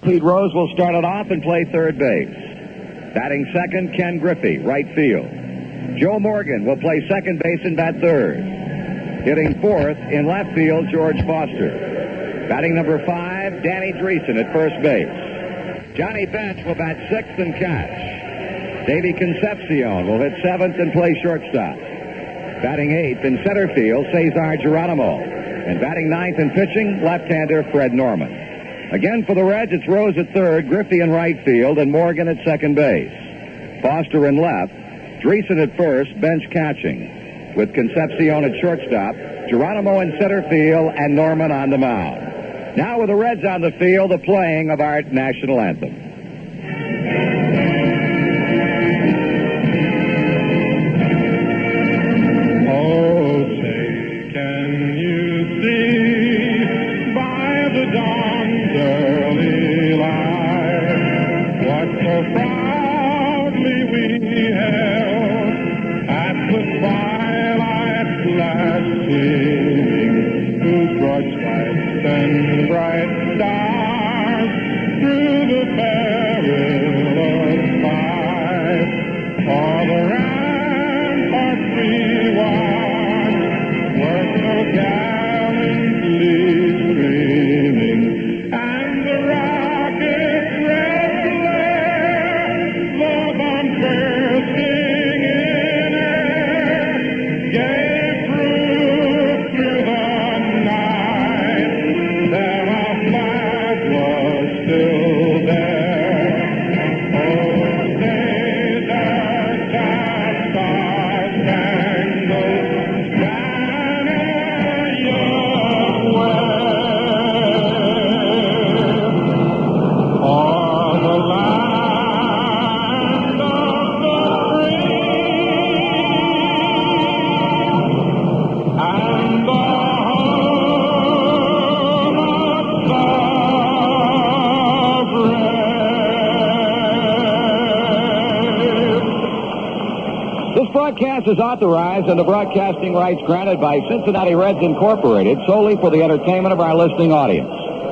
Pete Rose will start it off and play third base. Batting second, Ken Griffey, right field. Joe Morgan will play second base and bat third. Hitting fourth in left field, George Foster. Batting number 5, Danny Dreesen at first base. Johnny Bench will bat sixth and catch. Davey Concepcion will hit seventh and play shortstop. Batting eighth in center field, Cesar Geronimo. And batting ninth and pitching, left-hander Fred Norman. Again for the Reds, it's Rose at third, Griffey in right field, and Morgan at second base. Foster in left, Dreesen at first, Bench catching. With Concepcion at shortstop, Geronimo in center field, and Norman on the mound. Now with the Reds on the field, the playing of our national anthem. Oh, say, can you see by the dawn's early light what so proudly we held at the twilight's last gleaming, whose broad stripes and bright stars through the perilous fight, all the ramparts we watched were so gallantly streaming, and the rocket's red glare, the bomb bursting in air, gave proof through the night that our flag was still there. Oh, say that star-spangled banner yet wave o'er the land of the free and the home of the brave. This broadcast is authorized under broadcasting rights granted by Cincinnati Reds Incorporated solely for the entertainment of our listening audience.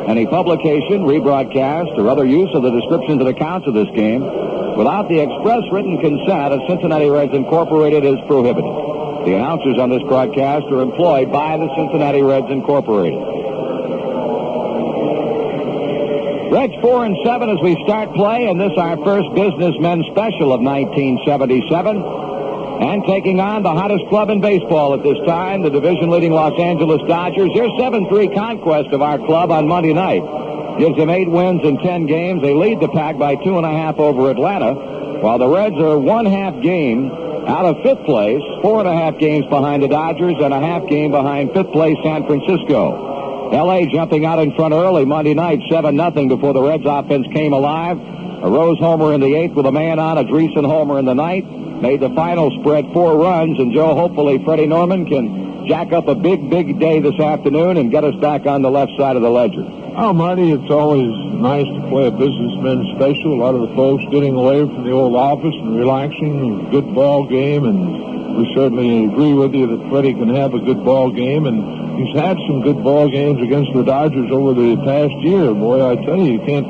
Any publication, rebroadcast, or other use of the descriptions and accounts of this game without the express written consent of Cincinnati Reds Incorporated is prohibited. The announcers on this broadcast are employed by the Cincinnati Reds Incorporated. Reds 4-7 as we start play, and this our first businessmen special of 1977. And taking on the hottest club in baseball at this time, the division-leading Los Angeles Dodgers. Their 7-3 conquest of our club on Monday night gives them 8 wins in 10 games. They lead the pack by 2.5 over Atlanta, while the Reds are 1/2 game out of 5th place, 4.5 games behind the Dodgers, and a half game behind 5th place San Francisco. L.A. jumping out in front early Monday night, 7-0 before the Reds offense came alive. A Rose homer in the 8th with a man on, a Dreesen homer in the 9th. Made the final spread 4 runs, and Joe, hopefully Freddie Norman can jack up a big day this afternoon and get us back on the left side of the ledger. Oh, Marty, it's always nice to play a businessman special. A lot of the folks getting away from the old office and relaxing, a good ball game, and we certainly agree with you that Freddie can have a good ball game, and he's had some good ball games against the Dodgers over the past year. Boy, I tell you, you can't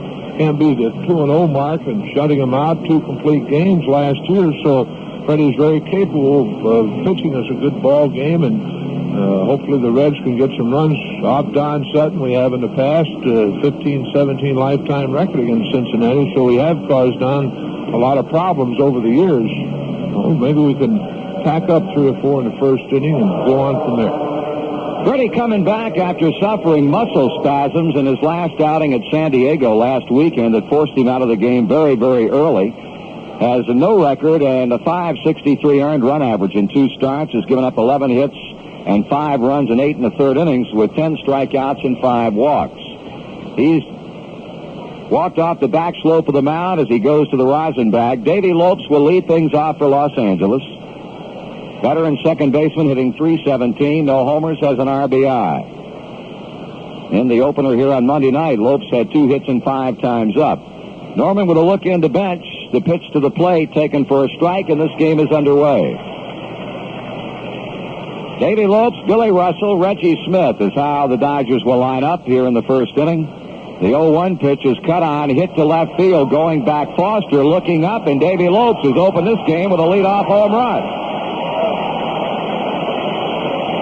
be the 2-0 mark and shutting them out 2 complete games last year. So Freddie's very capable of pitching us a good ball game, and hopefully the Reds can get some runs off Don Sutton. We have in the past 15-17 lifetime record against Cincinnati, so we have caused Don a lot of problems over the years. Well, maybe we can pack up 3 or 4 in the first inning and go on from there. Freddie coming back after suffering muscle spasms in his last outing at San Diego last weekend that forced him out of the game very early. Has a no record and a .563 earned run average in 2 starts. Has given up 11 hits and 5 runs in 8 1/3 innings with 10 strikeouts and 5 walks. He's walked off the back slope of the mound as he goes to the rosin bag. Davey Lopes will lead things off for Los Angeles. Veteran second baseman hitting .317. No homers, has an RBI. In the opener here on Monday night, Lopes had 2 hits and 5 times up. Norman with a look into bench. The pitch to the plate taken for a strike, and this game is underway. Davey Lopes, Billy Russell, Reggie Smith is how the Dodgers will line up here in the first inning. The 0-1 pitch is cut on, hit to left field, going back Foster, looking up, and Davy Lopes has opened this game with a leadoff home run.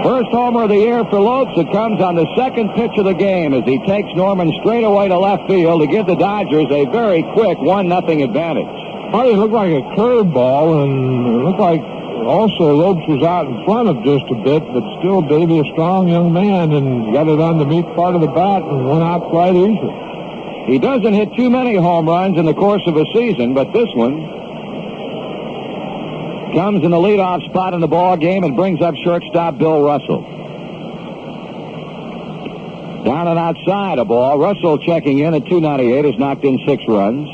First homer of the year for Lopes. It comes on the second pitch of the game as he takes Norman straight away to left field to give the Dodgers a very quick 1-0 advantage. Well, it looked like a curveball, and it looked like also Lopes was out in front of just a bit, but still Davy, a strong young man, and got it on the meat part of the bat and went out quite easily. He doesn't hit too many home runs in the course of a season, but this one comes in the leadoff spot in the ball game and brings up shortstop Bill Russell. Down and outside a ball. Russell checking in at .298 has knocked in 6 runs.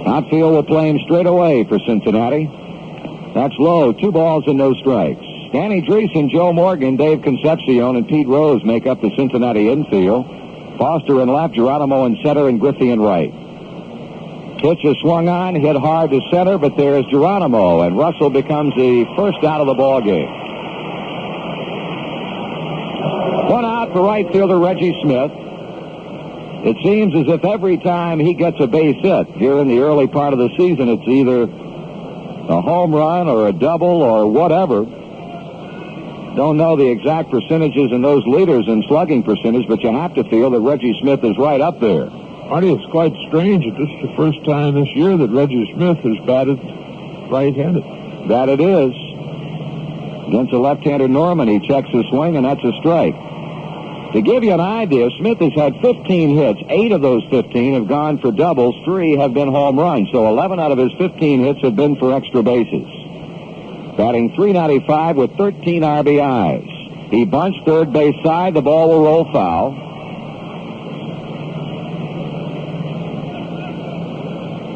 Outfield will play him straight away for Cincinnati. That's low. 2 balls and no strikes. Danny Dreesen, Joe Morgan, Dave Concepcion, and Pete Rose make up the Cincinnati infield. Foster in left, Geronimo in center, and Griffey in right. Pitch is swung on, hit hard to center, but there's Geronimo, and Russell becomes the first out of the ball game. 1 out for right fielder Reggie Smith. It seems as if every time he gets a base hit here in the early part of the season, it's either a home run or a double or whatever. Don't know the exact percentages in those leaders in slugging percentage, but you have to feel that Reggie Smith is right up there. Marty, it's quite strange that this is the first time this year that Reggie Smith has batted right-handed. That it is. Against a left-hander Norman, he checks his swing, and that's a strike. To give you an idea, Smith has had 15 hits. 8 of those 15 have gone for doubles. 3 have been home runs. So 11 out of his 15 hits have been for extra bases. Batting .395 with 13 RBIs. He bunts third base side. The ball will roll foul.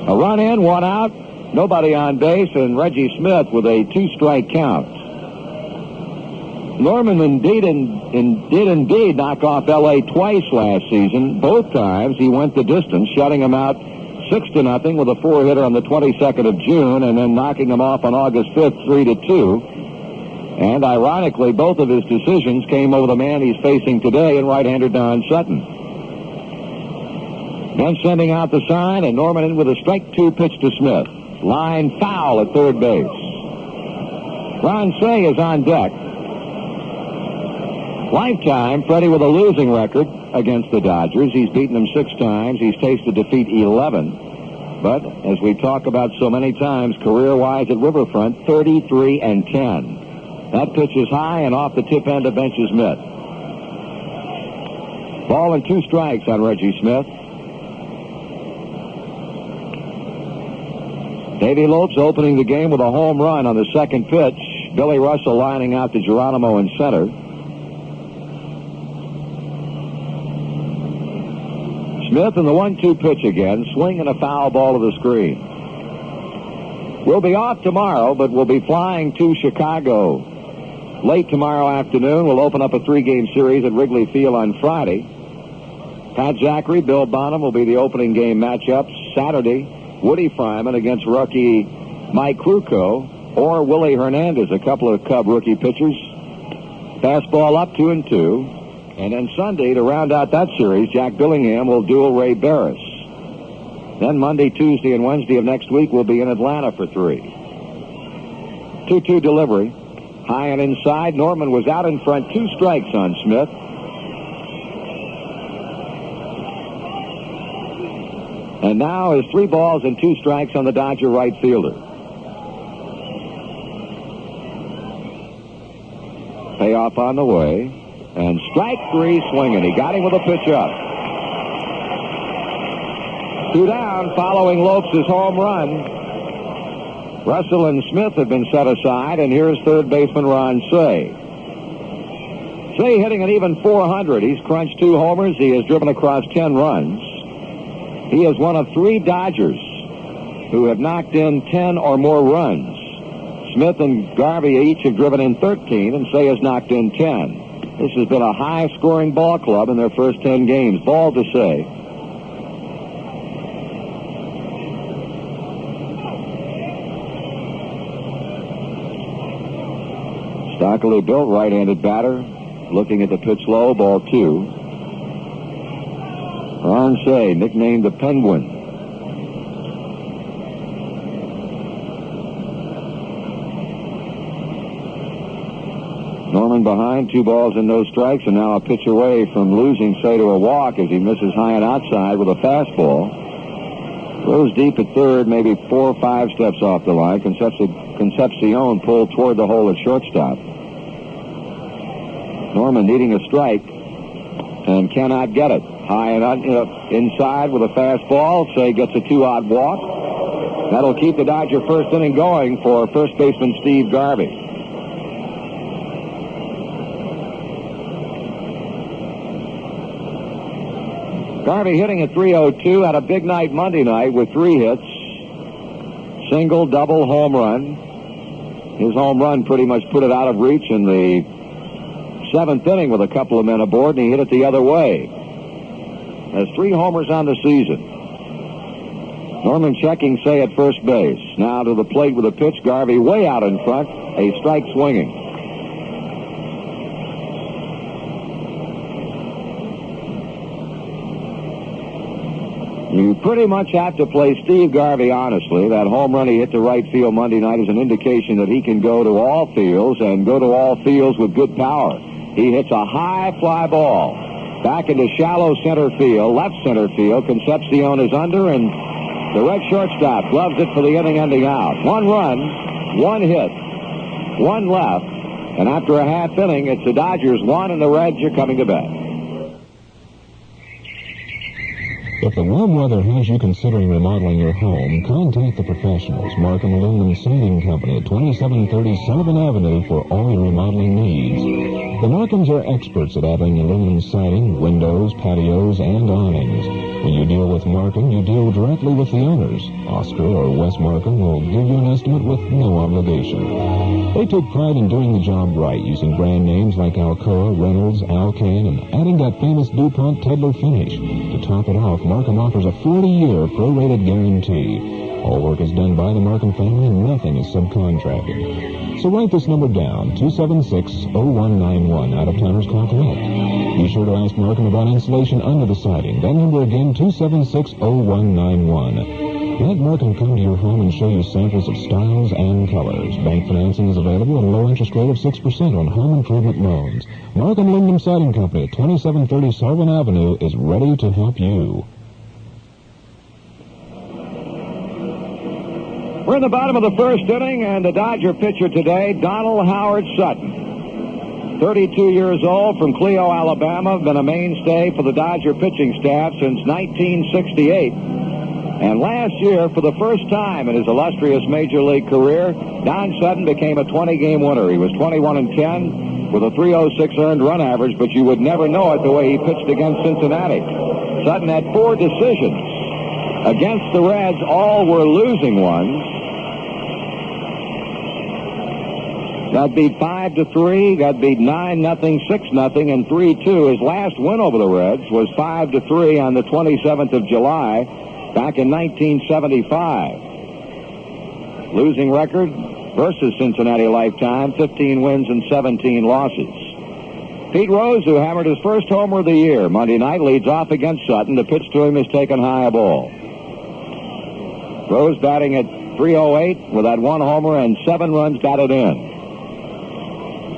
A run in, 1 out. Nobody on base, and Reggie Smith with a 2-strike count. Norman did indeed knock off L.A. twice last season. Both times he went the distance, shutting him out 6-0 with a 4-hitter on the 22nd of June, and then knocking him off on August 5th, 3-2. And ironically, both of his decisions came over the man he's facing today in right-hander Don Sutton. Then sending out the sign, and Norman in with a strike 2 pitch to Smith. Line foul at third base. Ron Say is on deck. Lifetime, Freddie with a losing record against the Dodgers. He's beaten them 6 times. He's tasted defeat 11. But, as we talk about so many times, career-wise at Riverfront, 33-10. That pitch is high and off the tip end of bench's mitt. Ball and 2 strikes on Reggie Smith. Davy Lopes opening the game with a home run on the second pitch. Billy Russell lining out to Geronimo in center. Smith in the 1-2 pitch again, swinging a foul ball to the screen. We'll be off tomorrow, but we'll be flying to Chicago late tomorrow afternoon. We'll open up a 3-game series at Wrigley Field on Friday. Pat Zachary, Bill Bonham will be the opening game matchups. Saturday, Woody Fryman against rookie Mike Krukow or Willie Hernandez, a couple of Cub rookie pitchers. Fastball up 2-2. And then Sunday, to round out that series, Jack Billingham will duel Ray Barris. Then Monday, Tuesday, and Wednesday of next week, we'll be in Atlanta for 3. 2-2 delivery. High and inside. Norman was out in front. 2 strikes on Smith. And now is 3 balls and 2 strikes on the Dodger right fielder. Payoff on the way. And strike 3 swinging. He got him with a pitch up. 2 down following Lopes' home run. Russell and Smith have been set aside, and here's third baseman Ron Say. Say hitting an even .400. He's crunched 2 homers. He has driven across 10 runs. He is one of 3 Dodgers who have knocked in 10 or more runs. Smith and Garvey each have driven in 13, and Say has knocked in 10. This has been a high-scoring ball club in their first 10 games. Ball to Say. Stockley built right-handed batter. Looking at the pitch low, ball 2. Norman Say, nicknamed the Penguin. Norman behind, 2 balls and no strikes, and now a pitch away from losing Say to a walk as he misses high and outside with a fastball. Goes deep at third, maybe 4 or 5 steps off the line. Concepcion pulled toward the hole at shortstop. Norman needing a strike and cannot get it. High and inside with a fastball. Say gets a 2-out walk. That'll keep the Dodger first inning going for first baseman Steve Garvey. Garvey hitting at .302, had a big night Monday night with 3 hits. Single, double, home run. His home run pretty much put it out of reach in the 7th inning with a couple of men aboard, and he hit it the other way. Has 3 homers on the season. Norman checking Say at first base. Now to the plate with a pitch. Garvey way out in front. A strike swinging. You pretty much have to play Steve Garvey honestly. That home run he hit to right field Monday night is an indication that he can go to all fields and go to all fields with good power. He hits a high fly ball back into shallow center field, left center field. Concepcion is under, and the red shortstop gloves it for the inning-ending out. 1 run, 1 hit, 1 left, and after a half inning, it's the Dodgers 1 and the Reds are coming to bed. If the warm weather has you considering remodeling your home, contact the professionals, Markham Aluminum Siding Company at 2730 Sullivan Avenue for all your remodeling needs. The Markhams are experts at adding aluminum siding, windows, patios, and awnings. When you deal with Markham, you deal directly with the owners. Oscar or Wes Markham will give you an estimate with no obligation. They take pride in doing the job right, using brand names like Alcoa, Reynolds, Alcan, and adding that famous DuPont Tedler finish. To top it off, Markham offers a 40-year prorated guarantee. All work is done by the Markham family and nothing is subcontracted. So write this number down, 276-0191. Out-of-towners call collect. Be sure to ask Markham about insulation under the siding. That number again, 276-0191. Let Markham come to your home and show you samples of styles and colors. Bank financing is available at a low interest rate of 6% on home improvement loans. Markham Aluminum Siding Company at 2730 Sullivan Avenue is ready to help you. We're in the bottom of the first inning, and the Dodger pitcher today, Donald Howard Sutton. 32 years old, from Clio, Alabama, been a mainstay for the Dodger pitching staff since 1968. And last year, for the first time in his illustrious Major League career, Don Sutton became a 20-game winner. He was 21-10 with a .306 earned run average, but you would never know it the way he pitched against Cincinnati. Sutton had 4 decisions. Against the Reds, all were losing ones. Got beat 5-3, got beat 9-0, 6-0, and 3-2. His last win over the Reds was 5-3 on the 27th of July back in 1975. Losing record versus Cincinnati lifetime, 15 wins and 17 losses. Pete Rose, who hammered his first homer of the year Monday night, leads off against Sutton. The pitch to him is taken high a ball. Rose batting at .308 with that 1 homer and 7 runs batted in.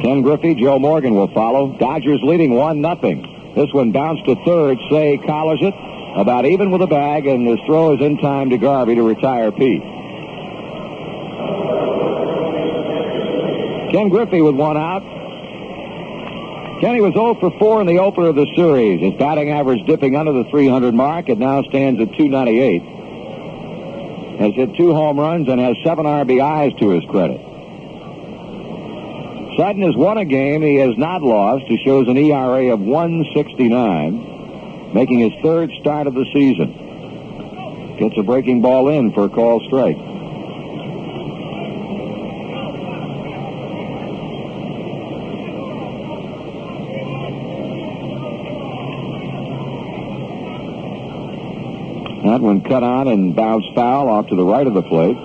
Ken Griffey, Joe Morgan will follow. Dodgers leading 1-0. This one bounced to third. Say collars it about even with the bag, and his throw is in time to Garvey to retire Pete. Ken Griffey with 1 out. Kenny was 0 for 4 in the opener of the series. His batting average dipping under the 300 mark. It now stands at .298. Has hit 2 home runs and has 7 RBIs to his credit. Sutton has won a game he has not lost. He shows an ERA of 1.69, making his 3rd start of the season. Gets a breaking ball in for a called strike. That one cut on and bounced foul off to the right of the plate.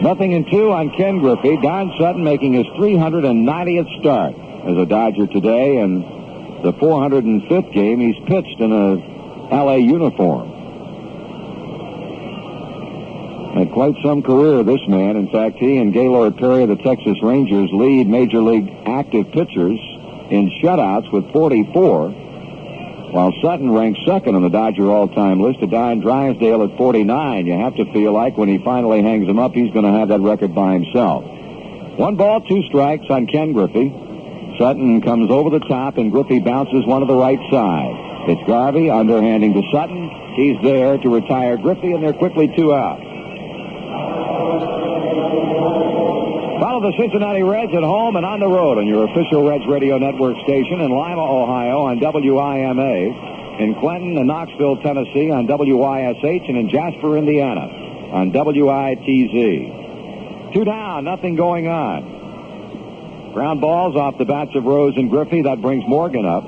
0-2 on Ken Griffey. Don Sutton making his 390th start as a Dodger today, and the 405th game he's pitched in a LA uniform. Had quite some career, this man. In fact, he and Gaylord Perry of the Texas Rangers lead Major League active pitchers in shutouts with 44, while Sutton ranks second on the Dodger all-time list to Don Drysdale at 49. You have to feel like when he finally hangs him up, he's going to have that record by himself. 1 ball, 2 strikes on Ken Griffey. Sutton comes over the top, and Griffey bounces one to the right side. It's Garvey underhanding to Sutton. He's there to retire Griffey, and they're quickly 2 out. Follow the Cincinnati Reds at home and on the road on your official Reds radio network station in Lima, Ohio on WIMA, in Clinton and Knoxville, Tennessee on WISH, and in Jasper, Indiana on WITZ. 2 down, nothing going on. Ground balls off the bats of Rose and Griffey. That brings Morgan up.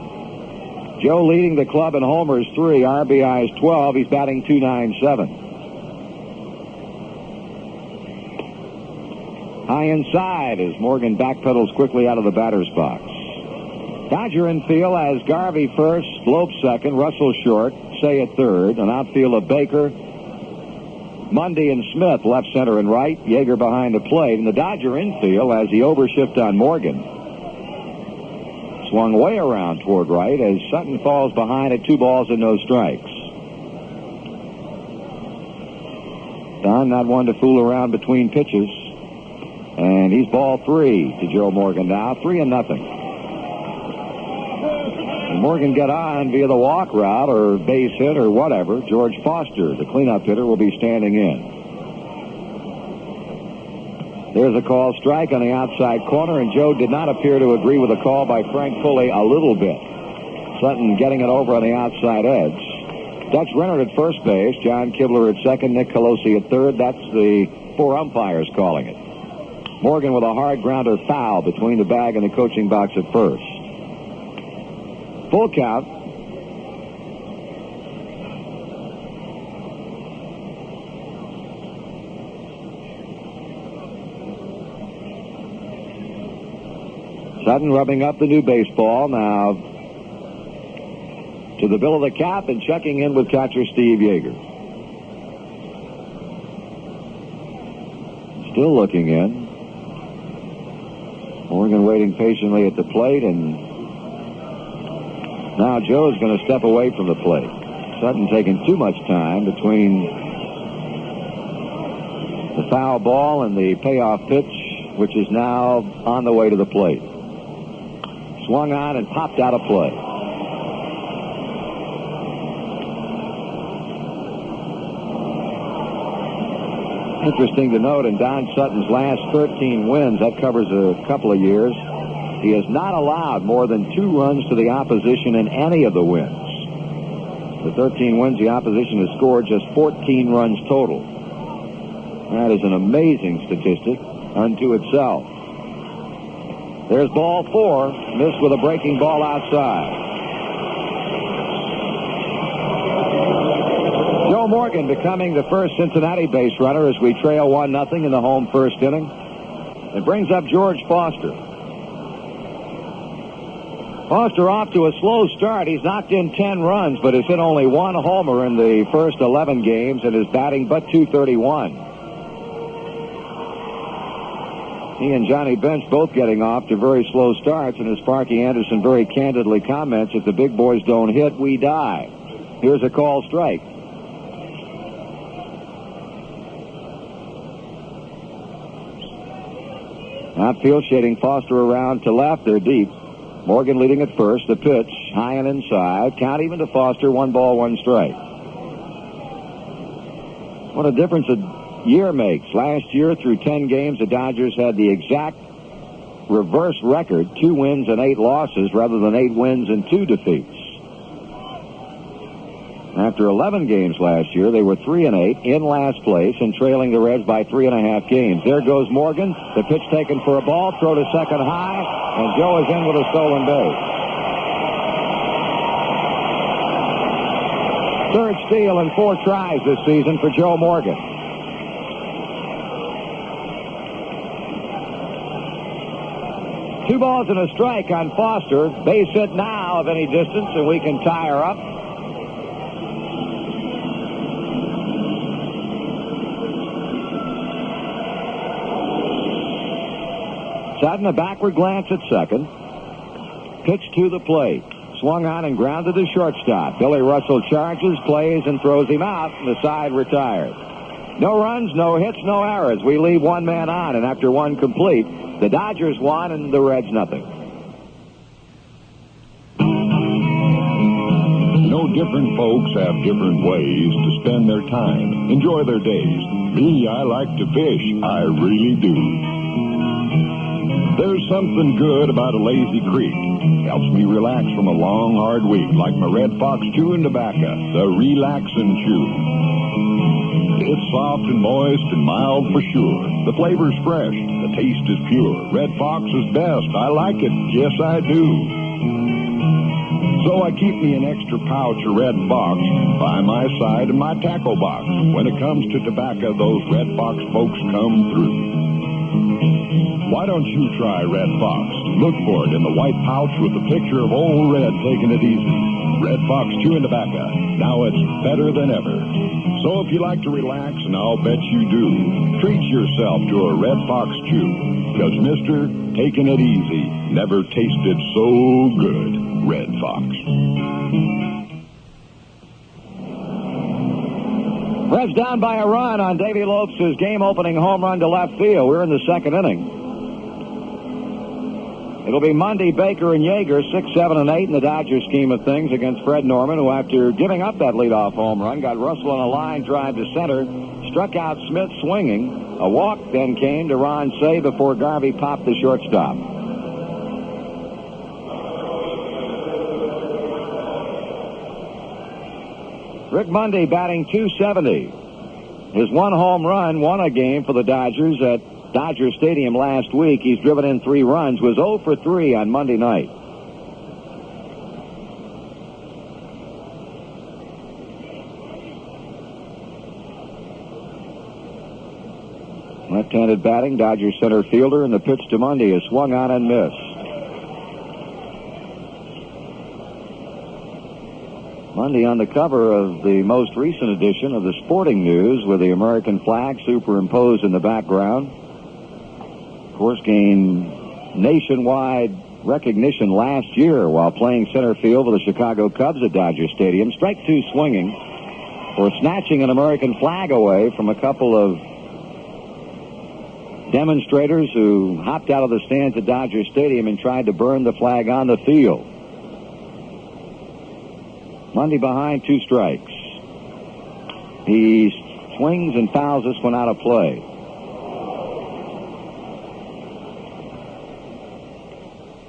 Joe leading the club in homers 3, RBIs 12. He's batting .297. High inside as Morgan backpedals quickly out of the batter's box. Dodger infield has Garvey first, Slope second, Russell short, Say at third. An outfield of Baker, Mundy, and Smith left, center, and right. Yeager behind the plate. And the Dodger infield has the overshift on Morgan. Swung way around toward right as Sutton falls behind at 2 balls and no strikes. Don not one to fool around between pitches. And he's ball 3 to Joe Morgan now, 3-0. And Morgan get on via the walk route or base hit or whatever. George Foster, the cleanup hitter, will be standing in. There's a call strike on the outside corner, and Joe did not appear to agree with the call by Frank Pulley a little bit. Sutton getting it over on the outside edge. Dutch Renner at first base, John Kibler at second, Nick Colosi at third. That's the 4 umpires calling it. Morgan with a hard grounder foul between the bag and the coaching box at first. Full count. Sutton rubbing up the new baseball now to the bill of the cap and checking in with catcher Steve Yeager. Still looking in. Morgan waiting patiently at the plate, and now Joe's going to step away from the plate. Sutton taking too much time between the foul ball and the payoff pitch, which is now on the way to the plate. Swung on and popped out of play. Interesting to note, in Don Sutton's last 13 wins, that covers a couple of years, he has not allowed more than 2 runs to the opposition in any of the wins. The 13 wins, the opposition has scored just 14 runs total. That is an amazing statistic unto itself. There's ball 4, missed with a breaking ball outside. Joe Morgan becoming the first Cincinnati base runner as we trail 1-0 in the home first inning. It brings up George Foster. Foster off to a slow start. He's knocked in 10 runs, but has hit only 1 homer in the first 11 games and is batting but .231. He and Johnny Bench both getting off to very slow starts, and as Sparky Anderson very candidly comments, if the big boys don't hit, we die. Here's a call strike. Outfield shading Foster around to left. They're deep. Morgan leading at first. The pitch high and inside. Count even to Foster. 1 ball, 1 strike. What a difference a year makes. Last year, through 10 games, the Dodgers had the exact reverse record, 2 wins and 8 losses, rather than 8 wins and 2 defeats. After 11 games last year, they were 3-8 in last place and trailing the Reds by 3.5 games. There goes Morgan. The pitch taken for a ball. Throw to second high, and Joe is in with a stolen base. Third steal in 4 tries this season for Joe Morgan. Two balls and a strike on Foster. Base hit now now of any distance, and we can tie her up. Sudden, a backward glance at second. Pitch to the plate. Swung on and grounded to shortstop. Billy Russell charges, plays, and throws him out, and the side retired. No runs, no hits, no errors. We leave one man on, and after one complete, the Dodgers won and the Reds nothing. No, different folks have different ways to spend their time, enjoy their days. Me, I like to fish. I really do. There's something good about a lazy creek. Helps me relax from a long, hard week, like my Red Fox chewing tobacco, the relaxin' chew. It's soft and moist and mild for sure. The flavor's fresh, the taste is pure. Red Fox is best. I like it. Yes, I do. So I keep me an extra pouch of Red Fox by my side in my tackle box. When it comes to tobacco, those Red Fox folks come through. Why don't you try Red Fox? Look for it in the white pouch with a picture of Old Red taking it easy. Red Fox chewing tobacco. Now it's better than ever. So if you like to relax, and I'll bet you do, treat yourself to a Red Fox chew. Because, mister, taking it easy never tasted so good. Red Fox. Reds down by a run on Davy Lopes' game-opening home run to left field. We're in the second inning. It'll be Mundy, Baker, and Yeager, 6, 7, and 8 in the Dodgers scheme of things against Fred Norman, who, after giving up that leadoff home run, got Russell on a line drive to center, struck out Smith swinging. A walk then came to Ron Say before Garvey popped the shortstop. Rick Mundy batting .270. His one home run won a game for the Dodgers at Dodger Stadium last week. He's driven in 3 runs, was 0 for 3 on Monday night. Left-handed batting, Dodgers center fielder, and the pitch to Mundy is swung on and missed. Mundy on the cover of the most recent edition of the Sporting News with the American flag superimposed in the background. Of course, gained nationwide recognition last year while playing center field for the Chicago Cubs at Dodger Stadium. Strike 2 swinging for snatching an American flag away from a couple of demonstrators who hopped out of the stands at Dodger Stadium and tried to burn the flag on the field. Mundy behind, 2 strikes. He swings and fouls this one out of play.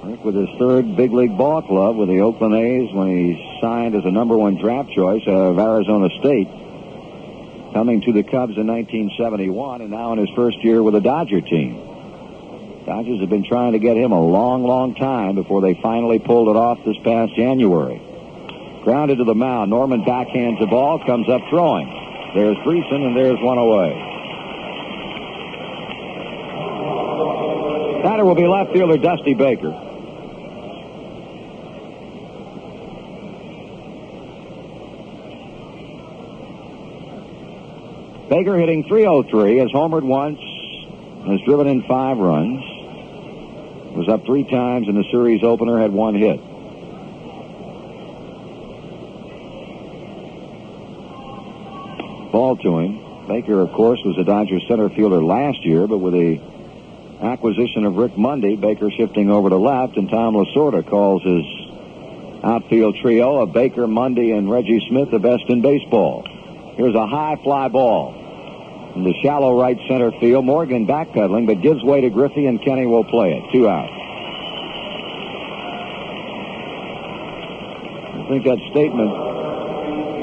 Rick with his 3rd big league ball club with the Oakland A's when he signed as a #1 draft choice of Arizona State, coming to the Cubs in 1971, and now in his first year with the Dodger team. Dodgers have been trying to get him a long, long time before they finally pulled it off this past January. Grounded to the mound. Norman backhands the ball, comes up throwing. There's Greason, and there's one away. Batter will be left fielder Dusty Baker. Baker hitting .303, has homered once, has driven in 5 runs. Was up 3 times in the series opener, had 1 hit. Ball to him. Baker, of course, was a Dodgers center fielder last year, but with the acquisition of Rick Mundy, Baker shifting over to left, and Tom Lasorda calls his outfield trio of Baker, Mundy, and Reggie Smith the best in baseball. Here's a high fly ball in the shallow right center field. Morgan backpedaling, but gives way to Griffey, and Kenny will play it. 2 out. I think that statement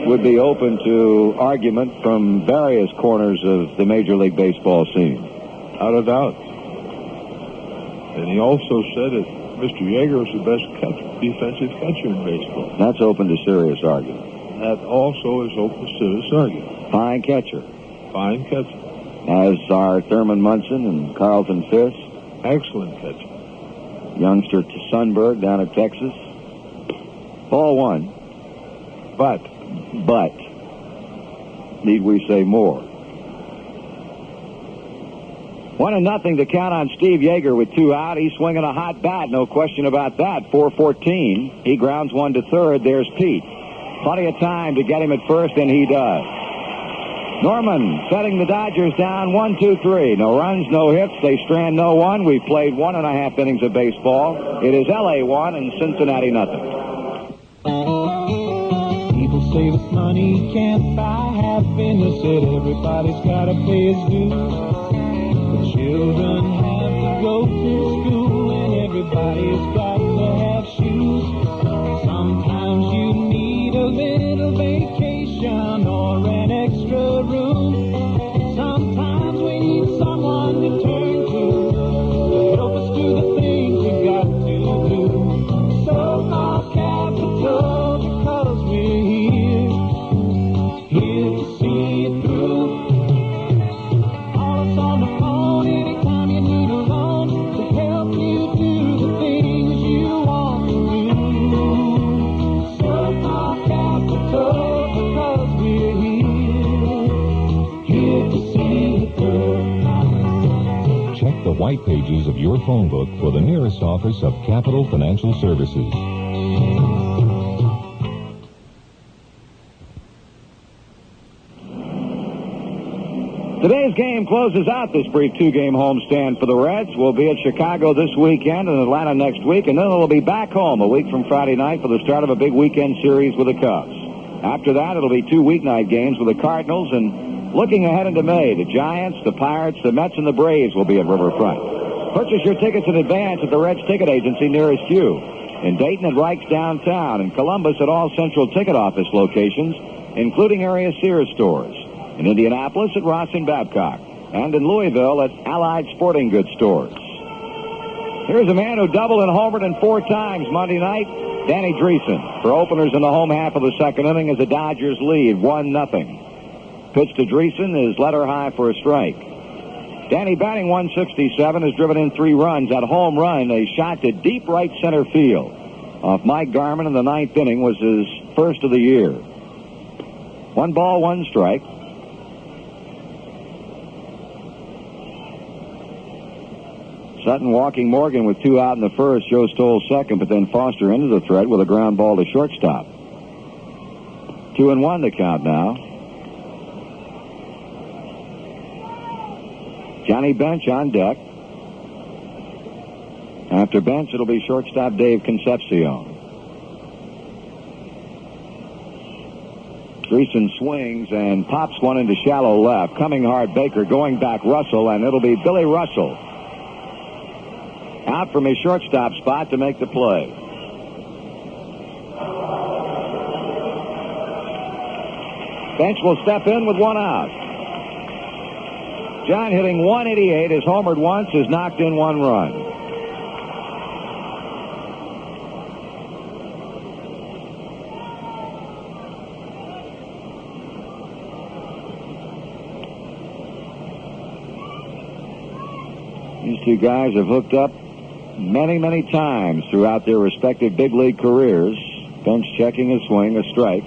would be open to argument from various corners of the Major League Baseball scene. Without a doubt. And he also said that Mr. Yeager was the best defensive catcher in baseball. That's open to serious argument. That also is open to serious argument. Fine catcher. Fine catcher. As are Thurman Munson and Carlton Fisk. Excellent catcher. Youngster to Sundberg down at Texas. Ball one. But, need we say more? 1-0 to count on Steve Yeager with 2 out. He's swinging a hot bat, no question about that. 4-14. He grounds one to third. There's Pete. Plenty of time to get him at first, and he does. Norman setting the Dodgers down 1-2-3. No runs, no hits. They strand no one. We've played 1.5 innings of baseball. It is LA 1 and Cincinnati nothing. People say that money can't buy happiness, that everybody's gotta pay his dues. The children have to go to school and everybody's got to have shoes. Sometimes you need a little vacation or an extra room. Sometimes we need someone to turn to help us do the things we got to do. So-called capital, because we're here to see it through. Call us on the phone anytime you need a loan to help you do the things you want to do. So-called capital, because we're here to see it through. Check the white pages of your phone book for the nearest office of Capital Financial Services. Today's game closes out this brief 2-game homestand for the Reds. We'll be at Chicago this weekend and Atlanta next week, and then they'll be back home a week from Friday night for the start of a big weekend series with the Cubs. After that, it'll be 2 weeknight games with the Cardinals, and looking ahead into May, the Giants, the Pirates, the Mets, and the Braves will be at Riverfront. Purchase your tickets in advance at the Reds ticket agency nearest you. In Dayton at Reich's downtown, and Columbus at all Central Ticket Office locations, including area Sears stores. In Indianapolis at Ross and Babcock, and in Louisville at Allied Sporting Goods stores. Here's a man who doubled and homered in 4 times Monday night, Danny Dreesen, for openers in the home half of the second inning as the Dodgers lead 1-0. Pitch to Dreesen is letter high for a strike. Danny, batting 167, has driven in 3 runs. That home run, a shot to deep right center field off Mike Garman in the 9th inning, was his first of the year. 1 ball, 1 strike. Sutton walking Morgan with 2 out in the first. Joe Stoll second, but then Foster into the thread with a ground ball to shortstop. 2-1 the count now. Johnny Bench on deck. After Bench, it'll be shortstop Dave Concepcion. Dreesen swings and pops one into shallow left. Coming hard, Baker. Going back, Russell, and it'll be Billy Russell out from his shortstop spot to make the play. Bench will step in with 1 out. John hitting 188, has homered once, has knocked in 1 run. These 2 guys have hooked up many, many times throughout their respective big league careers. Bench checking his swing, a strike.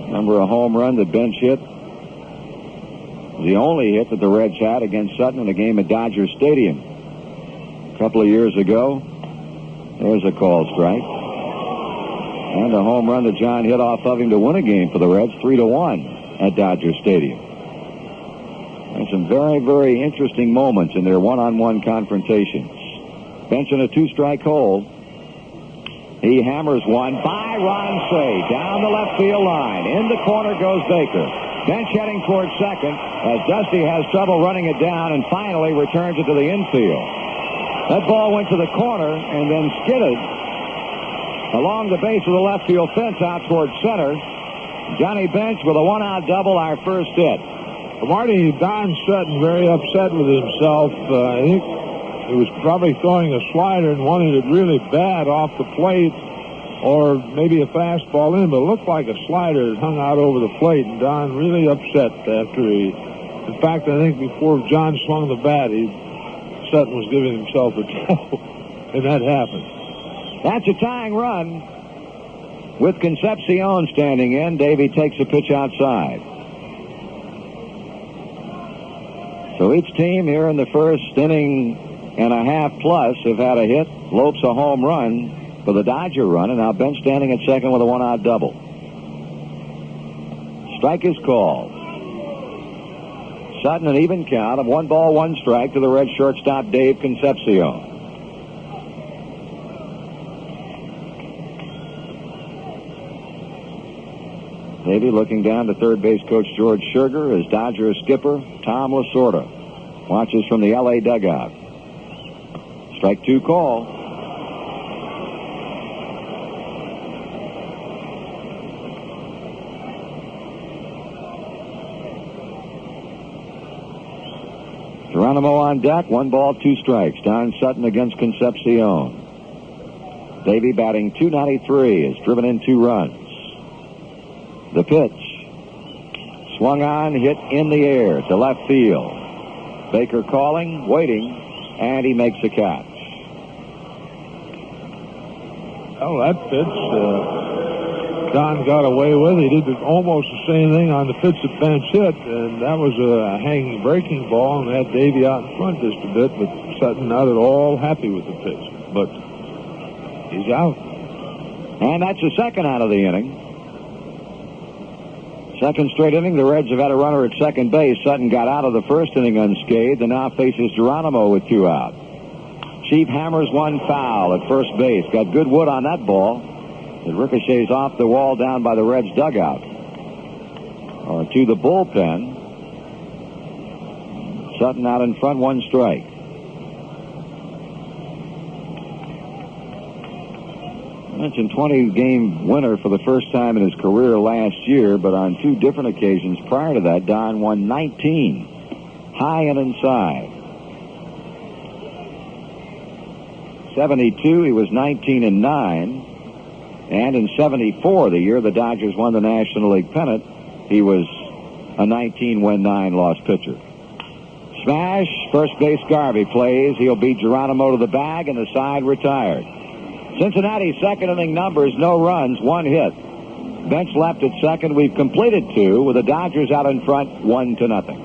Remember a home run that Bench hit? The only hit that the Reds had against Sutton in a game at Dodger Stadium a couple of years ago. There's a called strike. And a home run that John hit off of him to win a game for the Reds, 3-1 at Dodger Stadium. And some very, very interesting moments in their one-on-one confrontations. Bench in a 2-strike hole. He hammers one by Ron Cey down the left field line. In the corner goes Baker. Bench heading towards second as Dusty has trouble running it down and finally returns it to the infield. That ball went to the corner and then skidded along the base of the left field fence out towards center. Johnny Bench with a 1-out double, our first hit. Marty, Don Sutton very upset with himself. I think he was probably throwing a slider and wanted it really bad off the plate, or maybe a fastball in, but it looked like a slider that hung out over the plate, and Don really upset after he... In fact, I think before John swung the bat, Sutton was giving himself a trouble, and that happened. That's a tying run with Concepcion standing in. Davey takes a pitch outside. So each team here in the first inning and a half plus have had a hit. Lopes a home run for the Dodger run, and now Bench standing at second with a one-out double. Strike is called. Sutton an even count of 1 ball, 1 strike to the Red shortstop Dave Concepcion. Davey looking down to third base coach George Sugar as Dodger skipper Tom Lasorda watches from the L.A. dugout. Strike 2 call. Geronimo on deck. 1 ball, 2 strikes. Don Sutton against Concepcion. Davey batting .293 has driven in 2 runs. The pitch. Swung on, hit in the air to left field. Baker calling, waiting, and he makes the catch. Oh, that pitch Don got away with. He did almost the same thing on the pitch that Bench hit, and that was a hanging breaking ball, and had Davey out in front just a bit, but Sutton not at all happy with the pitch. But he's out. And that's the second out of the inning. Second straight inning, the Reds have had a runner at second base. Sutton got out of the first inning unscathed and now faces Geronimo with 2 out. Chief hammers 1 foul at first base. Got good wood on that ball. It ricochets off the wall down by the Reds dugout. Or to the bullpen. Sutton out in front, 1 strike. I mentioned 20-game winner for the first time in his career last year, but on 2 different occasions prior to that, Don won 19, high and inside. 72, he was 19-9, and in 74, the year the Dodgers won the National League pennant, he was a 19-win, 9-loss pitcher. Smash, first base Garvey plays. He'll beat Geronimo to the bag, and the side retired. Cincinnati's second inning numbers: no runs, 1 hit. Bench left at second. We've completed 2 with the Dodgers out in front, 1-0.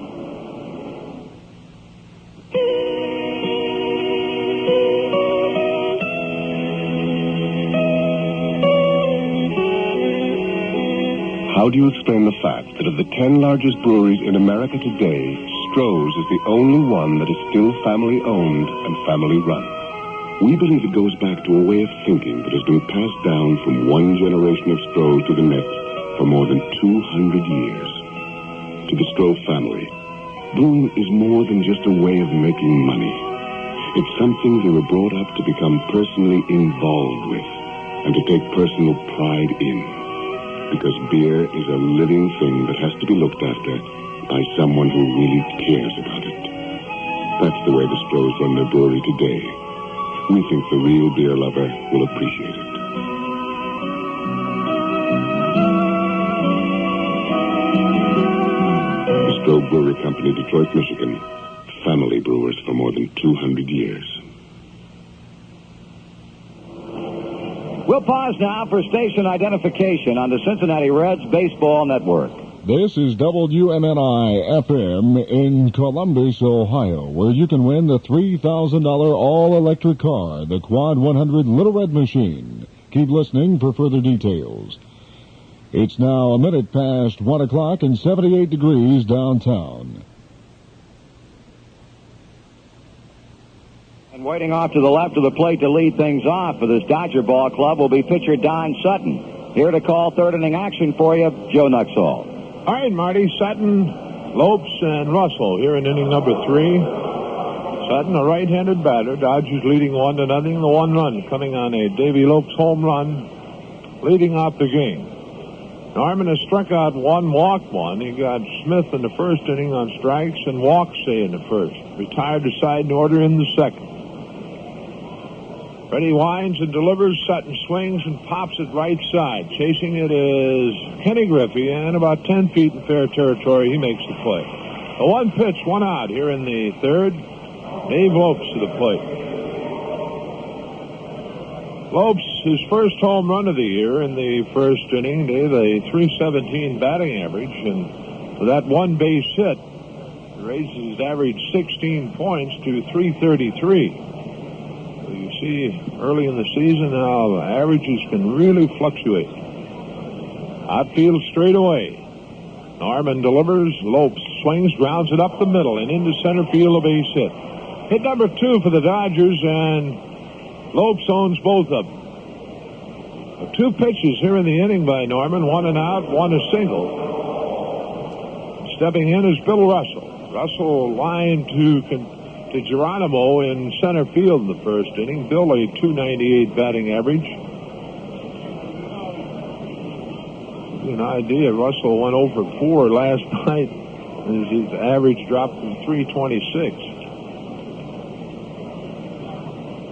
How do you explain the fact that of the 10 largest breweries in America today, Stroh's is the only one that is still family-owned and family-run? We believe it goes back to a way of thinking that has been passed down from one generation of Stroh's to the next for more than 200 years. To the Stroh family, brewing is more than just a way of making money. It's something they were brought up to become personally involved with and to take personal pride in. Because beer is a living thing that has to be looked after by someone who really cares about it. That's the way the Strohs run their brewery today. We think the real beer lover will appreciate it. The Stroh Brewery Company, Detroit, Michigan. Family brewers for more than 200 years. We'll pause now for station identification on the Cincinnati Reds Baseball Network. This is WMNI-FM in Columbus, Ohio, where you can win the $3,000 all-electric car, the Quad 100 Little Red Machine. Keep listening for further details. It's now a minute past 1 o'clock and 78 degrees downtown. And waiting off to the left of the plate to lead things off for this Dodger ball club will be pitcher Don Sutton. Here to call third inning action for you, Joe Nuxall. All right, Marty. Sutton, Lopes, and Russell here in inning number 3. Sutton, a right-handed batter. Dodgers leading 1-0. The 1 run coming on a Davy Lopes home run, leading off the game. Norman has struck out 1, walked 1. He got Smith in the first inning on strikes and walked Say in the first. Retired to side in order in the second. Freddie winds and delivers. Sutton swings and pops it right side. Chasing it is Kenny Griffey, and about 10 feet in fair territory, he makes the play. A 1 pitch, 1 out here in the third. Dave Lopes to the plate. Lopes, his first home run of the year in the first inning, gave a .317 batting average, and for that one base hit, raises his average 16 points to .333. So you see early in the season how averages can really fluctuate. Outfield straight away. Norman delivers. Lopes swings, grounds it up the middle and into center field, a base hit. Hit number 2 for the Dodgers, and Lopes owns both of them. 2 pitches here in the inning by Norman, 1 and out, 1 a single. Stepping in is Bill Russell. Russell lined to Geronimo in center field in the first inning. Bill a .298 batting average. An idea, Russell went over 4 last night as his average dropped from .326.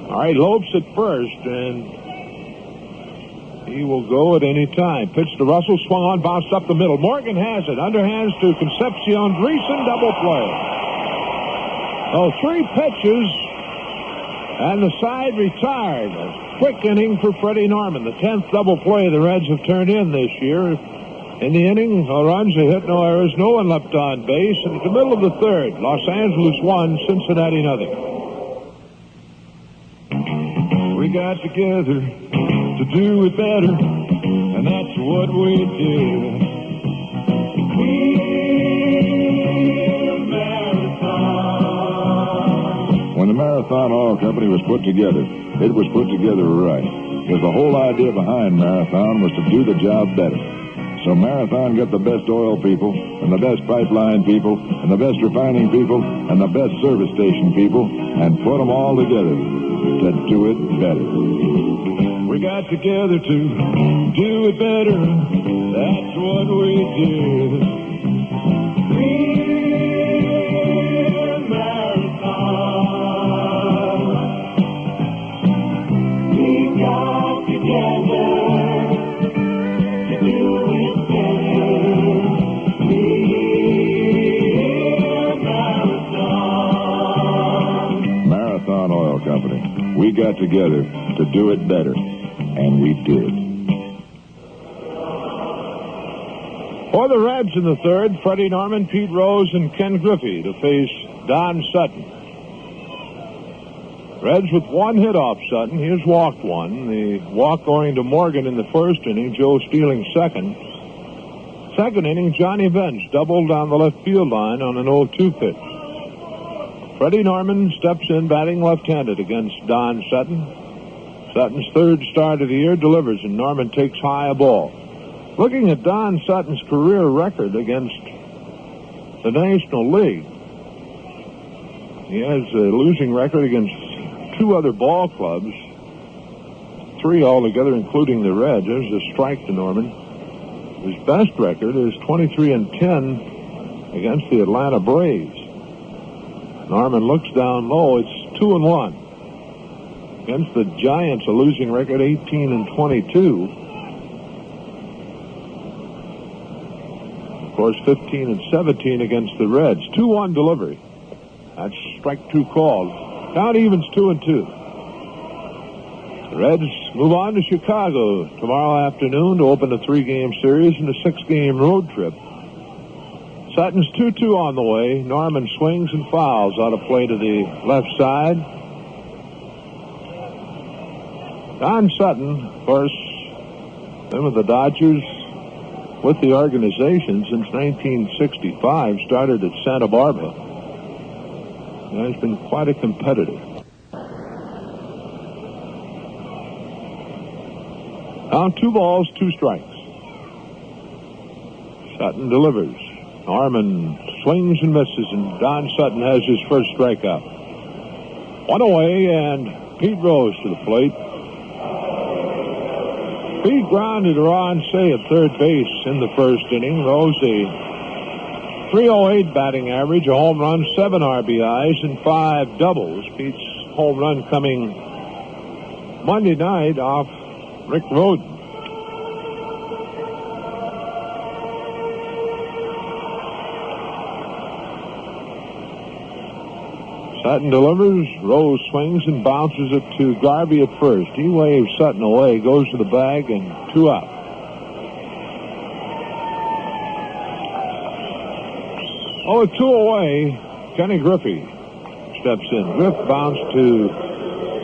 All right, Lopes at first, and he will go at any time. Pitch to Russell, swung on, bounced up the middle. Morgan has it, underhands to Concepcion. Greason, double play. Oh, 3 pitches, and the side retired. A quick inning for Freddie Norman. The 10th double play the Reds have turned in this year. In the inning, no runs, a hit, no errors, no one left on base. And at the middle of the 3rd, Los Angeles 1, Cincinnati nothing. We got together to do it better, and that's what we did. When the Marathon Oil Company was put together, it was put together right. Because the whole idea behind Marathon was to do the job better. So Marathon got the best oil people, and the best pipeline people, and the best refining people, and the best service station people, and put them all together to do it better. We got together to do it better. That's what we did. Real Marathon. We got together to do it better. Real Marathon. Marathon Oil Company. We got together to do it better. And we did. For the Reds in the 3rd, Freddie Norman, Pete Rose, and Ken Griffey to face Don Sutton. Reds with 1 hit off Sutton. He has walked 1. The walk going to Morgan in the first inning, Joe Stealing second. Second inning, Johnny Bench doubled down the left field line on an 0-2 pitch. Freddie Norman steps in batting left-handed against Don Sutton. Sutton's 3rd start of the year delivers, and Norman takes high a ball. Looking at Don Sutton's career record against the National League, he has a losing record against 2 other ball clubs, 3 altogether, including the Reds. There's a strike to Norman. His best record is 23-10 against the Atlanta Braves. Norman looks down low. It's 2-1. Against the Giants, a losing record, 18-22. Of course, 15-17 against the Reds. 2-1 delivery. That's strike 2 called. Count evens 2-2. The Reds move on to Chicago tomorrow afternoon to open a 3-game series and a 6-game road trip. Sutton's 2-2 on the way. Norman swings and fouls out of play to the left side. Don Sutton, of course, been with the Dodgers, with the organization since 1965, started at Santa Barbara. He's been quite a competitor. Now 2 balls, 2 strikes. Sutton delivers. Norman swings and misses, and Don Sutton has his first strikeout. 1 away, and Pete Rose to the plate. Pete grounded Ron Say at third base in the first inning. Rose a .308 batting average, a home run, 7 RBIs, and 5 doubles. Pete's home run coming Monday night off Rick Rhoden. Sutton delivers, Rose swings and bounces it to Garvey at first. He waves Sutton away, goes to the bag, and 2 out. Oh, with 2 away, Kenny Griffey steps in. Griff bounced to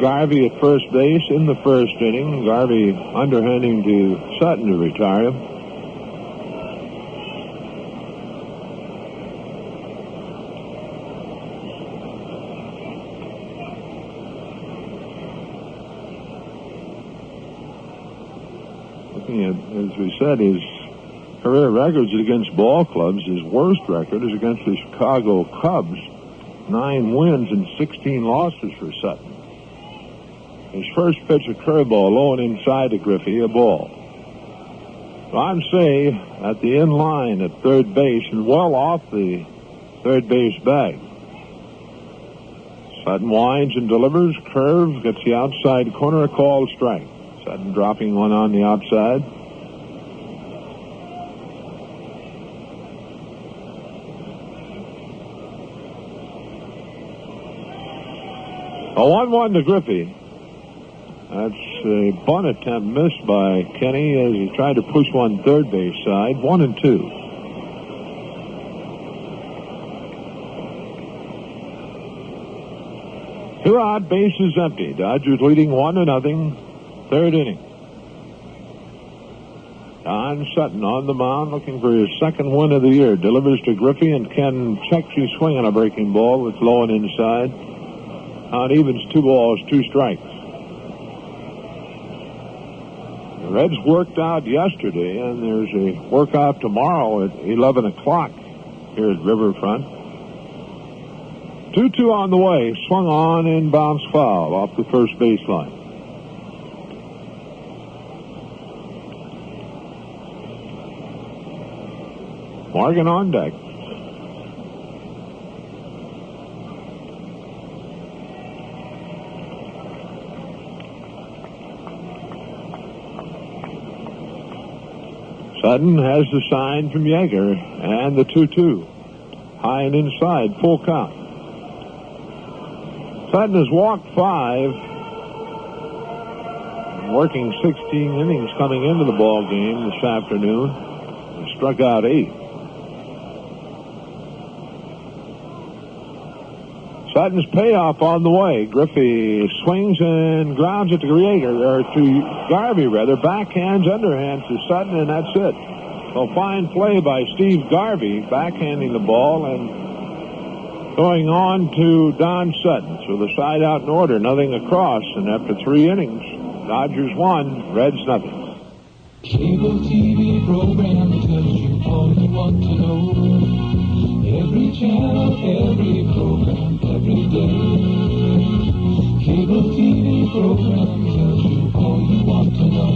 Garvey at first base in the first inning. Garvey underhanding to Sutton to retire him. Looking at, as we said, his career records against ball clubs, his worst record is against the Chicago Cubs. 9 wins and 16 losses for Sutton. His first pitch, a curveball, low and inside to Griffey, a ball. Ron Say at the end line at third base and well off the third base bag. Sutton winds and delivers, curve, gets the outside corner, a called strike. Sutton dropping one on the outside. A 1-1 to Griffey. That's a bunt attempt missed by Kenny as he tried to push one third base side. 1-2. Two out, bases empty. Dodgers leading 1-0. Third inning. Don Sutton on the mound looking for his second win of the year. Delivers to Griffey, and Ken checks his swing on a breaking ball that's low and inside. Count evens 2 balls, 2 strikes. The Reds worked out yesterday, and there's a workout tomorrow at 11 o'clock here at Riverfront. 2-2 on the way. Swung on and bounced foul off the first baseline. Morgan on deck. Sutton has the sign from Yeager and the 2-2. High and inside, full count. Sutton has walked 5, working 16 innings coming into the ball game this afternoon. He struck out 8. Sutton's payoff on the way. Griffey swings and grounds it to Yeager, or to Garvey rather. Backhands, underhands to Sutton, and that's it. So fine play by Steve Garvey, backhanding the ball and going on to Don Sutton. So the side out in order, nothing across, and after 3 innings, Dodgers 1, Reds nothing. Cable TV program tells you all you want to know. Every channel, every program, every day. Cable TV program tells you all you want to know.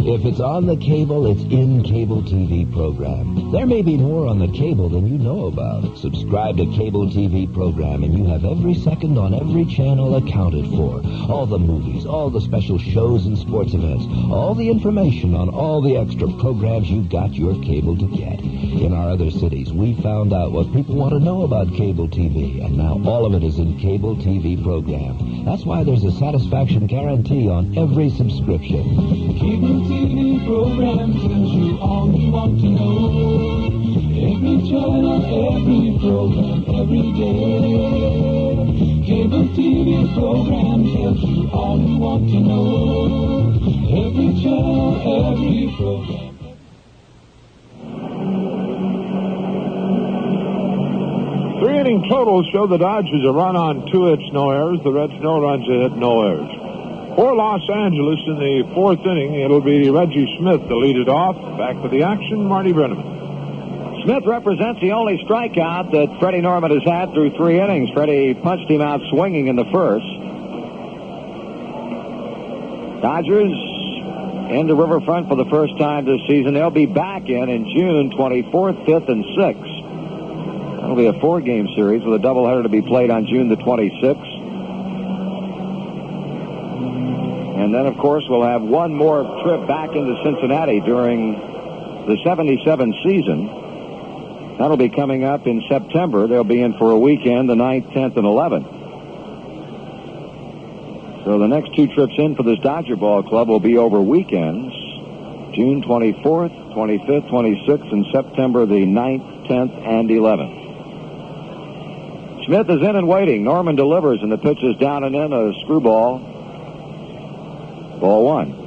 If it's on the cable, it's in Cable TV program. There may be more on the cable than you know about. Subscribe to Cable TV program and you have every second on every channel accounted for. All the movies, all the special shows and sports events, all the information on all the extra programs you've got your cable to get. In our other cities, we found out what people want to know about Cable TV, and now all of it is in Cable TV program. That's why there's a satisfaction guarantee on every subscription. Cable TV program tells you all you want to know. Every channel, every program, every day. Cable TV program tells you all you want to know. Every channel, every program. Three-inning totals show the Dodgers a run on 2 hits, no errors. The Reds no runs, a hit, no errors. For Los Angeles in the 4th inning, it'll be Reggie Smith to lead it off. Back with the action, Marty Brenneman. Smith represents the only strikeout that Freddie Norman has had through 3 innings. Freddie punched him out swinging in the first. Dodgers into Riverfront for the first time this season. They'll be back in June 24th, 5th, and 6th. That'll be a 4-game series with a doubleheader to be played on June the 26th. And then, of course, we'll have one more trip back into Cincinnati during the 77 season. That'll be coming up in September. They'll be in for a weekend, the 9th, 10th, and 11th. So the next 2 trips in for this Dodger Ball Club will be over weekends, June 24th, 25th, 26th, and September the 9th, 10th, and 11th. Smith is in and waiting. Norman delivers, and the pitch is down and in, a screwball. Ball 1.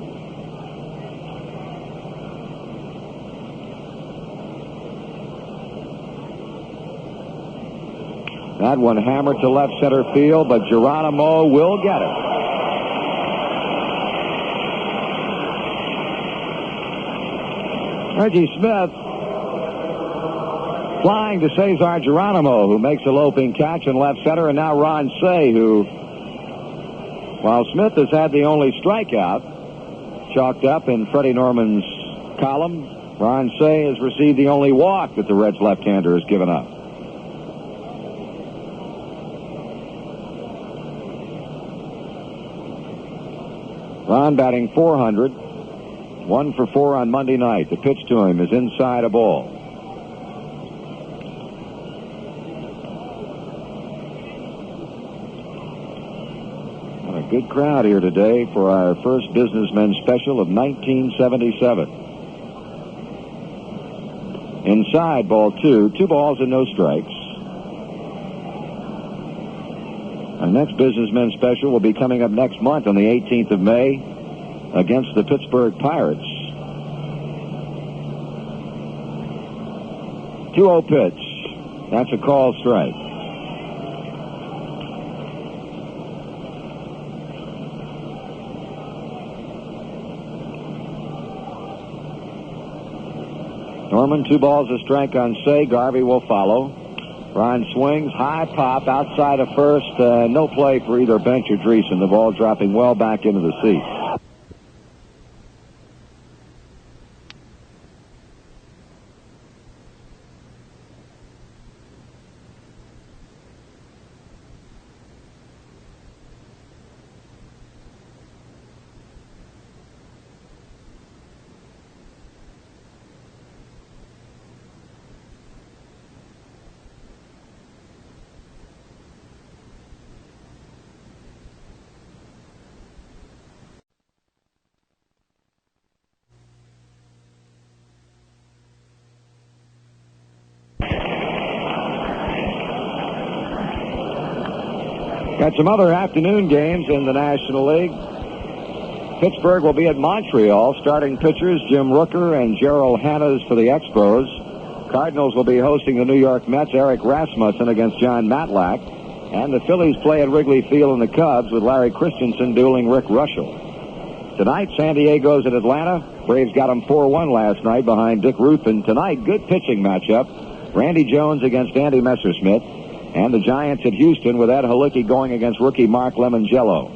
That one hammered to left center field, but Geronimo will get it. Reggie Smith flying to Cesar Geronimo, who makes a loping catch in left center, and now Ron Cey, who, while Smith has had the only strikeout chalked up in Freddie Norman's column, Ron Cey has received the only walk that the Reds left-hander has given up. Ron batting .400, 1 for 4 on Monday night. The pitch to him is inside a ball. What a good crowd here today for our first Businessmen Special of 1977. Inside, ball 2, 2 balls and no strikes. Our next Businessmen Special will be coming up next month on the 18th of May against the Pittsburgh Pirates. 2-0 pitch. That's a call strike. Norman, 2 balls, a strike on Cey. Garvey will follow. Ron swings, high pop outside of first. No play for either Bench or Dreesen. The ball dropping well back into the seat. Got some other afternoon games in the National League. Pittsburgh will be at Montreal. Starting pitchers Jim Rooker and Gerald Hannes for the Expos. Cardinals will be hosting the New York Mets. Eric Rasmussen against John Matlack. And the Phillies play at Wrigley Field in the Cubs with Larry Christensen dueling Rick Russell. Tonight, San Diego's at Atlanta. Braves got them 4-1 last night behind Dick Ruthven. Tonight, good pitching matchup. Randy Jones against Andy Messersmith. And the Giants at Houston with Ed Halicki going against rookie Mark Lemongello.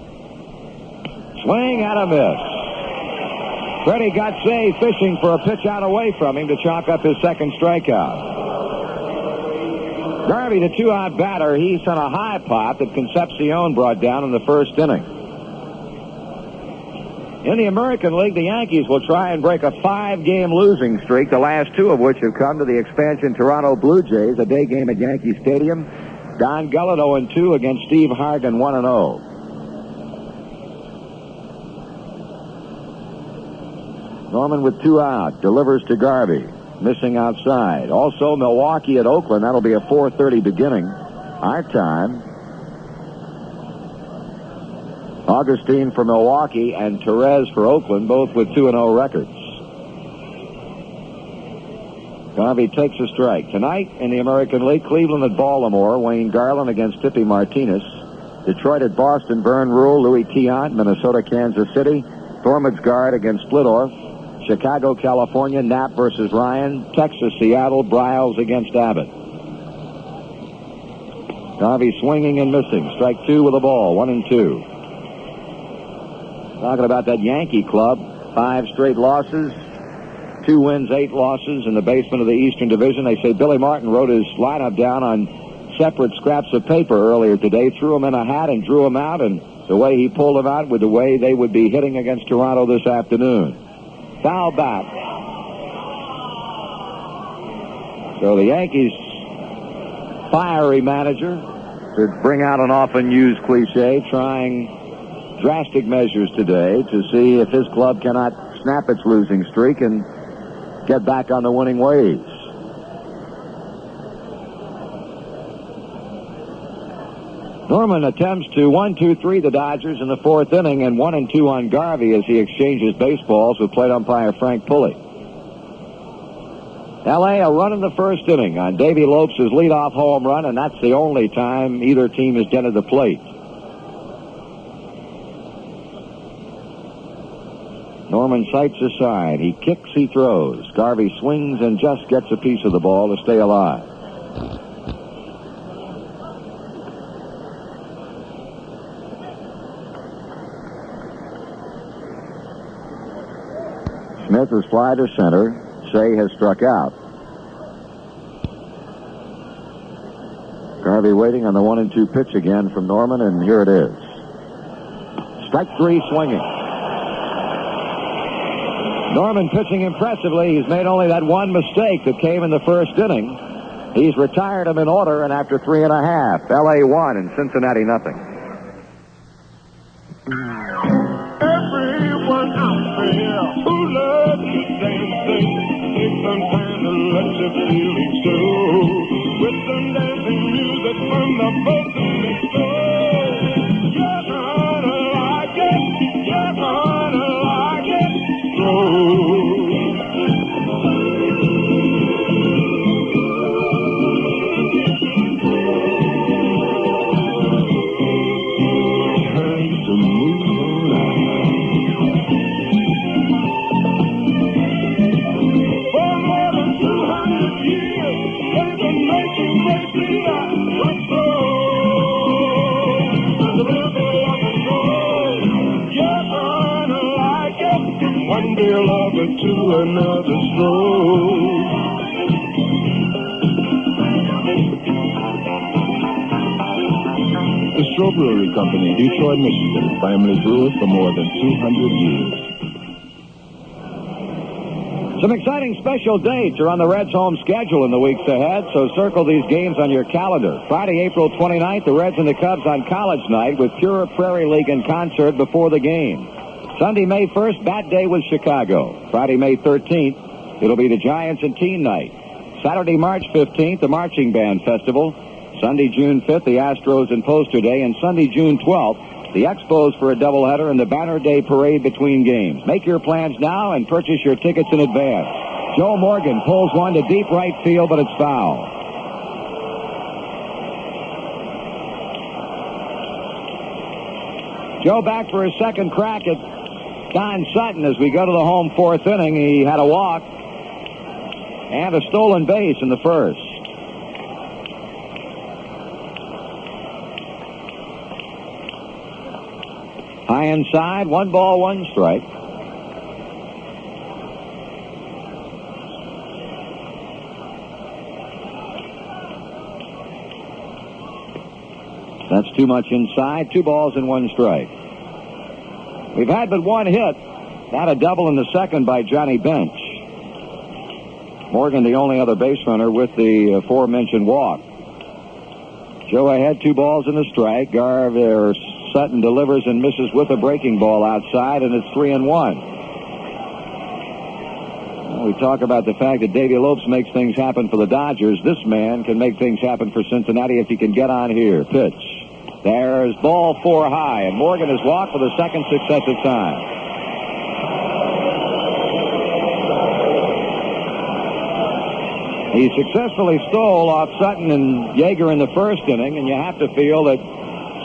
Swing and a miss. Freddie got Cey fishing for a pitch out away from him to chalk up his second strikeout. Garvey, the 2-out batter, he sent a high pop that Concepcion brought down in the first inning. In the American League, the Yankees will try and break a 5-game losing streak, the last 2 of which have come to the expansion Toronto Blue Jays, a day game at Yankee Stadium. Don Gullett 0-2 against Steve Hargan 1-0. Norman with 2 out, delivers to Garvey, missing outside. Also Milwaukee at Oakland, that'll be a 4:30 beginning. Our time. Augustine for Milwaukee and Therese for Oakland, both with 2-0 records. Garvey takes a strike. Tonight in the American League, Cleveland at Baltimore, Wayne Garland against Tippy Martinez. Detroit at Boston, Vern Rule, Louis Tiant, Minnesota, Kansas City. Thormadsgaard against Splittorff. Chicago, California, Knapp versus Ryan. Texas, Seattle, Briles against Abbott. Garvey swinging and missing. Strike 2 with a ball, 1-2. Talking about that Yankee club, 5 straight losses, 2 wins, 8 losses in the basement of the Eastern Division. They say Billy Martin wrote his lineup down on separate scraps of paper earlier today, threw them in a hat and drew them out, and the way he pulled them out with the way they would be hitting against Toronto this afternoon. Foul back. So the Yankees' fiery manager, to bring out an often used cliche, trying drastic measures today to see if his club cannot snap its losing streak and get back on the winning ways. Norman attempts to 1-2-3 the Dodgers in the fourth inning, and 1-2 on Garvey as he exchanges baseballs with plate umpire Frank Pulley. L.A. a run in the first inning on Davey Lopes' leadoff home run, and that's the only time either team has dented the plate. Norman sights aside. He kicks, he throws. Garvey swings and just gets a piece of the ball to stay alive. Smith is fly to center. Shea has struck out. Garvey waiting on the 1-2 pitch again from Norman, and here it is. Strike three, swinging. Norman pitching impressively. He's made only that one mistake that came in the first inning. He's retired him in order, and after 3.5, L.A. 1 and Cincinnati nothing. Everyone out there who loves to dance, take some time to let your feelings show. With some dancing music from the folks in the store. You're gonna like it. You're gonna like it. One beer lover to another stroke. The Stroh Brewery Company, Detroit, Michigan, family brewers for more than 200 years. Some exciting special dates are on the Reds' home schedule in the weeks ahead, so circle these games on your calendar. Friday, April 29th, the Reds and the Cubs on college night with Pure Prairie League in concert before the game. Sunday, May 1st, Bat Day with Chicago. Friday, May 13th, it'll be the Giants and Teen Night. Saturday, March 15th, the Marching Band Festival. Sunday, June 5th, the Astros and Poster Day. And Sunday, June 12th, the Expos for a doubleheader and the Banner Day Parade between games. Make your plans now and purchase your tickets in advance. Joe Morgan pulls one to deep right field, but it's foul. Joe back for his second crack at Don Sutton as we go to the home fourth inning. He had a walk and a stolen base in the first. High inside, 1 ball, 1 strike. That's too much inside. 2 balls and 1 strike. We've had but 1 hit. That a double in the second by Johnny Bench. Morgan, the only other base runner with the aforementioned walk. Joe ahead, 2 balls and a strike. Sutton delivers and misses with a breaking ball outside, and it's 3-1. Well, we talk about the fact that Davey Lopes makes things happen for the Dodgers. This man can make things happen for Cincinnati if he can get on here. Pitch. There's ball 4 high, and Morgan has walked for the second successive time. He successfully stole off Sutton and Yeager in the first inning, and you have to feel that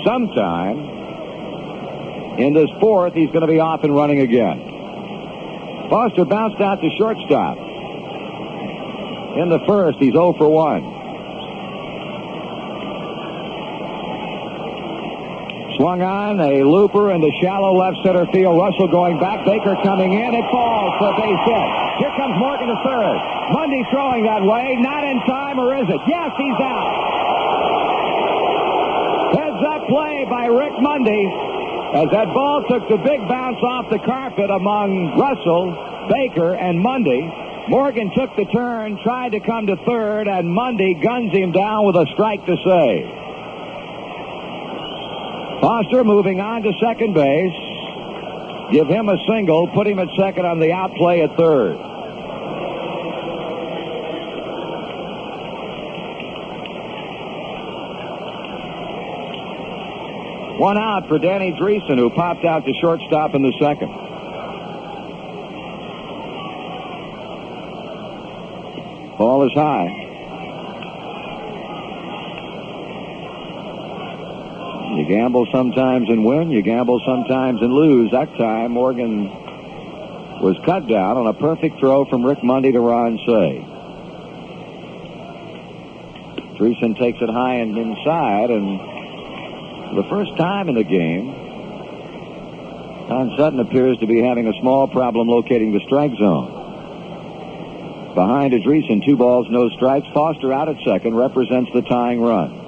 sometime in this fourth he's going to be off and running again. Foster bounced out to shortstop. In the first, he's 0 for 1. Swung on, a looper into shallow left center field. Russell going back. Baker coming in. It falls for a base hit. Here comes Morgan to third. Mundy throwing that way. Not in time, or is it? Yes, he's out. Heads-up play by Rick Mundy as that ball took the big bounce off the carpet among Russell, Baker, and Mundy. Morgan took the turn, tried to come to third, and Mundy guns him down with a strike to save. Foster moving on to second base. Give him a single, put him at second on the outplay at third. One out for Danny Dreesen, who popped out to shortstop in the second. Ball is high. You gamble sometimes and win. You gamble sometimes and lose. That time, Morgan was cut down on a perfect throw from Rick Mundy to Ron Say. Dreesen takes it high and inside, and for the first time in the game, Don Sutton appears to be having a small problem locating the strike zone. Behind is Dreesen, 2 balls, no strikes. Foster out at second, represents the tying run.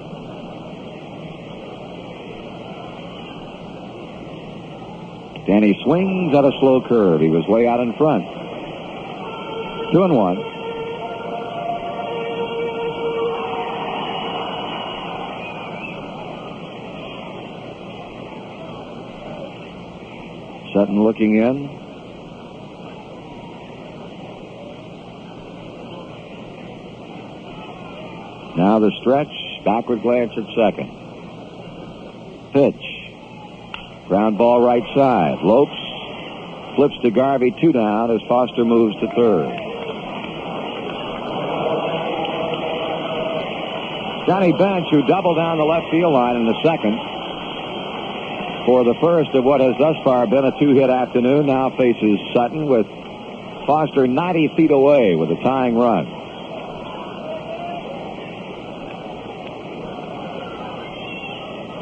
Danny swings at a slow curve. He was way out in front. 2-1. Sutton looking in. Now the stretch, backward glance at second. Pitch. Ground ball right side. Lopes flips to Garvey, 2 down as Foster moves to third. Johnny Bench, who doubled down the left field line in the second for the first of what has thus far been a 2-hit afternoon, now faces Sutton with Foster 90 feet away with a tying run.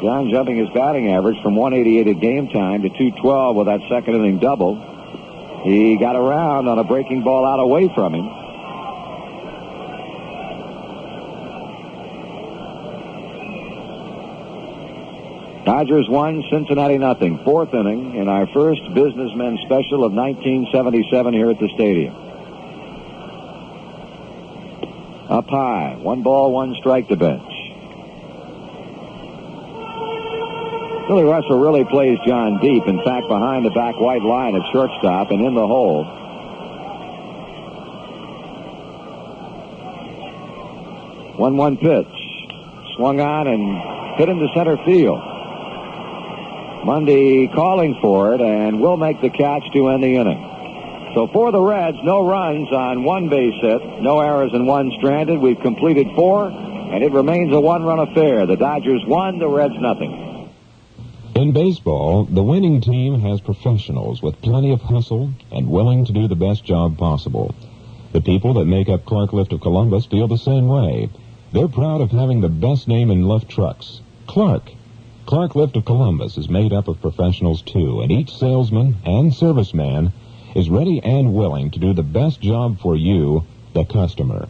John jumping his batting average from 188 at game time to 212 with that second inning double. He got around on a breaking ball out away from him. Dodgers 1, Cincinnati nothing. 4th inning in our first Businessmen Special of 1977 here at the stadium. Up high, 1 ball, 1 strike to Bench. Billy Russell really plays John deep. In fact, behind the back white line at shortstop and in the hole. One pitch. Swung on and hit into center field. Mundy calling for it and will make the catch to end the inning. So for the Reds, no runs on 1 base hit, no errors and 1 stranded. We've completed 4, and it remains a 1-run affair. The Dodgers 1, the Reds nothing. In baseball, the winning team has professionals with plenty of hustle and willing to do the best job possible. The people that make up Clark Lift of Columbus feel the same way. They're proud of having the best name in lift trucks, Clark. Clark Lift of Columbus is made up of professionals too, and each salesman and serviceman is ready and willing to do the best job for you, the customer.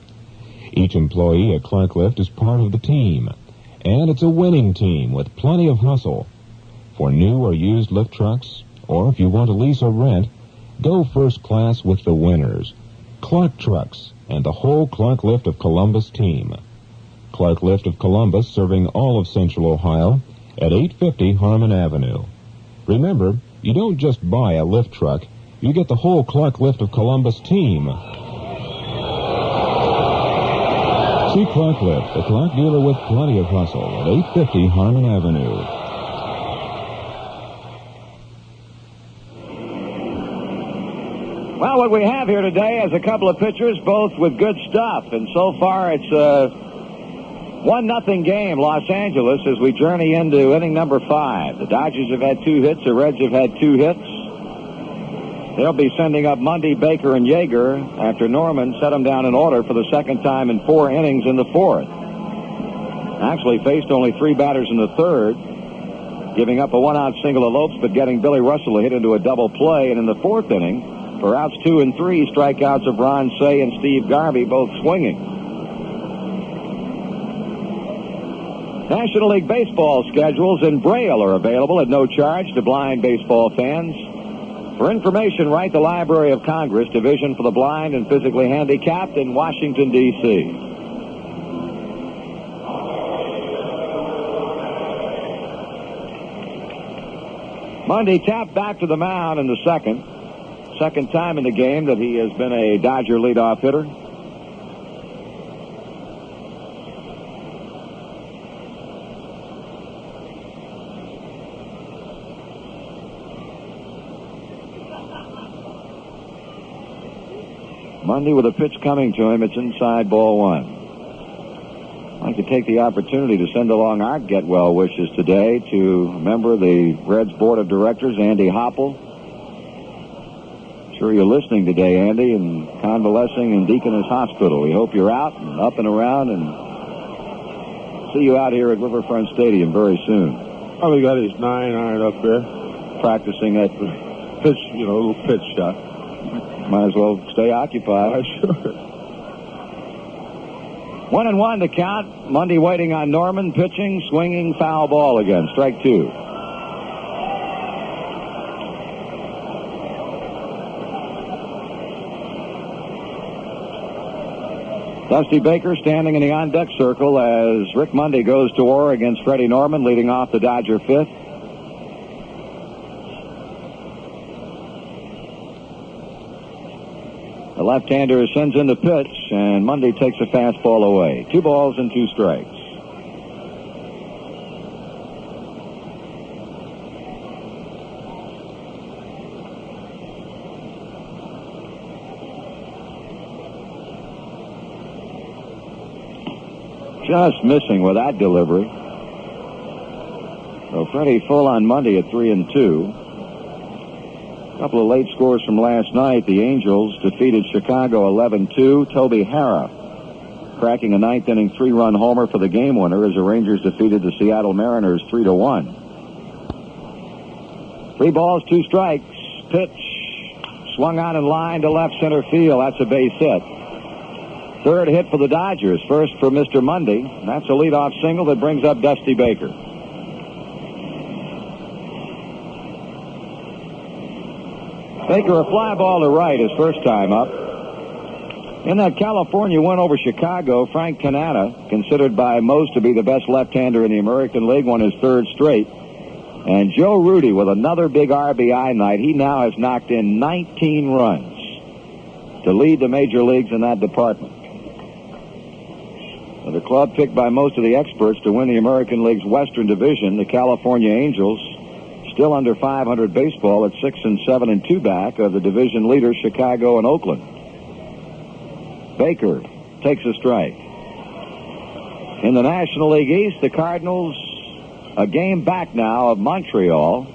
Each employee at Clark Lift is part of the team, and it's a winning team with plenty of hustle. For new or used lift trucks, or if you want to lease or rent, go first class with the winners, Clark Trucks and the whole Clark Lift of Columbus team. Clark Lift of Columbus serving all of Central Ohio at 850 Harmon Avenue. Remember, you don't just buy a lift truck, you get the whole Clark Lift of Columbus team. See Clark Lift, the Clark dealer with plenty of hustle at 850 Harmon Avenue. Well, what we have here today is a couple of pitchers, both with good stuff. And so far, it's a 1-0 game, Los Angeles, as we journey into inning number 5. The Dodgers have had 2 hits. The Reds have had 2 hits. They'll be sending up Mundy, Baker, and Yeager after Norman set them down in order for the second time in 4 innings in the 4th. Actually faced only 3 batters in the 3rd, giving up a 1-out single to Lopes, but getting Billy Russell to hit into a double play. And in the 4th inning, for outs 2 and 3, strikeouts of Ron Say and Steve Garvey, both swinging. National League Baseball schedules in Braille are available at no charge to blind baseball fans. For information, write the Library of Congress, Division for the Blind and Physically Handicapped in Washington, D.C. Mundy tapped back to the mound in the second. Second time in the game that he has been a Dodger leadoff hitter. Mundy with a pitch coming to him. It's inside, ball one. I'd like to take the opportunity to send along our get well wishes today to a member of the Reds Board of Directors, Andy Hoppel. Sure you're listening today, Andy, and convalescing in Deaconess Hospital. We hope you're out and up and around, and see you out here at Riverfront Stadium very soon. Probably got his 9-iron up there. Practicing that Pitch, little pitch shot. Might as well stay occupied. Sure. 1-1 to count. Mundy waiting on Norman, pitching, swinging, foul ball again. Strike two. Dusty Baker standing in the on-deck circle as Rick Mundy goes to war against Freddie Norman, leading off the Dodger fifth. The left-hander sends in the pitch, and Mundy takes a fastball away. 2 balls and 2 strikes. Just missing with that delivery. So Freddie full on Mundy at 3-2. A couple of late scores from last night. The Angels defeated Chicago 11-2. Toby Harrah cracking a ninth-inning 3-run homer for the game winner as the Rangers defeated the Seattle Mariners 3-1. 3 balls, 2 strikes. Pitch swung on in line to left center field. That's a base hit. Third hit for the Dodgers. First for Mr. Mundy. That's a leadoff single that brings up Dusty Baker. Baker, a fly ball to right his first time up. In that California win over Chicago, Frank Canada, considered by most to be the best left-hander in the American League, won his 3rd straight. And Joe Rudy with another big RBI night. He now has knocked in 19 runs to lead the major leagues in that department. The club picked by most of the experts to win the American League's Western Division, the California Angels, still under 500 baseball at 6-7 back of the division leaders Chicago and Oakland. Baker takes a strike. In the National League East, the Cardinals a game back now of Montreal.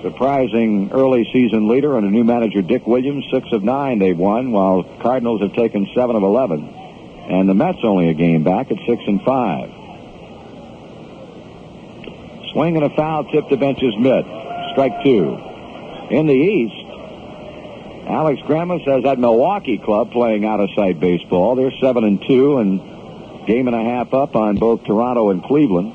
Surprising early season leader under new manager Dick Williams. 6 of 9 they've won, while Cardinals have taken 7 of 11. And the Mets only a game back at 6-5. Swing and a foul tip to bench's mitt. Strike 2. In the East, Alex Grammas has that Milwaukee club playing out-of-sight baseball. They're 7-2 and game and a half up on both Toronto and Cleveland.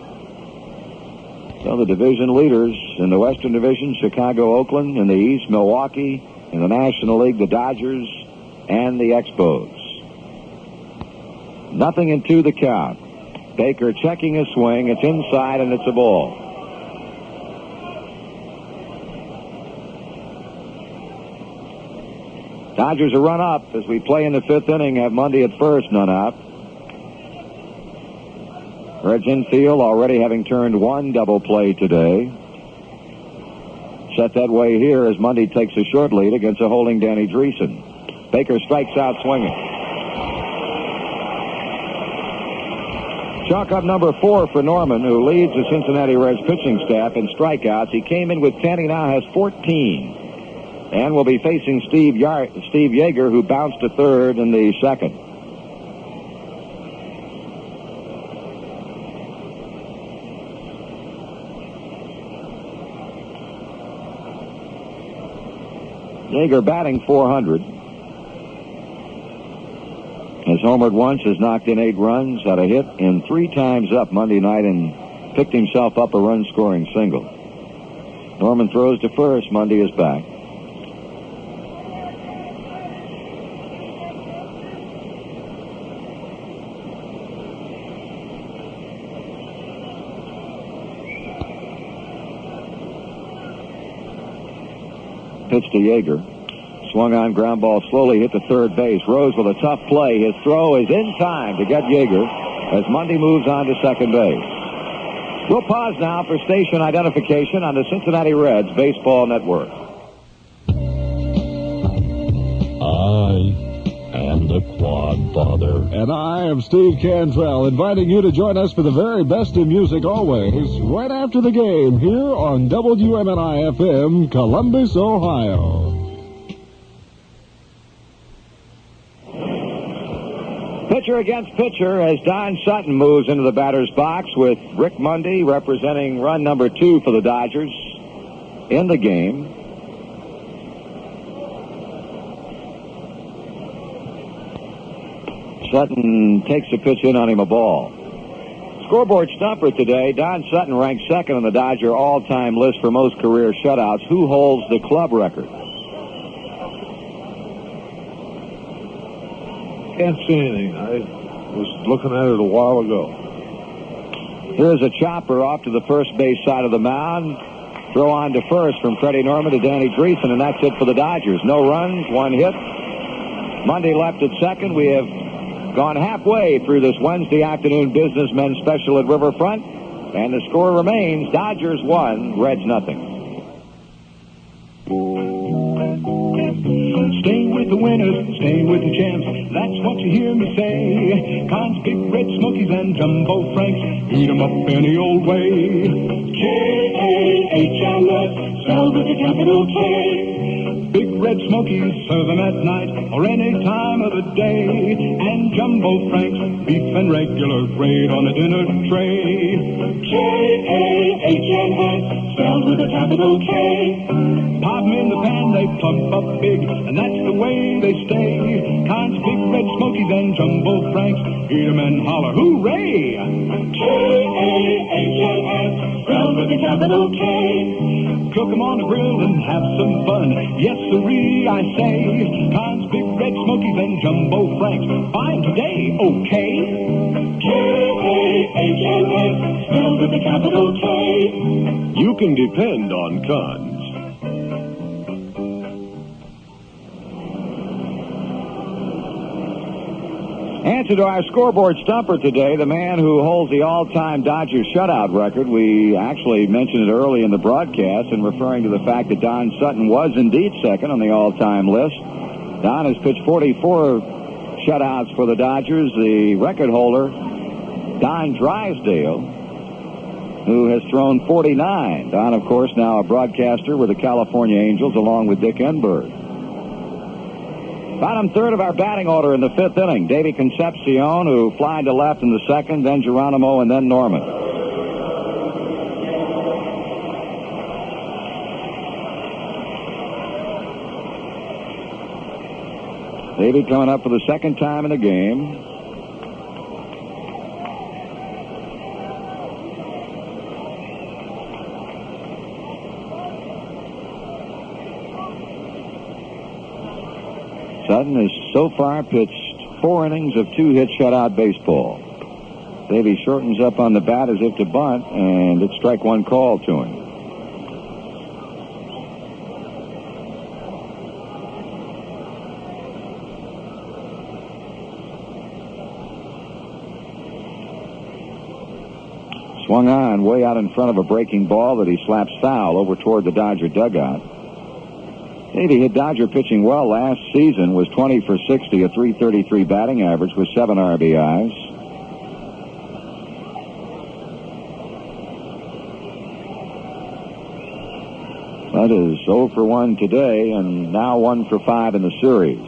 So the division leaders in the Western Division, Chicago, Oakland. In the East, Milwaukee. In the National League, the Dodgers and the Expos. 0-2 the count. Baker checking his swing. It's inside and it's a ball. Dodgers a run up as we play in the 5th inning. Have Mundy at first, none out. Reds infield already having turned 1 double play today. Set that way here as Mundy takes a short lead against a holding Danny Dreesen. Baker strikes out swinging. Chalk up number 4 for Norman, who leads the Cincinnati Reds pitching staff in strikeouts. He came in with 10. He now has 14. And will be facing Steve Yeager, who bounced to third in the 2nd. Yeager batting .400. Has homered once, has knocked in 8 runs, had a hit in 3 times up Monday night, and picked himself up a run-scoring single. Norman throws to first. Mundy is back. pitch to Yeager. Swung on ground ball, slowly hit to third base. Rose with a tough play. His throw is in time to get Yeager as Mundy moves on to second base. We'll pause now for station identification on the Cincinnati Reds Baseball Network. I am the Quad Father. And I am Steve Cantrell, inviting you to join us for the very best in music always, right after the game, here on WMNI-FM, Columbus, Ohio. Pitcher against pitcher as Don Sutton moves into the batter's box with Rick Mundy representing run number 2 for the Dodgers in the game. Sutton takes a pitch in on him, a ball. Scoreboard stumper today. Don Sutton ranks second on the Dodger all-time list for most career shutouts. Who holds the club record? Can't see anything. I was looking at it a while ago. Here's a chopper off to the first base side of the mound. Throw on to first from Freddie Norman to Danny Dreesen, and that's it for the Dodgers. No runs, 1 hit. Mundy left at second. We have gone halfway through this Wednesday afternoon businessmen special at Riverfront, and the score remains Dodgers 1, Reds nothing. Stay with the winners, stay with the champs. That's what you hear me say. Cons, Big Red Smokies, and Jumbo Franks. Eat 'em up any old way. J-A-H-M-S, spelled with a capital K. Big Red Smokies, serve 'em at night or any time of the day. And Jumbo Franks, beef and regular grade on a dinner tray. J-A-H-M-S, spelled with a capital K. Pop 'em in the pan, they plump up big, and that's the way they stay. Cons, Big Red Smokies, and Jumbo Franks. Eat 'em and holler, hooray! J-A-H-M-S, spelled with a capital K. Cook 'em on the grill and have some fun. Yes, sirree, I say. Cons, Big Red Smokies, and Jumbo Franks. Fine today, okay? K-A-H-M-S, spelled with a capital K. You can depend on Cons. Answer to our scoreboard stumper today, the man who holds the all-time Dodgers shutout record. We actually mentioned it early in the broadcast in referring to the fact that Don Sutton was indeed second on the all-time list. Don has pitched 44 shutouts for the Dodgers. The record holder, Don Drysdale, who has thrown 49. Don, of course, now a broadcaster with the California Angels along with Dick Enberg. Bottom third of our batting order in the 5th inning. Davey Concepcion, who flied to left in the 2nd, then Geronimo, and then Norman. Davey coming up for the 2nd time in the game. Sutton has so far pitched 4 innings of 2-hit shutout baseball. Davey shortens up on the bat as if to bunt, and it's strike one call to him. Swung on way out in front of a breaking ball that he slaps foul over toward the Dodger dugout. Davey hit Dodger pitching well last season, was 20 for 60, a .333 batting average with 7 RBIs. That is 0 for 1 today and now 1 for 5 in the series.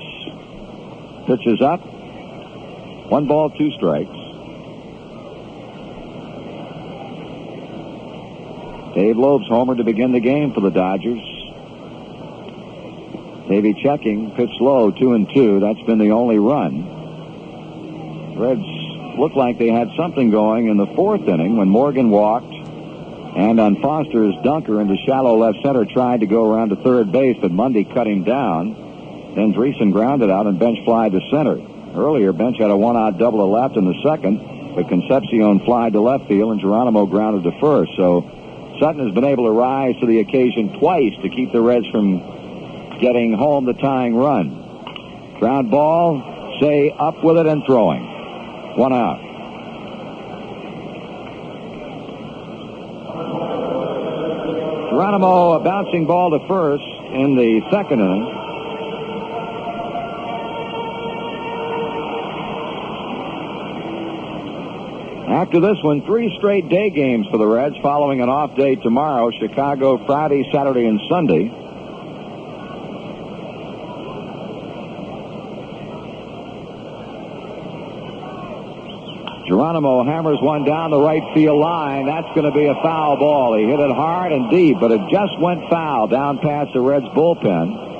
Pitches up. 1 ball, 2 strikes. Dave Loeb's homer to begin the game for the Dodgers. Davey checking, pitch low, 2-2. That's been the only run. Reds looked like they had something going in the 4th inning when Morgan walked, and on Foster's dunker into shallow left center tried to go around to third base, but Mundy cut him down. Then Dreesen grounded out and Bench flied to center. Earlier, Bench had a 1-out double to left in the 2nd, but Concepcion flied to left field and Geronimo grounded to first. So Sutton has been able to rise to the occasion twice to keep the Reds from getting home the tying run. Ground ball, Shea up with it and throwing. 1 out. Geronimo, a bouncing ball to first in the second inning. After this one, 3 straight day games for the Reds following an off day tomorrow. Chicago Friday, Saturday, and Sunday. Geronimo hammers one down the right field line. That's going to be a foul ball. He hit it hard and deep, but it just went foul down past the Reds bullpen.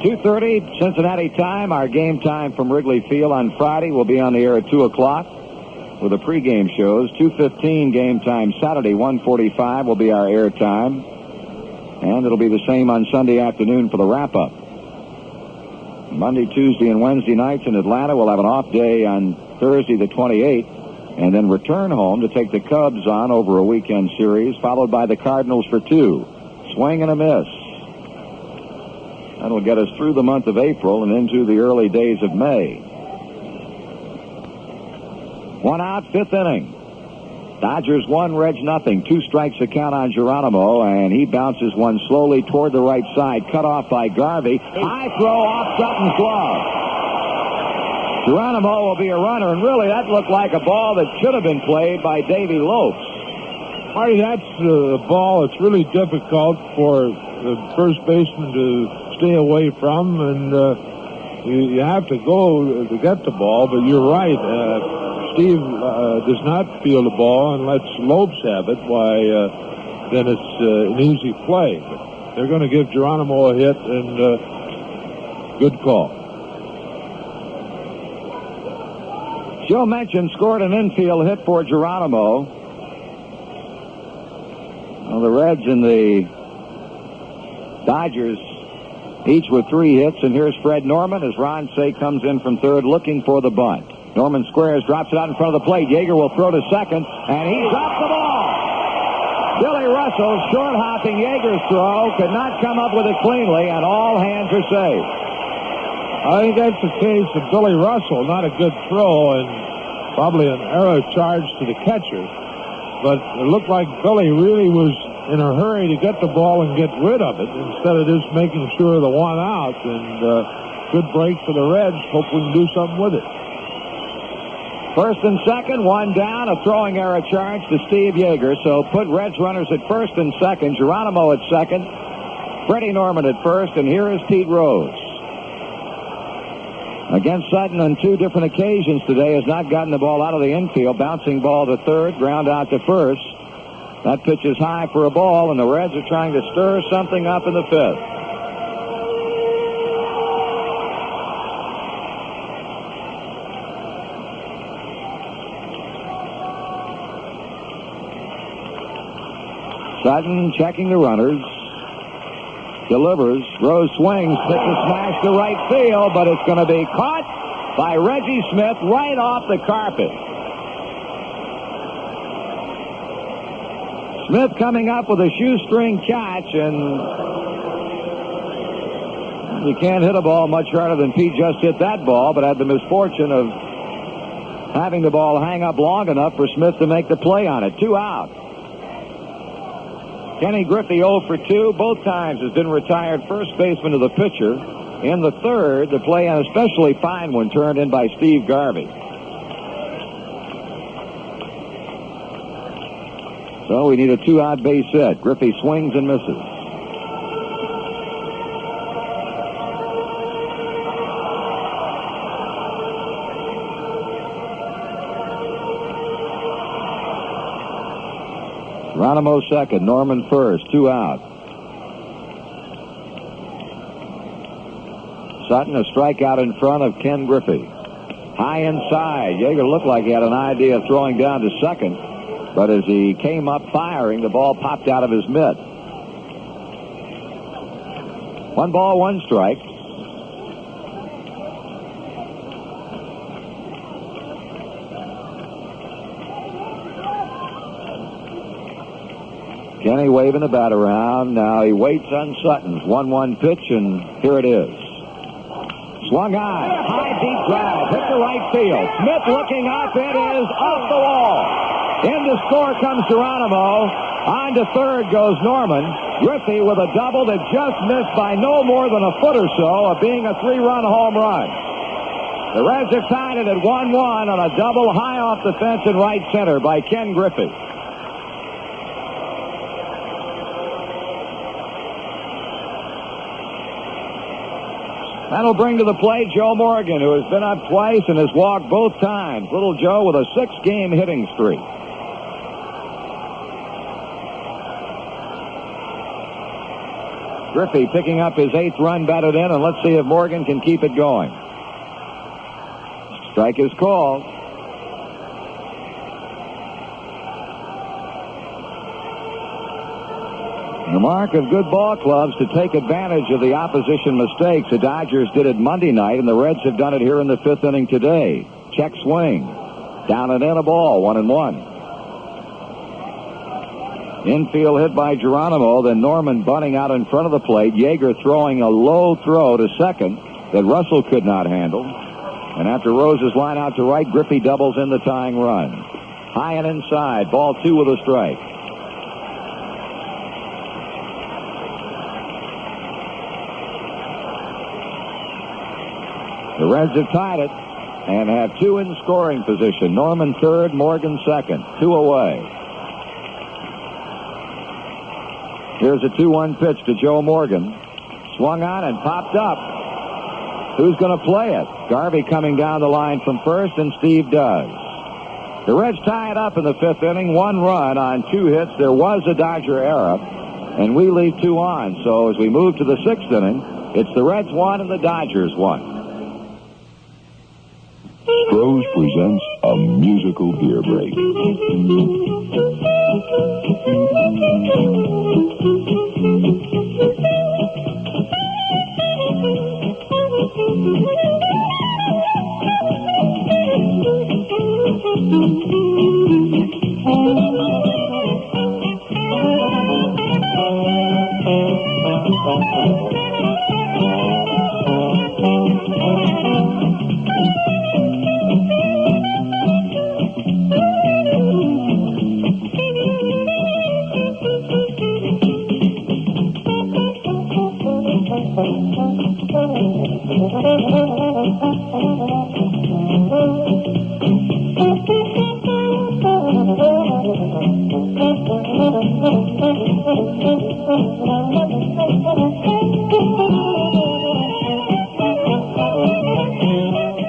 2:30 Cincinnati time. Our game time from Wrigley Field on Friday will be on the air at 2 o'clock with the pregame shows. 2:15 game time Saturday. 1:45 will be our air time. And it'll be the same on Sunday afternoon for the wrap-up. Monday, Tuesday, and Wednesday nights in Atlanta. We'll have an off day on Thursday the 28th. And then return home to take the Cubs on over a weekend series, followed by the Cardinals for 2. Swing and a miss. That'll get us through the month of April and into the early days of May. 1 out, 5th inning. Dodgers 1, Reds nothing. 2 strikes the count on Geronimo, and he bounces one slowly toward the right side. Cut off by Garvey. High throw off Sutton's glove. Geronimo will be a runner, and really that looked like a ball that should have been played by Davey Lopes. Marty, that's a ball that's really difficult for the first baseman to stay away from, and you have to go to get the ball, but you're right. Steve does not feel the ball and lets Lopes have it. Why, then it's an easy play. But they're going to give Geronimo a hit, and good call. Joe Manchin scored an infield hit for Geronimo. Well, the Reds and the Dodgers each with 3 hits, and here's Fred Norman as Ron Cey comes in from third looking for the bunt. Norman squares, drops it out in front of the plate. Yeager will throw to second, and he dropped the ball. Billy Russell short-hopping Yeager's throw, could not come up with it cleanly, and all hands are safe. I think that's the case of Billy Russell. Not a good throw, and probably an error charge to the catcher. But it looked like Billy really was in a hurry to get the ball and get rid of it instead of just making sure the 1 out. And good break for the Reds. Hope we can do something with it. First and second, 1 down, a throwing error charge to Steve Yeager. So put Reds runners at first and second, Geronimo at second, Freddie Norman at first, and here is Pete Rose. Against Sutton on 2 different occasions today, has not gotten the ball out of the infield. Bouncing ball to third, ground out to first. That pitch is high for a ball, and the Reds are trying to stir something up in the 5th. Sutton checking the runners. Delivers. Rose swings. Hits a smash to right field, but it's going to be caught by Reggie Smith right off the carpet. Smith coming up with a shoestring catch, and you can't hit a ball much harder than Pete just hit that ball, but had the misfortune of having the ball hang up long enough for Smith to make the play on it. 2 out. Kenny Griffey 0 for 2. Both times has been retired first baseman of the pitcher. In the third, the play, an especially fine one, turned in by Steve Garvey. So we need a 2-out base hit. Griffey swings and misses. Geronimo second, Norman first, 2 out. Sutton a strikeout in front of Ken Griffey. High inside. Yeager looked like he had an idea of throwing down to second, but as he came up firing, the ball popped out of his mitt. 1 ball, 1 strike. Kenny waving the bat around. Now he waits on Sutton's 1-1 pitch, and here it is. Swung on. High, deep drive. Hit to right field. Smith looking up. It is off the wall. In to score comes Geronimo. On to third goes Norman. Griffey with a double that just missed by no more than a foot or so of being a 3-run home run. The Reds have tied it at 1-1 on a double high off the fence in right center by Ken Griffey. That'll bring to the plate Joe Morgan, who has been up twice and has walked both times. Little Joe with a 6-game hitting streak. Griffey picking up his 8th run batted in, and let's see if Morgan can keep it going. Strike is called. The mark of good ball clubs to take advantage of the opposition mistakes. The Dodgers did it Monday night, and the Reds have done it here in the 5th inning today. Check swing. Down and in a ball, 1-1. Infield hit by Geronimo, then Norman bunting out in front of the plate. Yeager throwing a low throw to second that Russell could not handle. And after Rose's line out to right, Griffey doubles in the tying run. High and inside, ball 2 with a strike. The Reds have tied it and have 2 in scoring position. Norman third, Morgan second. 2 away. Here's a 2-1 pitch to Joe Morgan. Swung on and popped up. Who's going to play it? Garvey coming down the line from first, and Steve does. The Reds tie it up in the 5th inning. 1 run on 2 hits. There was a Dodger error, and we leave 2 on. So as we move to the 6th inning, it's the Reds 1 and the Dodgers 1. Stroh's presents a musical beer break.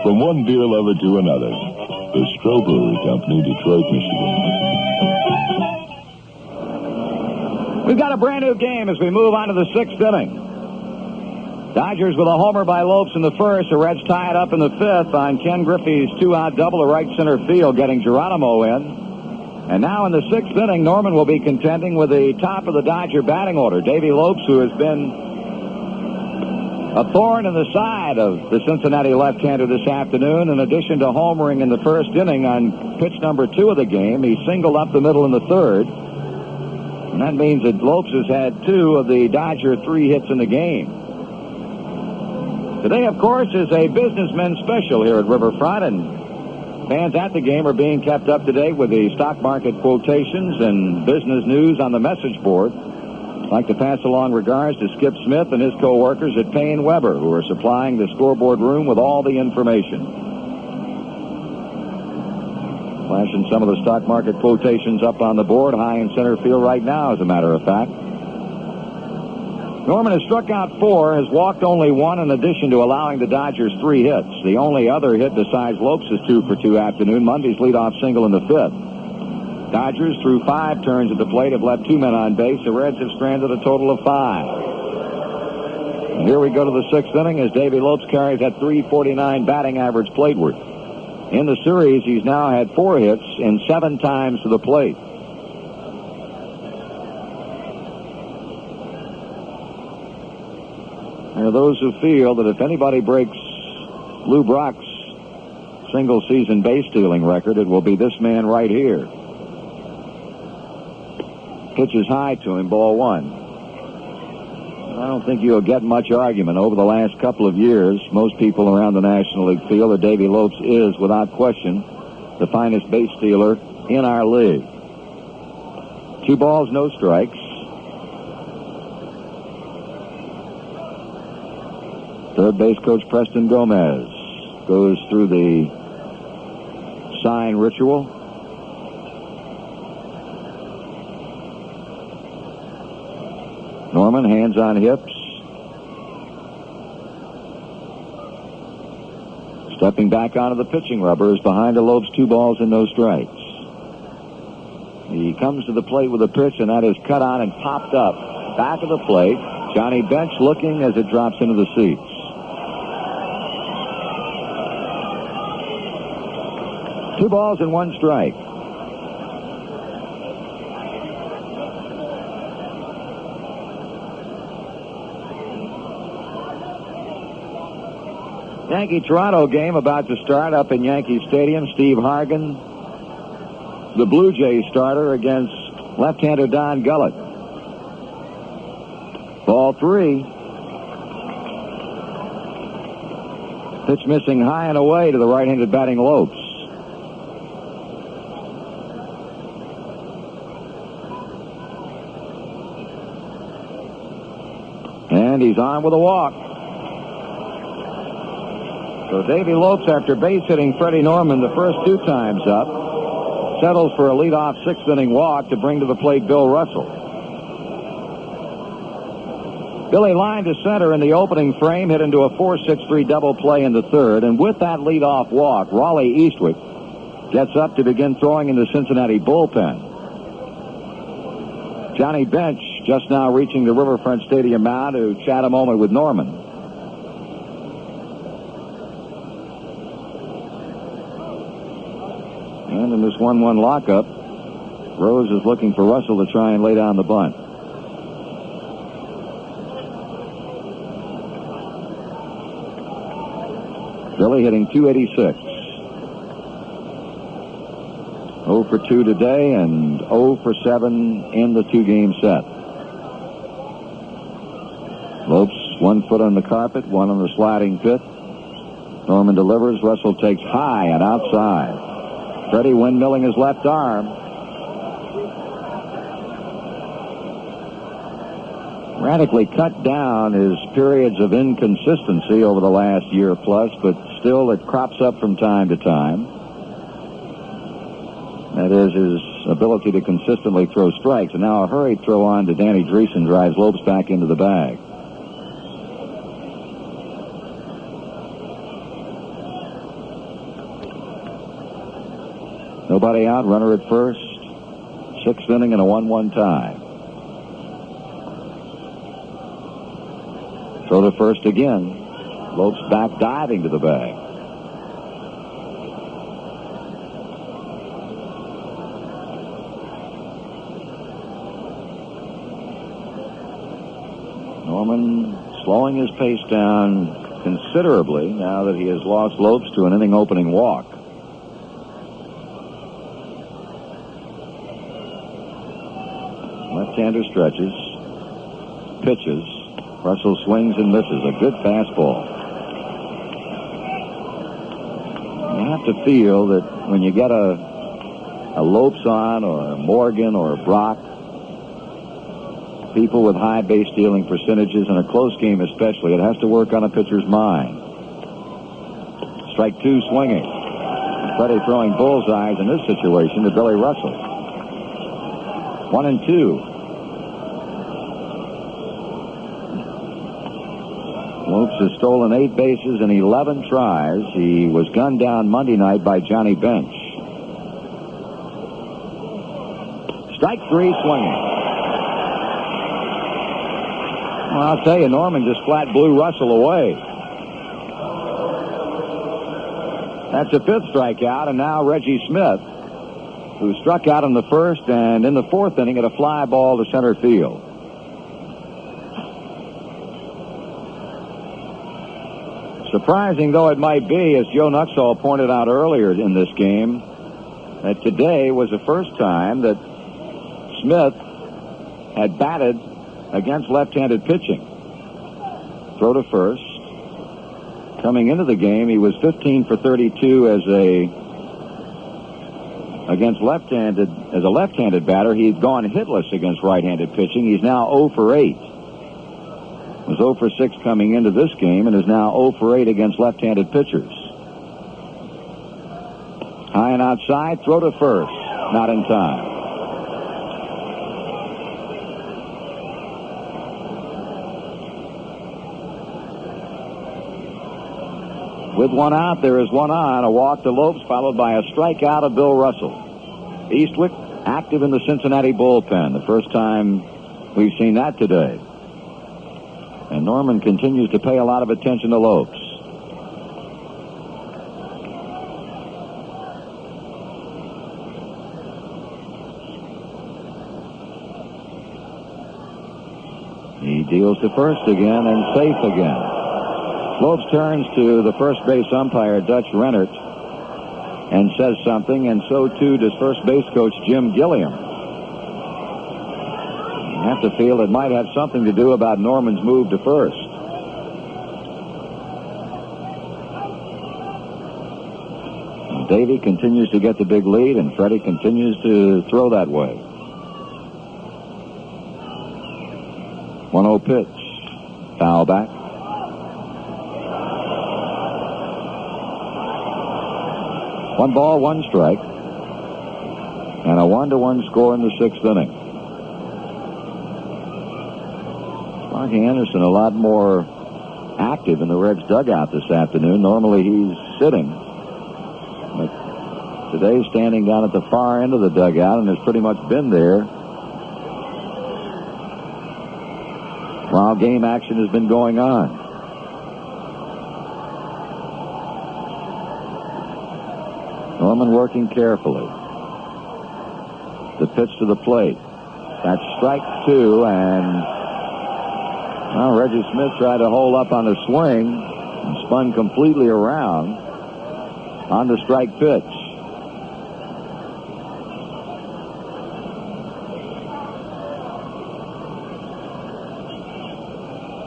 From one beer lover to another, the Stroh Brewery Company, Detroit, Michigan. We've got a brand new game as we move on to the 6th inning. Dodgers with a homer by Lopes in the 1st. The Reds tie it up in the 5th on Ken Griffey's 2-out double to right center field, getting Geronimo in. And now in the 6th inning, Norman will be contending with the top of the Dodger batting order. Davey Lopes, who has been a thorn in the side of the Cincinnati left-hander this afternoon. In addition to homering in the 1st inning on pitch number 2 of the game, he singled up the middle in the 3rd. And that means that Lopes has had 2 of the Dodger 3 hits in the game. Today, of course, is a businessmen's special here at Riverfront, and fans at the game are being kept up to date with the stock market quotations and business news on the message board. I'd like to pass along regards to Skip Smith and his co-workers at Payne Weber, who are supplying the scoreboard room with all the information. Flashing some of the stock market quotations up on the board, high in center field right now, as a matter of fact. Norman has struck out 4, has walked only 1 in addition to allowing the Dodgers 3 hits. The only other hit besides Lopes' 2-for-2 afternoon, Monday's leadoff single in the 5th. Dodgers, through 5 turns at the plate, have left 2 men on base. The Reds have stranded a total of 5. And here we go to the 6th inning as Davey Lopes carries that .349 batting average plateward. In the series, he's now had 4 hits and 7 times to the plate. There are those who feel that if anybody breaks Lou Brock's single-season base stealing record, it will be this man right here. Pitches high to him, ball one. I don't think you'll get much argument over the last couple of years. Most people around the National League feel that Davey Lopes is, without question, the finest base stealer in our league. 2 balls, no strikes. Third base coach Preston Gomez goes through the sign ritual. Norman, hands on hips. Stepping back onto the pitching rubber is behind the Lopes, 2 balls and no strikes. He comes to the plate with a pitch, and that is cut on and popped up. Back of the plate, Johnny Bench looking as it drops into the seats. Two balls and 1 strike. Yankee-Toronto game about to start up in Yankee Stadium. Steve Hargan, the Blue Jays starter, against left-hander Don Gullett. Ball 3. Pitch missing high and away to the right-handed batting Lopes. And he's on with a walk. So Davey Lopes, after base hitting Freddie Norman the first 2 times up, settles for a leadoff 6th inning walk to bring to the plate Bill Russell. Billy lined to center in the opening frame, hit into a 4-6-3 double play in the 3rd, and with that leadoff walk, Raleigh Eastwick gets up to begin throwing in the Cincinnati bullpen. Johnny Bench just now reaching the Riverfront Stadium mound to chat a moment with Norman. And in this 1-1 lockup, Rose is looking for Russell to try and lay down the bunt. Billy hitting .286. 0 for 2 today and 0 for 7 in the 2-game set. Lopes 1 foot on the carpet, 1 on the sliding pit. Norman delivers. Russell takes high and outside. Freddie windmilling his left arm. Radically cut down his periods of inconsistency over the last year plus, but still it crops up from time to time. That is his ability to consistently throw strikes. And now a hurried throw on to Danny Dreesen drives Lopes back into the bag. Nobody out, runner at first. 6th inning and a 1-1 tie. Throw to first again. Lopes back diving to the bag. Norman slowing his pace down considerably now that he has lost Lopes to an inning opening walk. Left-hander stretches, pitches. Russell swings and misses. A good fastball. You have to feel that when you get a Lopes on, or a Morgan, or a Brock, people with high base stealing percentages in a close game especially, it has to work on a pitcher's mind. Strike 2 swinging. Freddie throwing bullseyes in this situation to Billy Russell. 1-2. Lopes has stolen 8 bases in 11 tries. He was gunned down Monday night by Johnny Bench. Strike 3 swinging. Well, I'll tell you, Norman just flat blew Russell away. That's a 5th strikeout, and now Reggie Smith, who struck out in the 1st and in the 4th inning at a fly ball to center field. Surprising though it might be, as Joe Nuxhall pointed out earlier in this game, that today was the first time that Smith had batted against left-handed pitching. Throw to first. Coming into the game, he was 15 for 32 as a left-handed batter. He'd gone hitless against right-handed pitching. He's now 0 for 8. Was 0 for 6 coming into this game and is now 0 for 8 against left-handed pitchers. High and outside, throw to first. Not in time. With one out, there is one on. A walk to Lopes, followed by a strikeout of Bill Russell. Eastwick active in the Cincinnati bullpen. The first time we've seen that today. And Norman continues to pay a lot of attention to Lopes. He deals to first again and safe again. Lopes turns to the first base umpire, Dutch Rennert, and says something, and so too does first base coach Jim Gilliam. You have to feel it might have something to do about Norman's move to first. And Davey continues to get the big lead, and Freddie continues to throw that way. 1-0 pitch. Foul back. One ball, one strike, and a 1-1 score in the 6th inning. Marky Anderson a lot more active in the Reds dugout this afternoon. Normally he's sitting, but today standing down at the far end of the dugout and has pretty much been there while game action has been going on. Norman working carefully. The pitch to the plate. That's strike 2, and well, Reggie Smith tried to hold up on the swing and spun completely around on the strike pitch.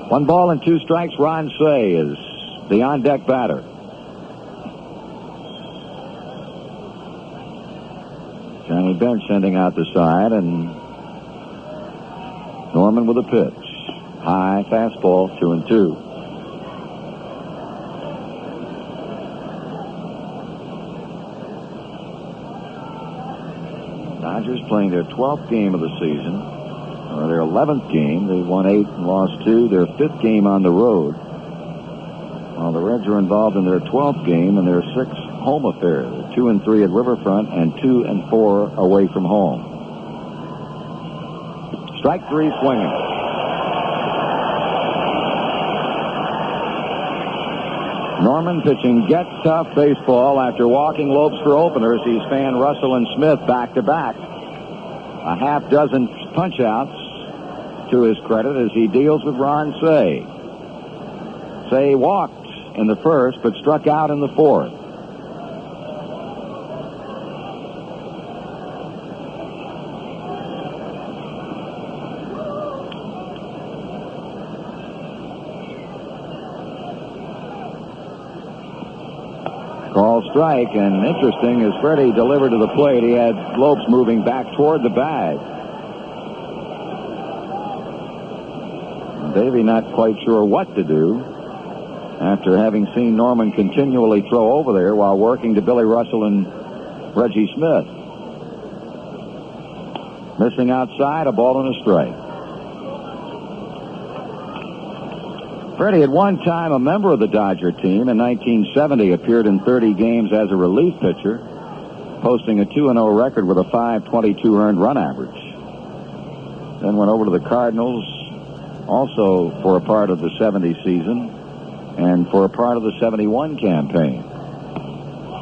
One ball and 2 strikes. Ron Say is the on-deck batter. Johnny Bench sending out the side, and Norman with a pitch. High fastball, 2-2. Dodgers playing their 12th game of the season, or their 11th game. They won 8 and lost 2. Their 5th game on the road. While the Reds are involved in their 12th game and their 6th home affair. 2-3 at Riverfront and 2-4 away from home. Strike 3 swinging. Norman pitching get tough baseball after walking Lopes for openers. He's fanned Russell and Smith back to back. A half dozen punch outs to his credit as he deals with Ron Say. Say walked in the first but struck out in the 4th. Call strike, and interesting as Freddie delivered to the plate, he had Lopes moving back toward the bag. Davey not quite sure what to do after having seen Norman continually throw over there while working to Billy Russell and Reggie Smith. Missing outside, a ball and a strike. Freddie, at one time a member of the Dodger team, in 1970 appeared in 30 games as a relief pitcher, posting a 2-0 record with a .522 earned run average. Then went over to the Cardinals also for a part of the 70 season and for a part of the 71 campaign.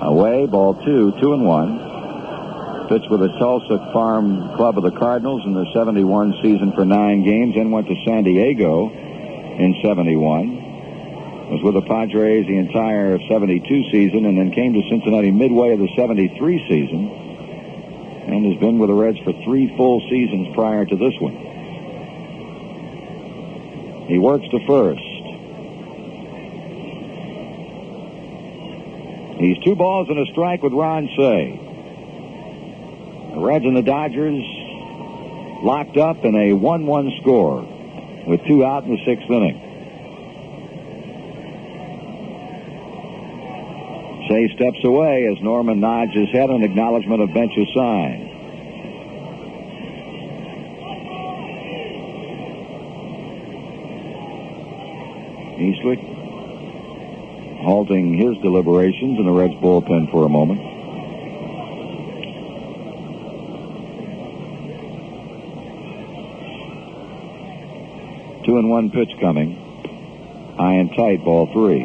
Away, ball 2, 2-1. Pitched with the Tulsa Farm Club of the Cardinals in the 71 season for 9 games, then went to San Diego in 71. Was with the Padres the entire 72 season, and then came to Cincinnati midway of the 73 season, and has been with the Reds for 3 full seasons prior to this one. He works to first. He's 2 balls and a strike with Ron Cey. The Reds and the Dodgers locked up in a 1-1 score with 2 out in the 6th inning. Cey steps away as Norman nods his head in acknowledgement of bench's sign. Eastwick halting his deliberations in the Reds bullpen for a moment. Two and 1 pitch coming. High and tight, ball 3.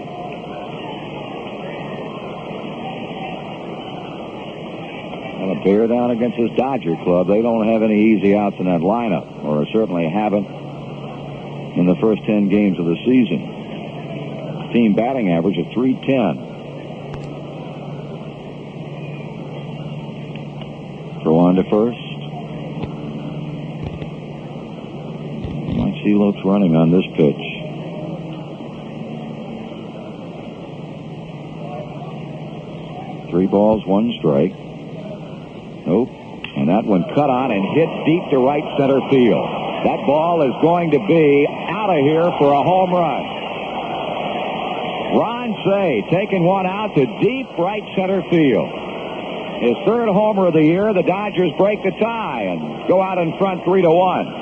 And a bear down against this Dodger club. They don't have any easy outs in that lineup, or certainly haven't in the first 10 games of the season. Team batting average of .310. Throw on to first. Might see Lopes running on this pitch. Three balls, 1 strike. Nope. And that one cut on and hit deep to right center field. That ball is going to be out of here for a home run. Ron Cey taking one out to deep right center field. His 3rd homer of the year. The Dodgers break the tie and go out in front 3-1.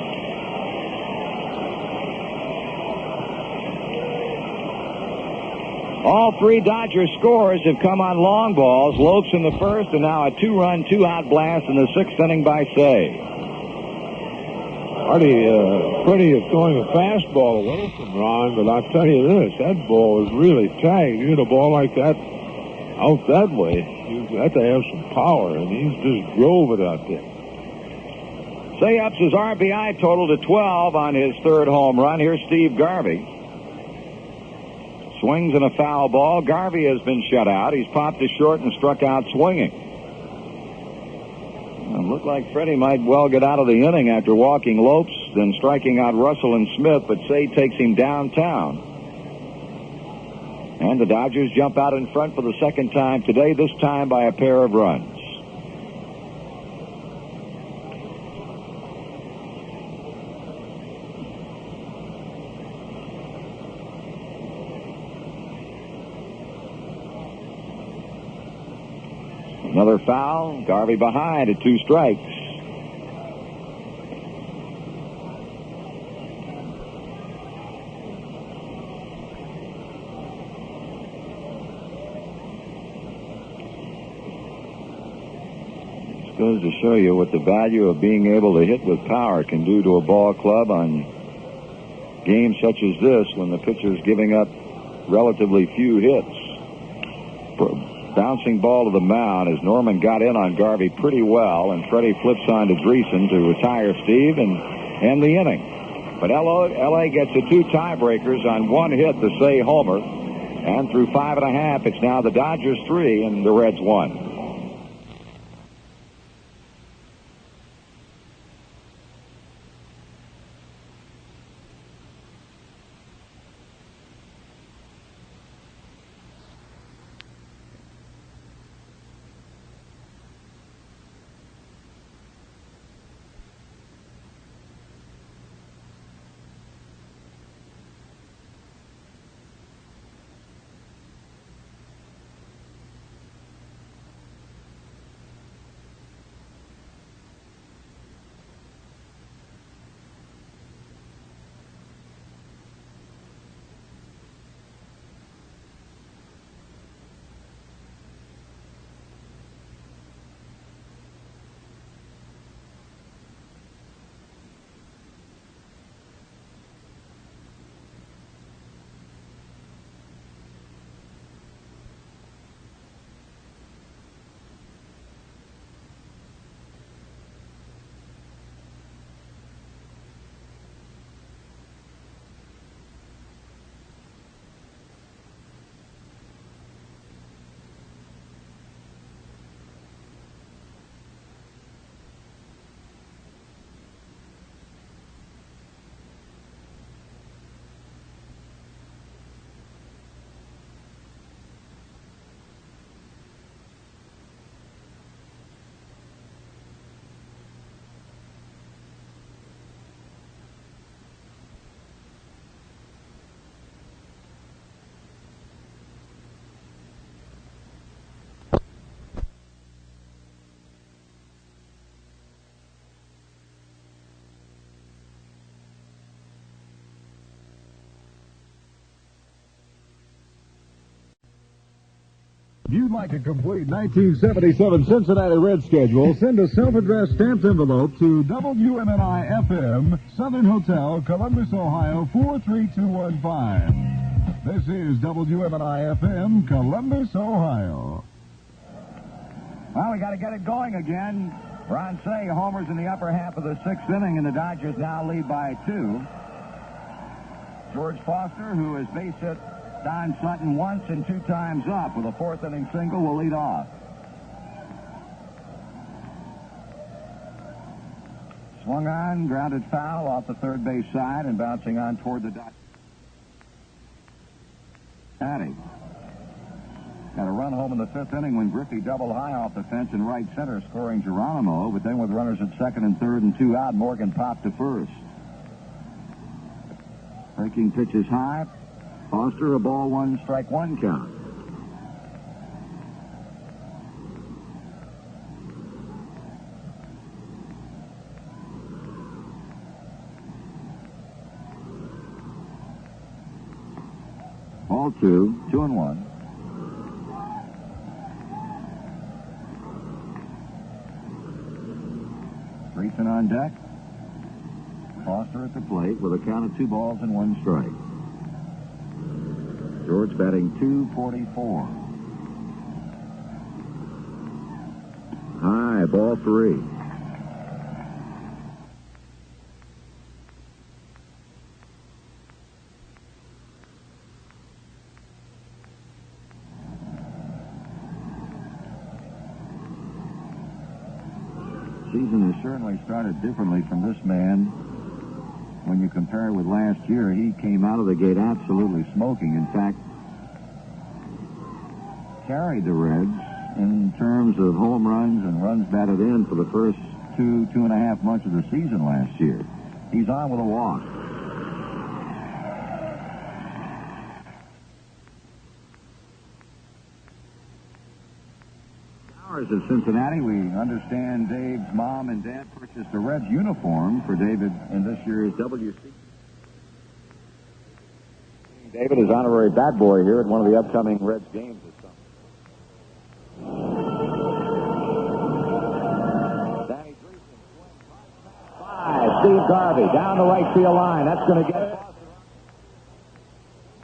All 3 Dodger scores have come on long balls. Lopes in the first, and now a 2-run, 2-out blast in the 6th inning by Cey. Artie, Freddie is throwing a fastball away from Ron, but I'll tell you this, that ball is really tight. You hit a ball like that out that way, you have to have some power, and he's just drove it out there. Cey ups his RBI total to 12 on his 3rd home run. Here's Steve Garvey. Swings in a foul ball. Garvey has been shut out. He's popped to short and struck out swinging. It looked like Freddie might well get out of the inning after walking Lopes, then striking out Russell and Smith, but Cey takes him downtown. And the Dodgers jump out in front for the 2nd time today, this time by a pair of runs. Another foul. Garvey behind at 2 strikes. This goes to show you what the value of being able to hit with power can do to a ball club on games such as this, when the pitcher's giving up relatively few hits. Bouncing ball to the mound as Norman got in on Garvey pretty well, and Freddie flips on to Dreesen to retire Steve and end the inning. But L.A. gets the 2 tiebreakers on 1 hit, the Cey homer, and through 5.5, it's now the Dodgers 3 and the Reds 1. If you'd like a complete 1977 Cincinnati Reds schedule, send a self-addressed stamped envelope to WMNI-FM, Southern Hotel, Columbus, Ohio, 43215. This is WMNI-FM, Columbus, Ohio. Well, we got to get it going again. Ron Say homers in the upper half of the sixth inning, and the Dodgers now lead by 2. George Foster, who has base hit Don Sutton once and 2 times up with a fourth inning single, will lead off. Swung on, grounded foul off the third base side and bouncing on toward the Dodgers. Got a run home in the fifth inning when Griffey doubled high off the fence in right center, scoring Geronimo. But then with runners at second and third and 2 out, Morgan popped to first. Breaking pitch is high. Foster, a ball, 1 strike, 1 count. Ball 2, 2-1. Greason on deck. Foster at the plate with a count of 2 balls and 1 strike. George batting .244. High, ball 3. Season has certainly started differently from this man. When you compare with last year, he came out of the gate absolutely smoking. In fact, carried the Reds in terms of home runs and runs batted in for the first 2.5 months of the season last year. He's on with a walk. Of Cincinnati, we understand Dave's mom and dad purchased a Reds uniform for David in this year's WC. David is honorary bat boy here at one of the upcoming Reds games this summer. Danny Greason swings right 5. Steve Garvey down the right field line. That's going to get Foster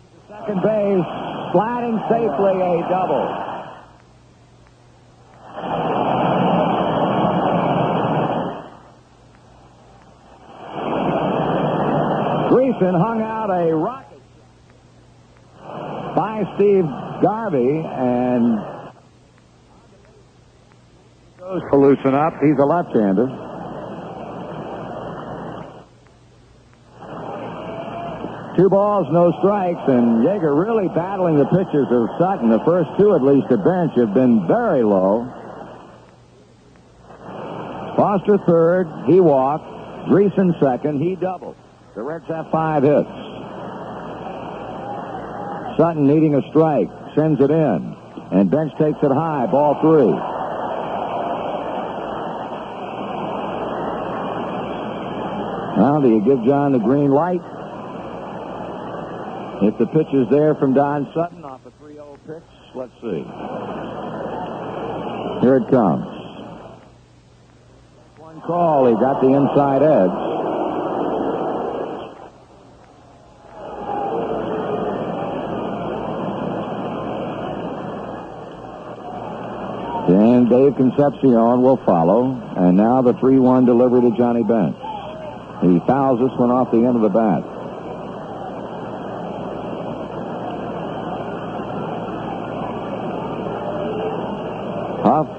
to second base, sliding safely, a double. Greason hung out a rocket by Steve Garvey and goes to loosen up. He's a left-hander. Two balls, no strikes, and Yeager really battling the pitches of Sutton. The first 2, at least, at bench have been very low. Foster third, he walked. Greason second, he doubled. The Reds have 5 hits. Sutton needing a strike, sends it in, and Bench takes it high, ball 3. Now, do you give John the green light? If the pitch is there from Don Sutton off a 3-0 pitch, let's see. Here it comes. One call, he got the inside edge. And Dave Concepcion will follow. And now the 3-1 delivery to Johnny Bench. He fouls this one off the end of the bat. Huff,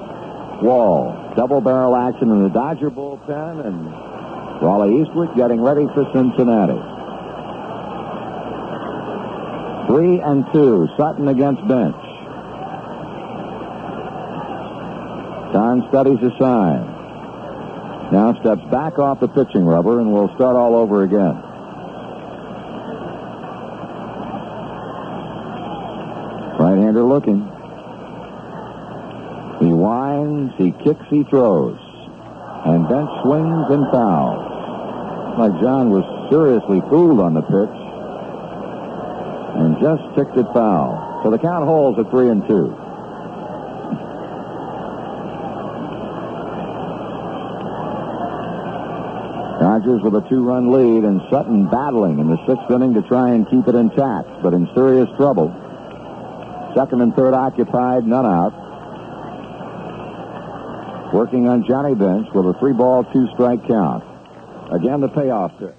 Wall, double barrel action in the Dodger bullpen, and Raleigh Eastwood getting ready for Cincinnati. 3-2, Sutton against Bench. Don studies his sign. Now steps back off the pitching rubber and will start all over again. Right-hander looking. He winds, he kicks, he throws. And Bench swings and fouls. Like John was seriously fooled on the pitch. And just ticked it foul. So the count holds at 3-2. Dodgers with a 2-run lead, and Sutton battling in the 6th inning to try and keep it intact, but in serious trouble. 2nd and 3rd occupied, none out. Working on Johnny Bench with a 3-ball, 2-strike count. Again, the payoff pitch.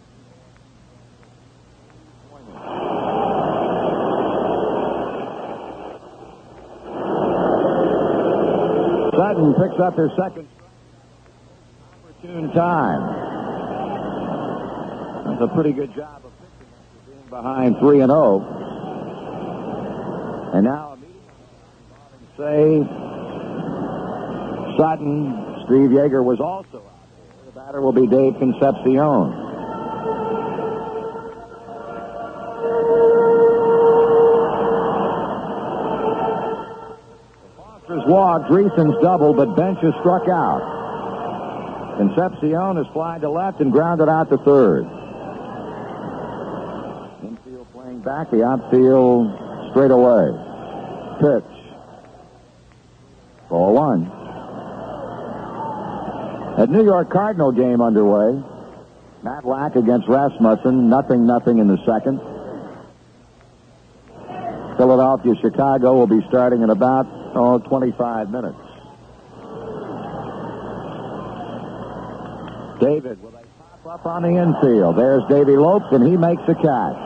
Sutton picks up their second opportune time. That's a pretty good job of pitching after being behind 3-0. And now immediately Sutton, Steve Yeager was also out there. The batter will be Dave Concepcion. Foster's walked, Reeson's doubled, but Bench is struck out. Concepcion is flying to left and grounded out to third. Infield playing back, the outfield straight away. Pitch. Ball 1. That New York Cardinal game underway. Matt Lack against Rasmussen. 0-0 in the 2nd. Philadelphia, Chicago will be starting in about 25 minutes. David with a pop up on the infield. There's Davy Lopes, and he makes the catch.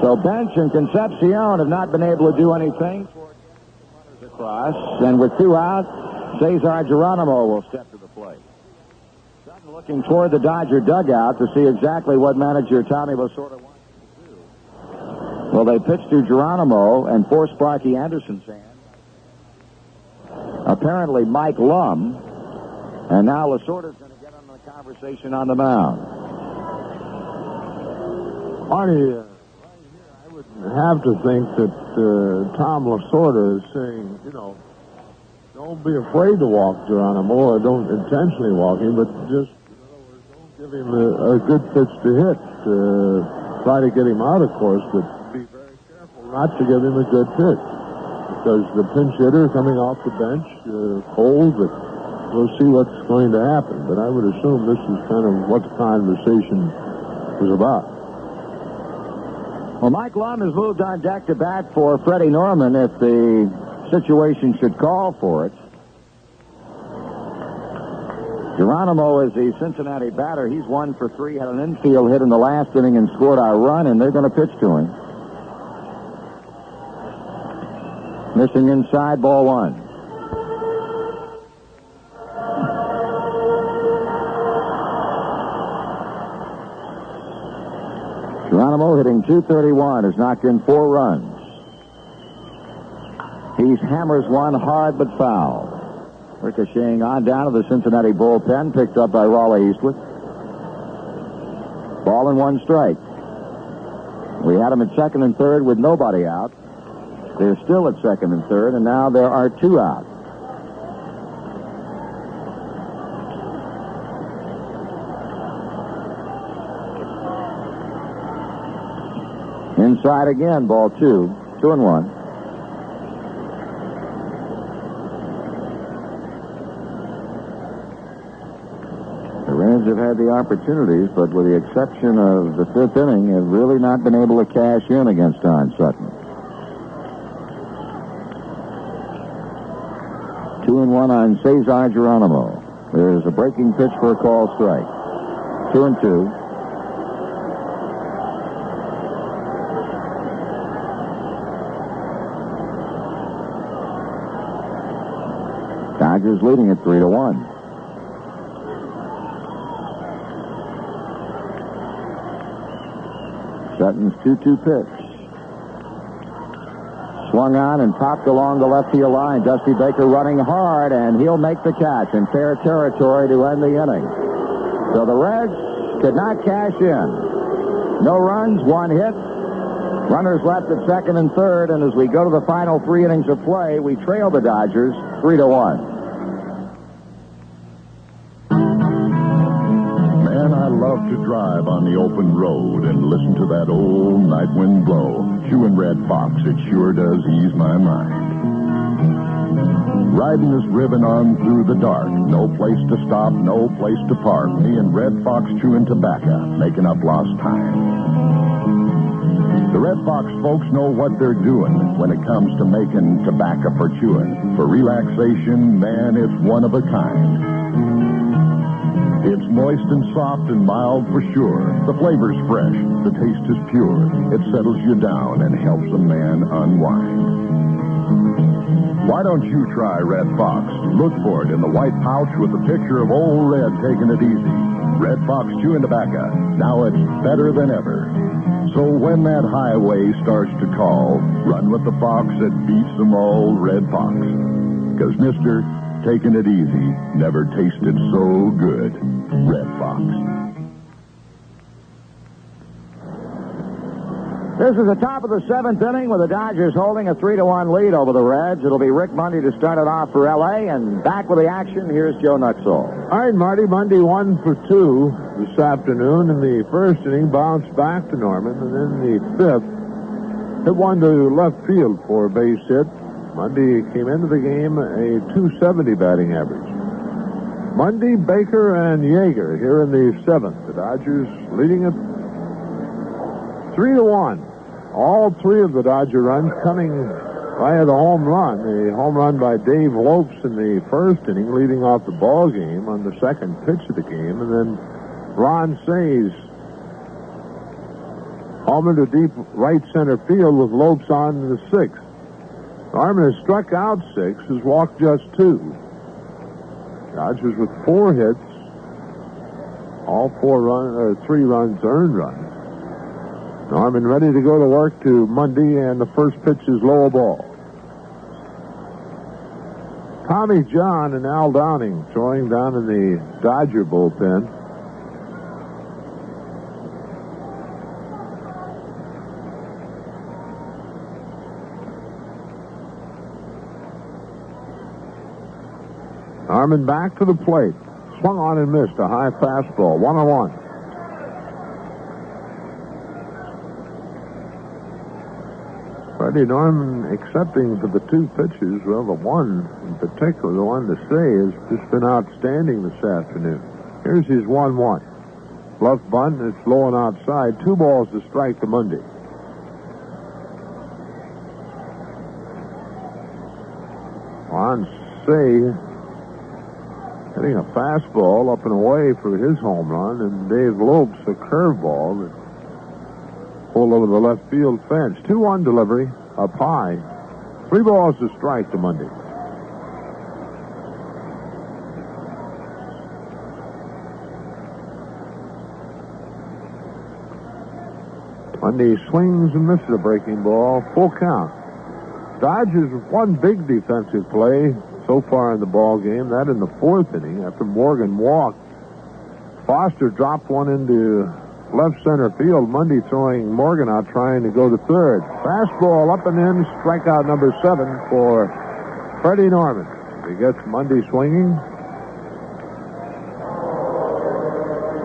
So Bench and Concepcion have not been able to do anything for runners across. And with 2 out, Cesar Geronimo will step to the plate. Sutton looking toward the Dodger dugout to see exactly what manager Tommy Lasorda wants to do. Well, they pitched to Geronimo and forced Sparky Anderson's hand. Apparently Mike Lum. And now Lasorda's going to get on the conversation on the mound. Artie, right here, I would have to think that Tom Lasorda is saying, don't be afraid to walk Geronimo, or don't intentionally walk him, but just, don't give him a good pitch to hit. Try to get him out, of course, but be very careful not to give him a good pitch. Because the pinch hitter coming off the bench, cold, but we'll see what's going to happen. But I would assume this is kind of what the conversation was about. Well, Mike Lum has moved on deck to bat for Freddie Norman if the situation should call for it. Geronimo is the Cincinnati batter. He's 1 for 3, had an infield hit in the last inning and scored our run, and they're going to pitch to him. Missing inside, ball 1. Geronimo hitting .231 has knocked in 4 runs. He hammers one hard but foul. Ricocheting on down to the Cincinnati bullpen, picked up by Raleigh Eastwood. Ball and 1 strike. We had him at 2nd and 3rd with nobody out. They're still at 2nd and 3rd, and now there are 2 out. Inside again, ball 2. 2-1. The Reds have had the opportunities, but with the exception of the 5th inning, have really not been able to cash in against Don Sutton. 2-1 on Cesar Geronimo. There's a breaking pitch for a call strike. 2-2. Dodgers leading at 3-1. Sutton's 2-2 pitch. Swung on and popped along the left field line. Dusty Baker running hard, and he'll make the catch in fair territory to end the inning. So the Reds could not cash in. No runs, 1 hit. Runners left at 2nd and 3rd, and as we go to the final 3 innings of play, we trail the Dodgers 3-1. I love to drive on the open road and listen to that old night wind blow. Chewing Red Fox, it sure does ease my mind. riding this ribbon on through the dark. No place to stop, no place to park. Me and Red Fox chewing tobacco, making up lost time. The Red Fox folks know what they're doing when it comes to making tobacco for chewing. For relaxation, man, it's one of a kind. It's moist and soft and mild for sure. The flavor's fresh. The taste is pure. It settles you down and helps a man unwind. Why don't you try Red Fox? Look for it in the white pouch with the picture of Old Red taking it easy. Red Fox chewing tobacco. Now it's better than ever. So when that highway starts to call, run with the fox that beats them all, Red Fox. 'Cause, mister, taking it easy never tasted so good. Red Fox. This is the top of the seventh inning with the Dodgers holding a 3-1 lead over the Reds. It'll be Rick Mundy to start it off for L.A. And back with the action, here's Joe Nuxall. All right, Marty. Mundy 1 for 2 this afternoon. In the first inning, bounced back to Norman. And then the fifth, hit one to left field for a base hit. Mundy came into the game a .270 batting average. Mundy, Baker, and Yeager here in the seventh. The Dodgers leading it 3-1. All three of the Dodger runs coming via the home run. The home run by Dave Lopes in the first inning, leading off the ball game on the second pitch of the game. And then Ron Say's homer to deep right center field with Lopes on the sixth. Norman has struck out 6, has walked just 2. Dodgers with 4 hits, all 3 runs earned runs. Norman ready to go to work to Mundy, and the first pitch is low ball. Tommy John and Al Downing throwing down in the Dodger bullpen. Norman back to the plate. Swung on and missed a high fastball. 1-1. Freddie Norman accepting for the 2 pitches. Well, the one in particular, the one to say, has just been outstanding this afternoon. Here's his 1-1. Bluff bunt, it's low and outside. 2 balls to strike to Mundy. On Say hitting a fastball up and away for his home run, and Dave Lopes a curveball that pulled over the left field fence. 2-1 delivery up high. 3 balls to strike to Mundy. Mundy swings and misses a breaking ball. Full count. Dodgers with one big defensive play so far in the ball game, that in the 4th inning after Morgan walked. Foster dropped one into left center field. Mundy throwing Morgan out, trying to go to third. Fastball up and in, strikeout number 7 for Freddie Norman. He gets Mundy swinging.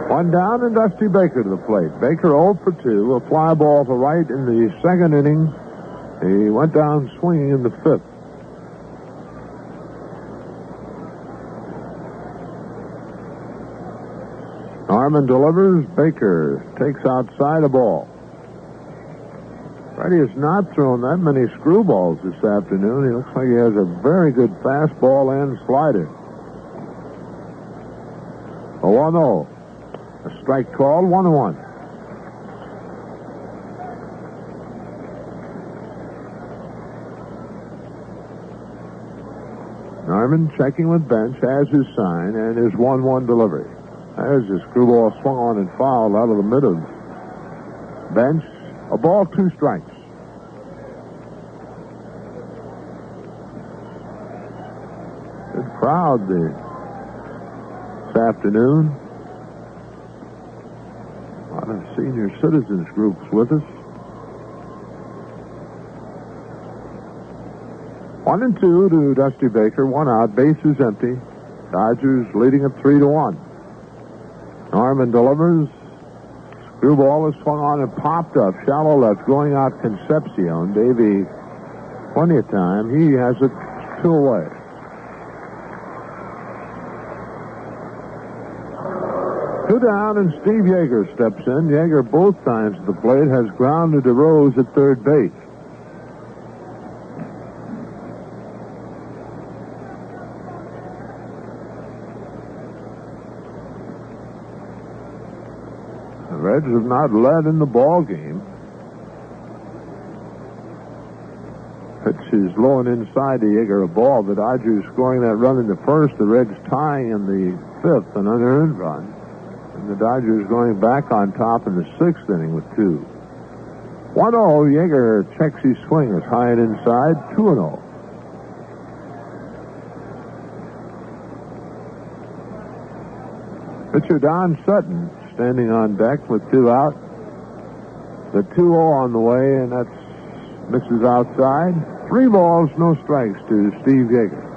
1 down, and Dusty Baker to the plate. Baker 0 for 2, a fly ball to right in the 2nd inning. He went down swinging in the 5th. Norman delivers. Baker takes outside a ball. Freddie has not thrown that many screwballs this afternoon. He looks like he has a very good fastball and slider. 1-0. A strike called. 1-1. Norman checking with bench, has his sign, and his 1-1 delivery. There's a screwball swung on and fouled out of the mid of bench. A ball, 2 strikes. Good crowd this afternoon. A lot of senior citizens groups with us. 1-2 to Dusty Baker. 1 out. Bases empty. Dodgers leading it 3-1. Norman delivers. Screwball is swung on and popped up. Shallow left, going out Concepcion. Davey, plenty of time. He has it 2 away. Two down, and Steve Yeager steps in. Yeager, both times at the plate, has grounded to Rose at third base. The Reds have not led in the ball game. Pitch is low and inside to Yeager, a ball. The Dodgers scoring that run in the first. The Reds tying in the fifth, an unearned run. And the Dodgers going back on top in the sixth inning with 2. 1-0. Yeager checks his swing as high and inside. 2-0. Pitcher Don Sutton standing on deck with 2 out. The 2-0 on the way, and that's misses outside. 3 balls, no strikes to Steve Yeager.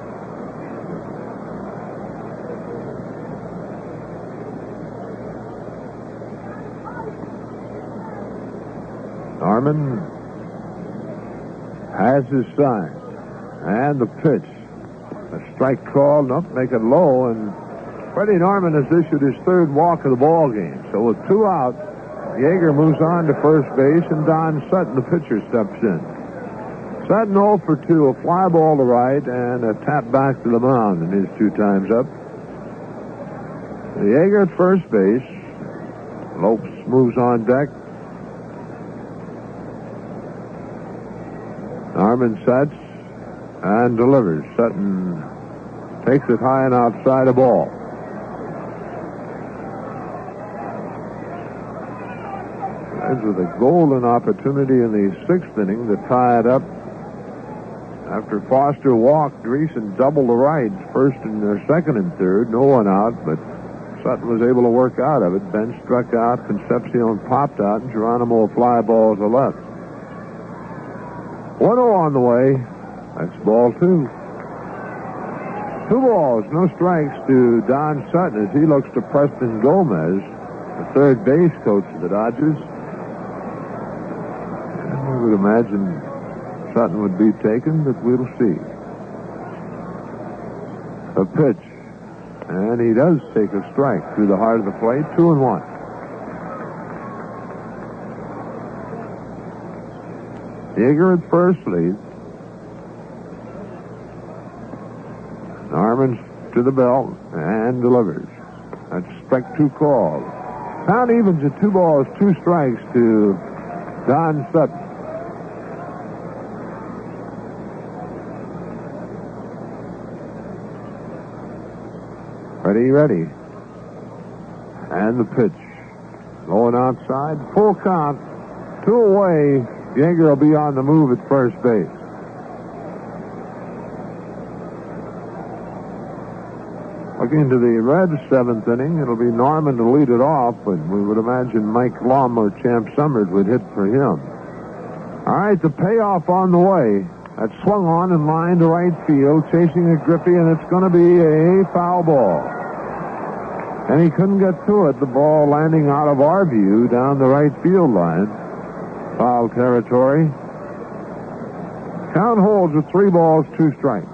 Norman has his sign. And the pitch. A strike call. Nope, make it low. And Freddie Norman has issued his 3rd walk of the ball game. So with 2 out, Yeager moves on to first base, and Don Sutton, the pitcher, steps in. Sutton 0 for 2, a fly ball to right, and a tap back to the mound in his 2 times up. Yeager at first base. Lopes moves on deck. Norman sets and delivers. Sutton takes it high and outside a ball. Reds with a golden opportunity in the 6th inning to tie it up. After Foster walked, Dreesen doubled the right, first and 2nd and 3rd. No one out, but Sutton was able to work out of it. Ben struck out, Concepcion popped out, and Geronimo a fly ball to left. 1-0 on the way. That's ball 2. 2 balls, no strikes to Don Sutton as he looks to Preston Gomez, the 3rd base coach of the Dodgers. And we would imagine Sutton would be taken, but we'll see. A pitch. And he does take a strike through the heart of the plate. 2-1. Yeager at first lead. Norman to the belt and delivers. That's strike 2 call. Count evens at 2 balls, 2 strikes to Don Sutton. Ready. And the pitch. Going outside. Full count. 2 away. Yeager will be on the move at first base. Looking to the Reds' 7th inning, it'll be Norman to lead it off, but we would imagine Mike Lum or Champ Summers would hit for him. All right, the payoff on the way. That swung on in line to right field, chasing a Griffey, and it's going to be a foul ball. And he couldn't get to it. The ball landing out of our view down the right field line. Foul territory. Count holds with 3 balls, 2 strikes.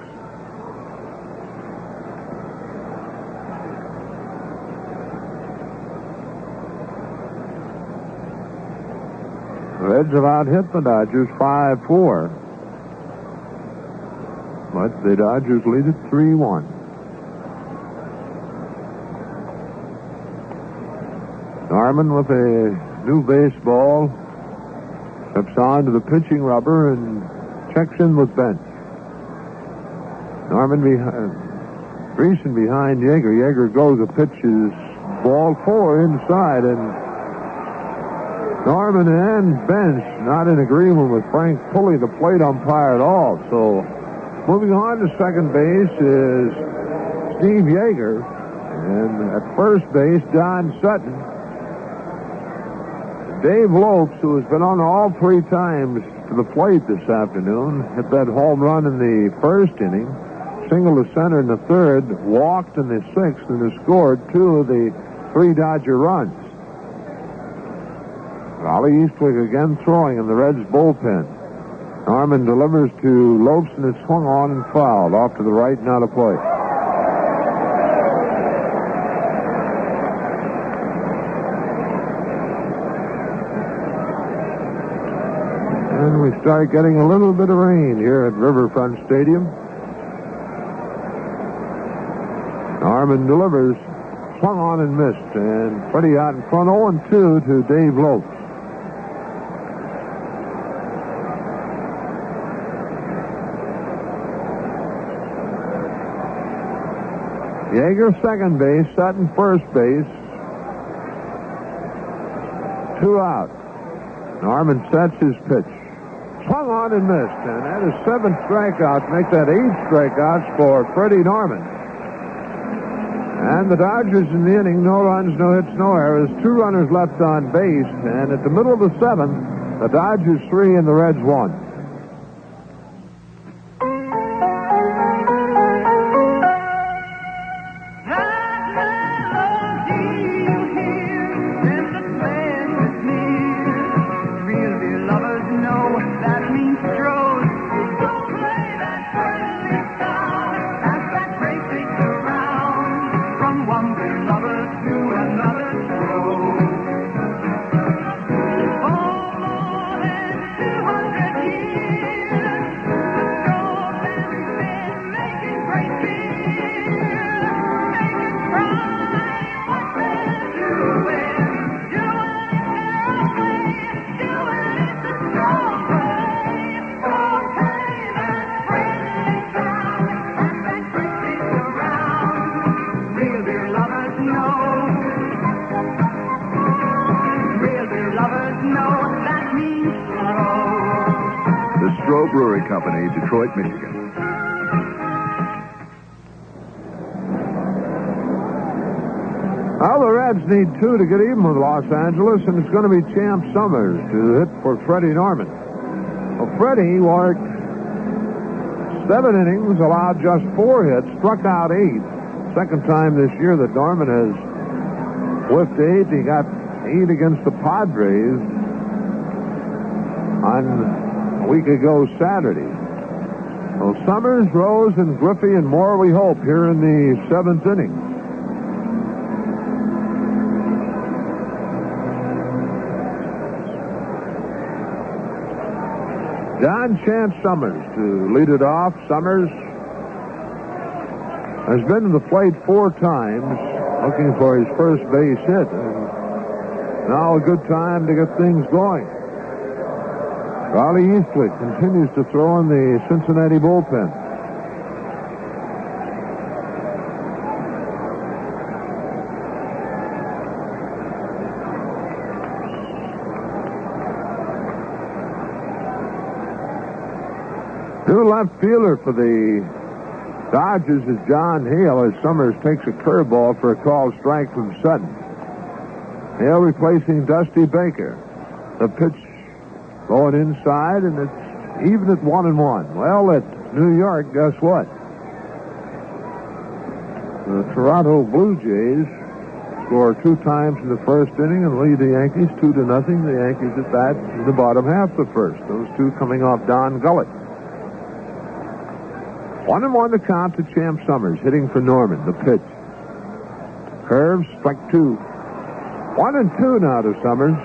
The Reds have out-hit the Dodgers 5-4. But the Dodgers lead it 3-1. Norman with a new baseball. Steps on to the pitching rubber and checks in with Bench. Norman Dreesen behind Yeager. Yeager goes. The pitch is ball 4 inside, and Norman and Bench not in agreement with Frank Pulley, the plate umpire, at all. So moving on to second base is Steve Yeager, and at first base, Don Sutton. Dave Lopes, who has been on all 3 times to the plate this afternoon, hit that home run in the 1st inning, single to center in the 3rd, walked in the 6th, and has scored 2 of the 3 Dodger runs. Ollie Eastwick again throwing in the Reds' bullpen. Norman delivers to Lopes, and it's swung on and fouled off to the right and out of play. And we start getting a little bit of rain here at Riverfront Stadium. Norman delivers. Swung on and missed. And Freddie out in front 0-2 to Dave Lopes. Yeager second base, Sutton first base. 2 out. Norman sets his pitch. Swung on and missed, and that is 7 strikeouts. Make that 8 strikeouts for Freddie Norman. And the Dodgers in the inning, no runs, no hits, no errors. 2 runners left on base, and at the middle of the 7th, the Dodgers 3 and the Reds 1. Brewery Company, Detroit, Michigan. Well, the Reds need 2 to get even with Los Angeles, and it's going to be Champ Summers to hit for Freddie Norman. Well, Freddie worked 7 innings, allowed just 4 hits, struck out 8. Second time this year that Norman has whiffed 8. He got 8 against the Padres on a week ago Saturday. Well, Summers, Rose, and Griffey, and more we hope here in the 7th inning. John Chance Summers to lead it off. Summers has been to the plate 4 times looking for his first base hit. And now a good time to get things going. Raleigh Eastwood continues to throw in the Cincinnati bullpen. New left fielder for the Dodgers is John Hale as Summers takes a curveball for a called strike from Sutton. Hale replacing Dusty Baker. The pitch going inside, and it's even at 1-1. Well, at New York, guess what? The Toronto Blue Jays score 2 times in the first inning and lead the Yankees 2-0. The Yankees at bat in the bottom half of the first. Those 2 coming off Don Gullett. 1-1 to count to Champ Summers, hitting for Norman. The pitch. Curve, strike 2. 1-2 now to Summers.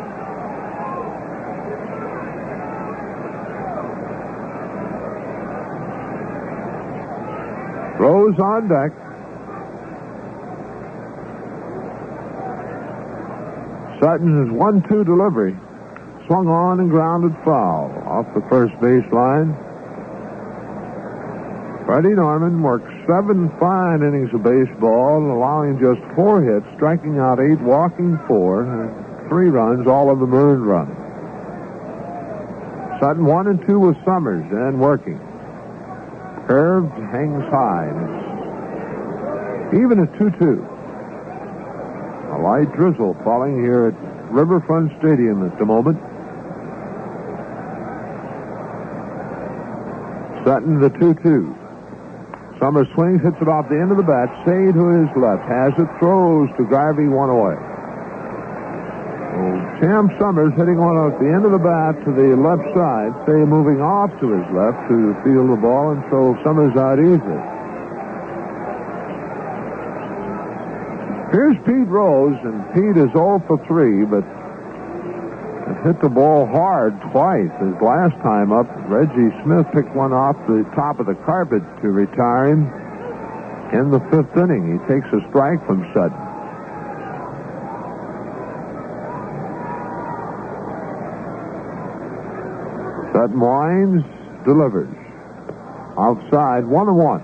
Rose on deck. Sutton has 1-2 delivery. Swung on and grounded foul off the first baseline. Freddie Norman worked 7 fine innings of baseball, allowing just 4 hits, striking out 8, walking 4, and 3 runs, all of them earned runs. Sutton 1-2 with Summers and working. Curved, hangs high. Even at 2-2. A light drizzle falling here at Riverfront Stadium at the moment. Sutton the 2-2. Summers swings, hits it off the end of the bat. Say to his left. Has it, throws to Garvey, 1 away. Champ Summers hitting one at the end of the bat to the left side. Say moving off to his left to field the ball and throw Summers out easily. Here's Pete Rose, and Pete is 0 for 3, but hit the ball hard twice. His last time up, Reggie Smith picked one off the top of the carpet to retire him in the 5th inning. He takes a strike from Sutton. Sutton winds, delivers. Outside, 1-1.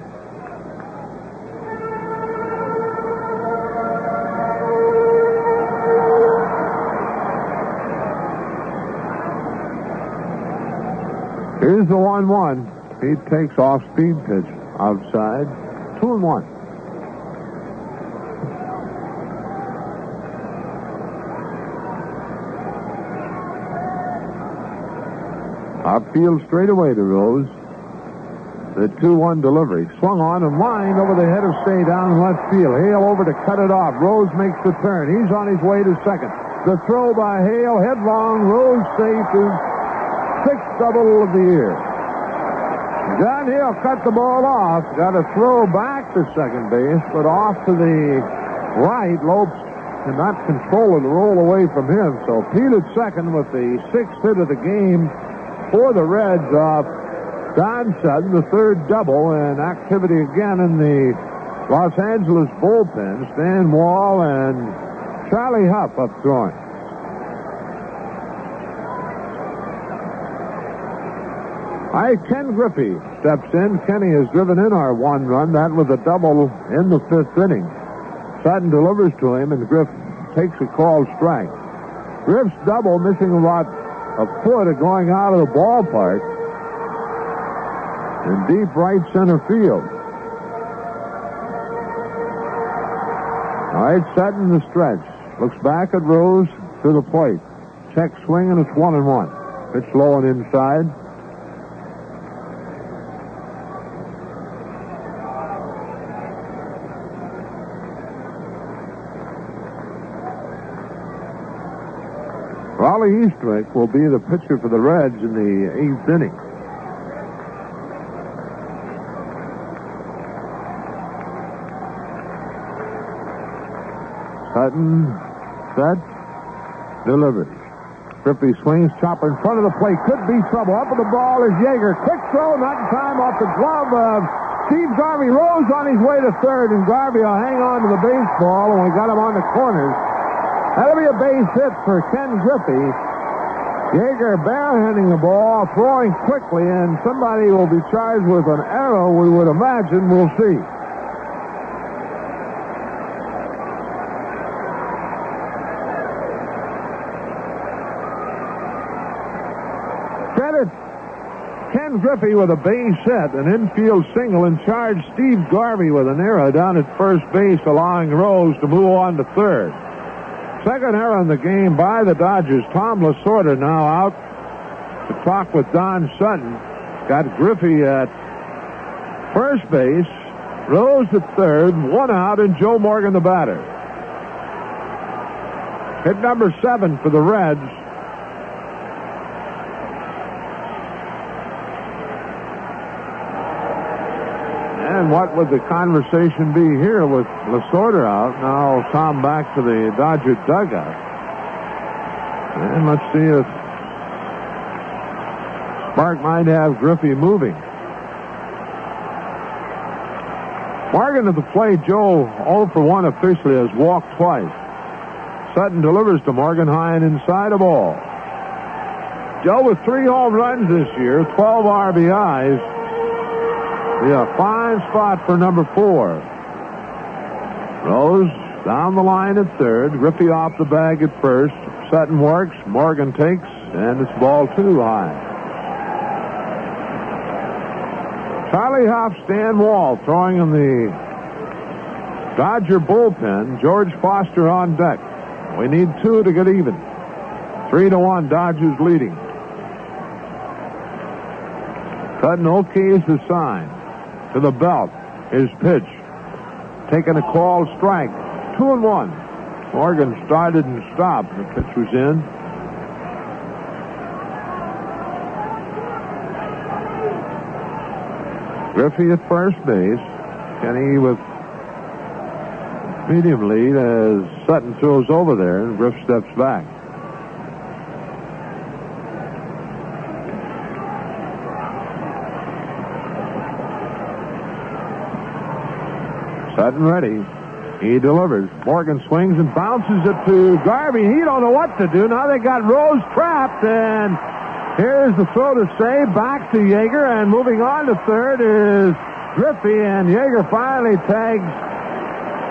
Here's the 1-1. He takes off speed pitch outside. 2-1. Outfield straightaway to Rose. The 2-1 delivery. Swung on and lined over the head of Stay down in left field. Hale over to cut it off. Rose makes the turn. He's on his way to second. The throw by Hale, headlong. Rose safe is 6th double of the year. John Hale cut the ball off. Got a throw back to second base, but off to the right. Lopes cannot control it, roll away from him. So Pete at second with the 6th hit of the game for the Reds off Don Sutton, the 3rd double, and activity again in the Los Angeles bullpen. Stan Wall and Charlie Huff up throwing. Ken Griffey steps in. Kenny has driven in our 1 run, that with a double in the 5th inning. Sutton delivers to him, and Griff takes a called strike. Griff's double missing about a foot of going out of the ballpark in deep right center field. All right, Sutton the stretch. Looks back at Rose to the plate. Check swing, and it's 1-1. Pitch low and inside. Raleigh Eastrick will be the pitcher for the Reds in the 8th inning. Sutton set, delivers. Griffey swings, chopper in front of the plate. Could be trouble. Up with the ball is Yeager. Quick throw, not in time, off the glove of Steve Garvey. Rose on his way to third, and Garvey will hang on to the baseball, and we got him on the corners. That'll be a base hit for Ken Griffey. Yeager barehanding the ball, throwing quickly, and somebody will be charged with an error, we would imagine. We'll see. Credit Ken Griffey with a base hit, an infield single, and charged Steve Garvey with an error down at first base, allowing Rose to move on to third. Second error in the game by the Dodgers. Tom Lasorda now out to talk with Don Sutton. Got Griffey at first base, Rose at third, 1 out, and Joe Morgan the batter. Hit number 7 for the Reds. And what would the conversation be here with Lasorda out? Now Tom back to the Dodger dugout. And let's see if Spark might have Griffey moving. Morgan at the plate. Joe 0 for 1 officially, has walked twice. Sutton delivers to Morgan high and inside a ball. Joe with 3 home runs this year, 12 RBIs. Yeah, fine spot for number 4. Rose down the line at third. Griffey off the bag at first. Sutton works. Morgan takes, and it's ball 2 high. Charlie Hoff, Stan Wall throwing in the Dodger bullpen. George Foster on deck. We need 2 to get even. 3-1, Dodgers leading. Sutton okays the sign. To the belt. His pitch. Taking a called strike. 2-1. Morgan started and stopped. The pitch was in. Griffey at first base. Kenny with medium lead as Sutton throws over there, and Griff steps back. Sutton ready. He delivers. Morgan swings and bounces it to Garvey. He don't know what to do. Now they got Rose trapped, and here's the throw to save. Back to Yeager, and moving on to third is Griffey, and Yeager finally tags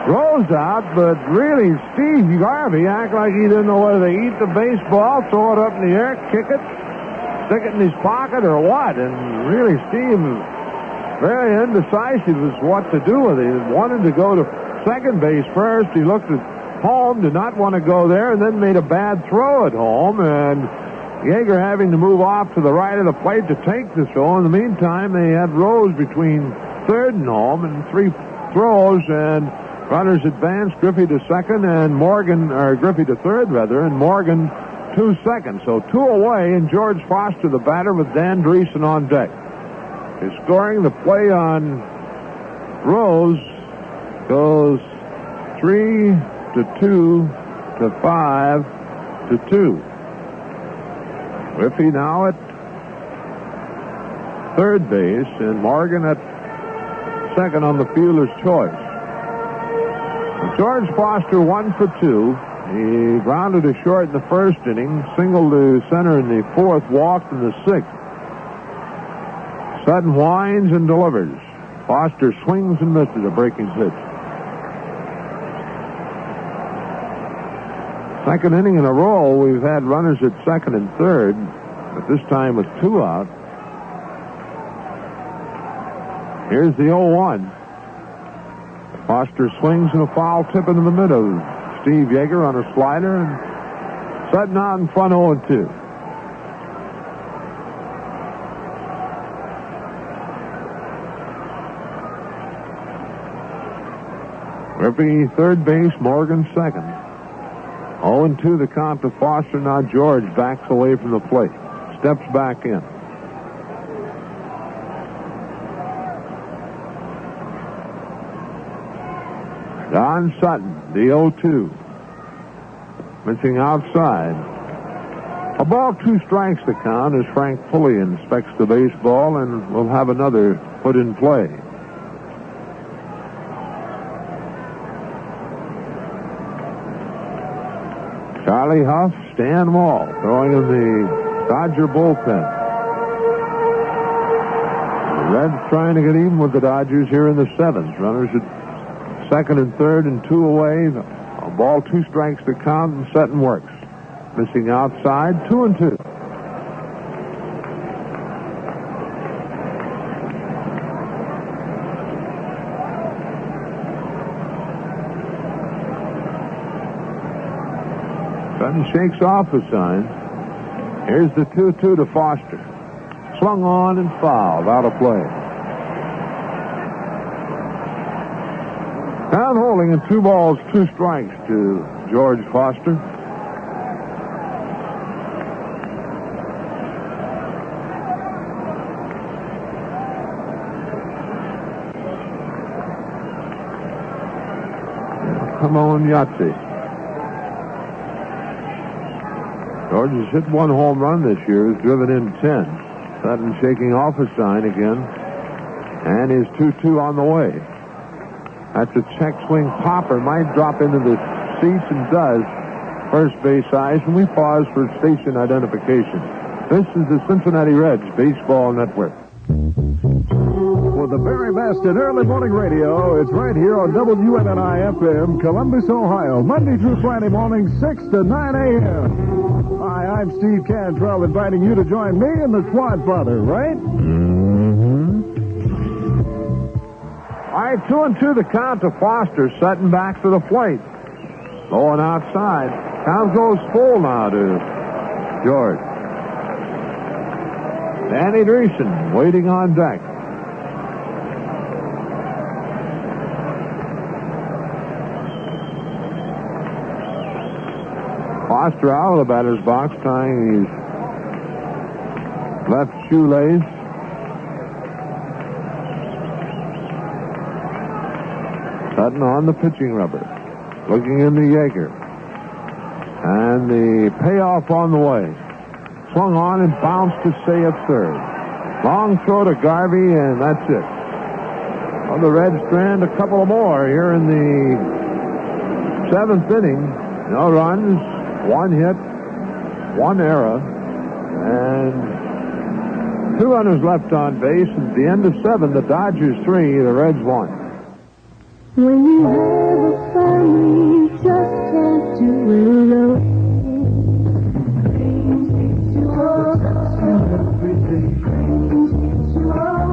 Rose out, but really Steve Garvey act like he didn't know whether to eat the baseball, throw it up in the air, kick it, stick it in his pocket, or what. And really Steve was very indecisive as what to do with it. He wanted to go to second base first. He looked at home, did not want to go there, and then made a bad throw at home, and Yeager having to move off to the right of the plate to take the throw. In the meantime, they had Rose between third and home, and 3 throws, and runners advance. Griffey to second, and Griffey to third, rather, and Morgan to second. So 2 away, and George Foster, the batter, with Dan Dreesen on deck. Is scoring. The play on Rose goes 3-2 to 5-2. Griffey now at third base, and Morgan at second on the fielder's choice. George Foster 1 for 2. He grounded to short in the first inning, singled to center in the fourth, walked in the sixth. Sutton winds and delivers. Foster swings and misses a breaking pitch. Second inning in a row, we've had runners at second and third, but this time with 2 out. Here's the 0-1. Foster swings and a foul tip into the middle. Steve Yeager on a slider, and Sutton out in front 0-2. Griffey third base, Morgan second. 0-2 the count to Foster. Now George backs away from the plate. Steps back in. Don Sutton, the 0-2. Pitching outside. A ball, 2 strikes the count as Frank Pulley inspects the baseball, and will have another put in play. Charlie Huff, Stan Wall throwing in the Dodger bullpen. The Reds trying to get even with the Dodgers here in the 7th. Runners at second and third and 2 away. A ball, 2 strikes to count, and Sutton works. Missing outside, 2-2. Sutton shakes off the sign. Here's the 2-2 to Foster. Swung on and fouled, out of play. Count holding in 2 balls, 2 strikes to George Foster. Come on, Yahtzee. George has hit 1 home run this year, has driven in 10. Sutton shaking off a sign again. And his 2-2 on the way. That's a check swing popper. Might drop into the seats and does. First base eyes, and we pause for station identification. This is the Cincinnati Reds Baseball Network. For the very best in early morning radio, it's right here on WMNI-FM, Columbus, Ohio, Monday through Friday morning, 6 to 9 a.m. Hi, I'm Steve Cantrell, inviting you to join me and the Quad Father, right? All right, 2-2 the count to Foster. Sutton back to the plate. Low and outside. Count goes full now to George. Danny Dreesen waiting on deck. Foster out of the batter's box, tying his left shoelace. Sutton on the pitching rubber. Looking into Yeager. And the payoff on the way. Swung on and bounced to say at third. Long throw to Garvey, and that's it. Well, the Reds strand a couple more here in the 7th inning. No runs, 1 hit, 1 error, and 2 runners left on base. At the end of 7, the Dodgers 3, the Reds 1. When you have a family, you just can't do it alone. Dreams get you all every day. Dreams get you all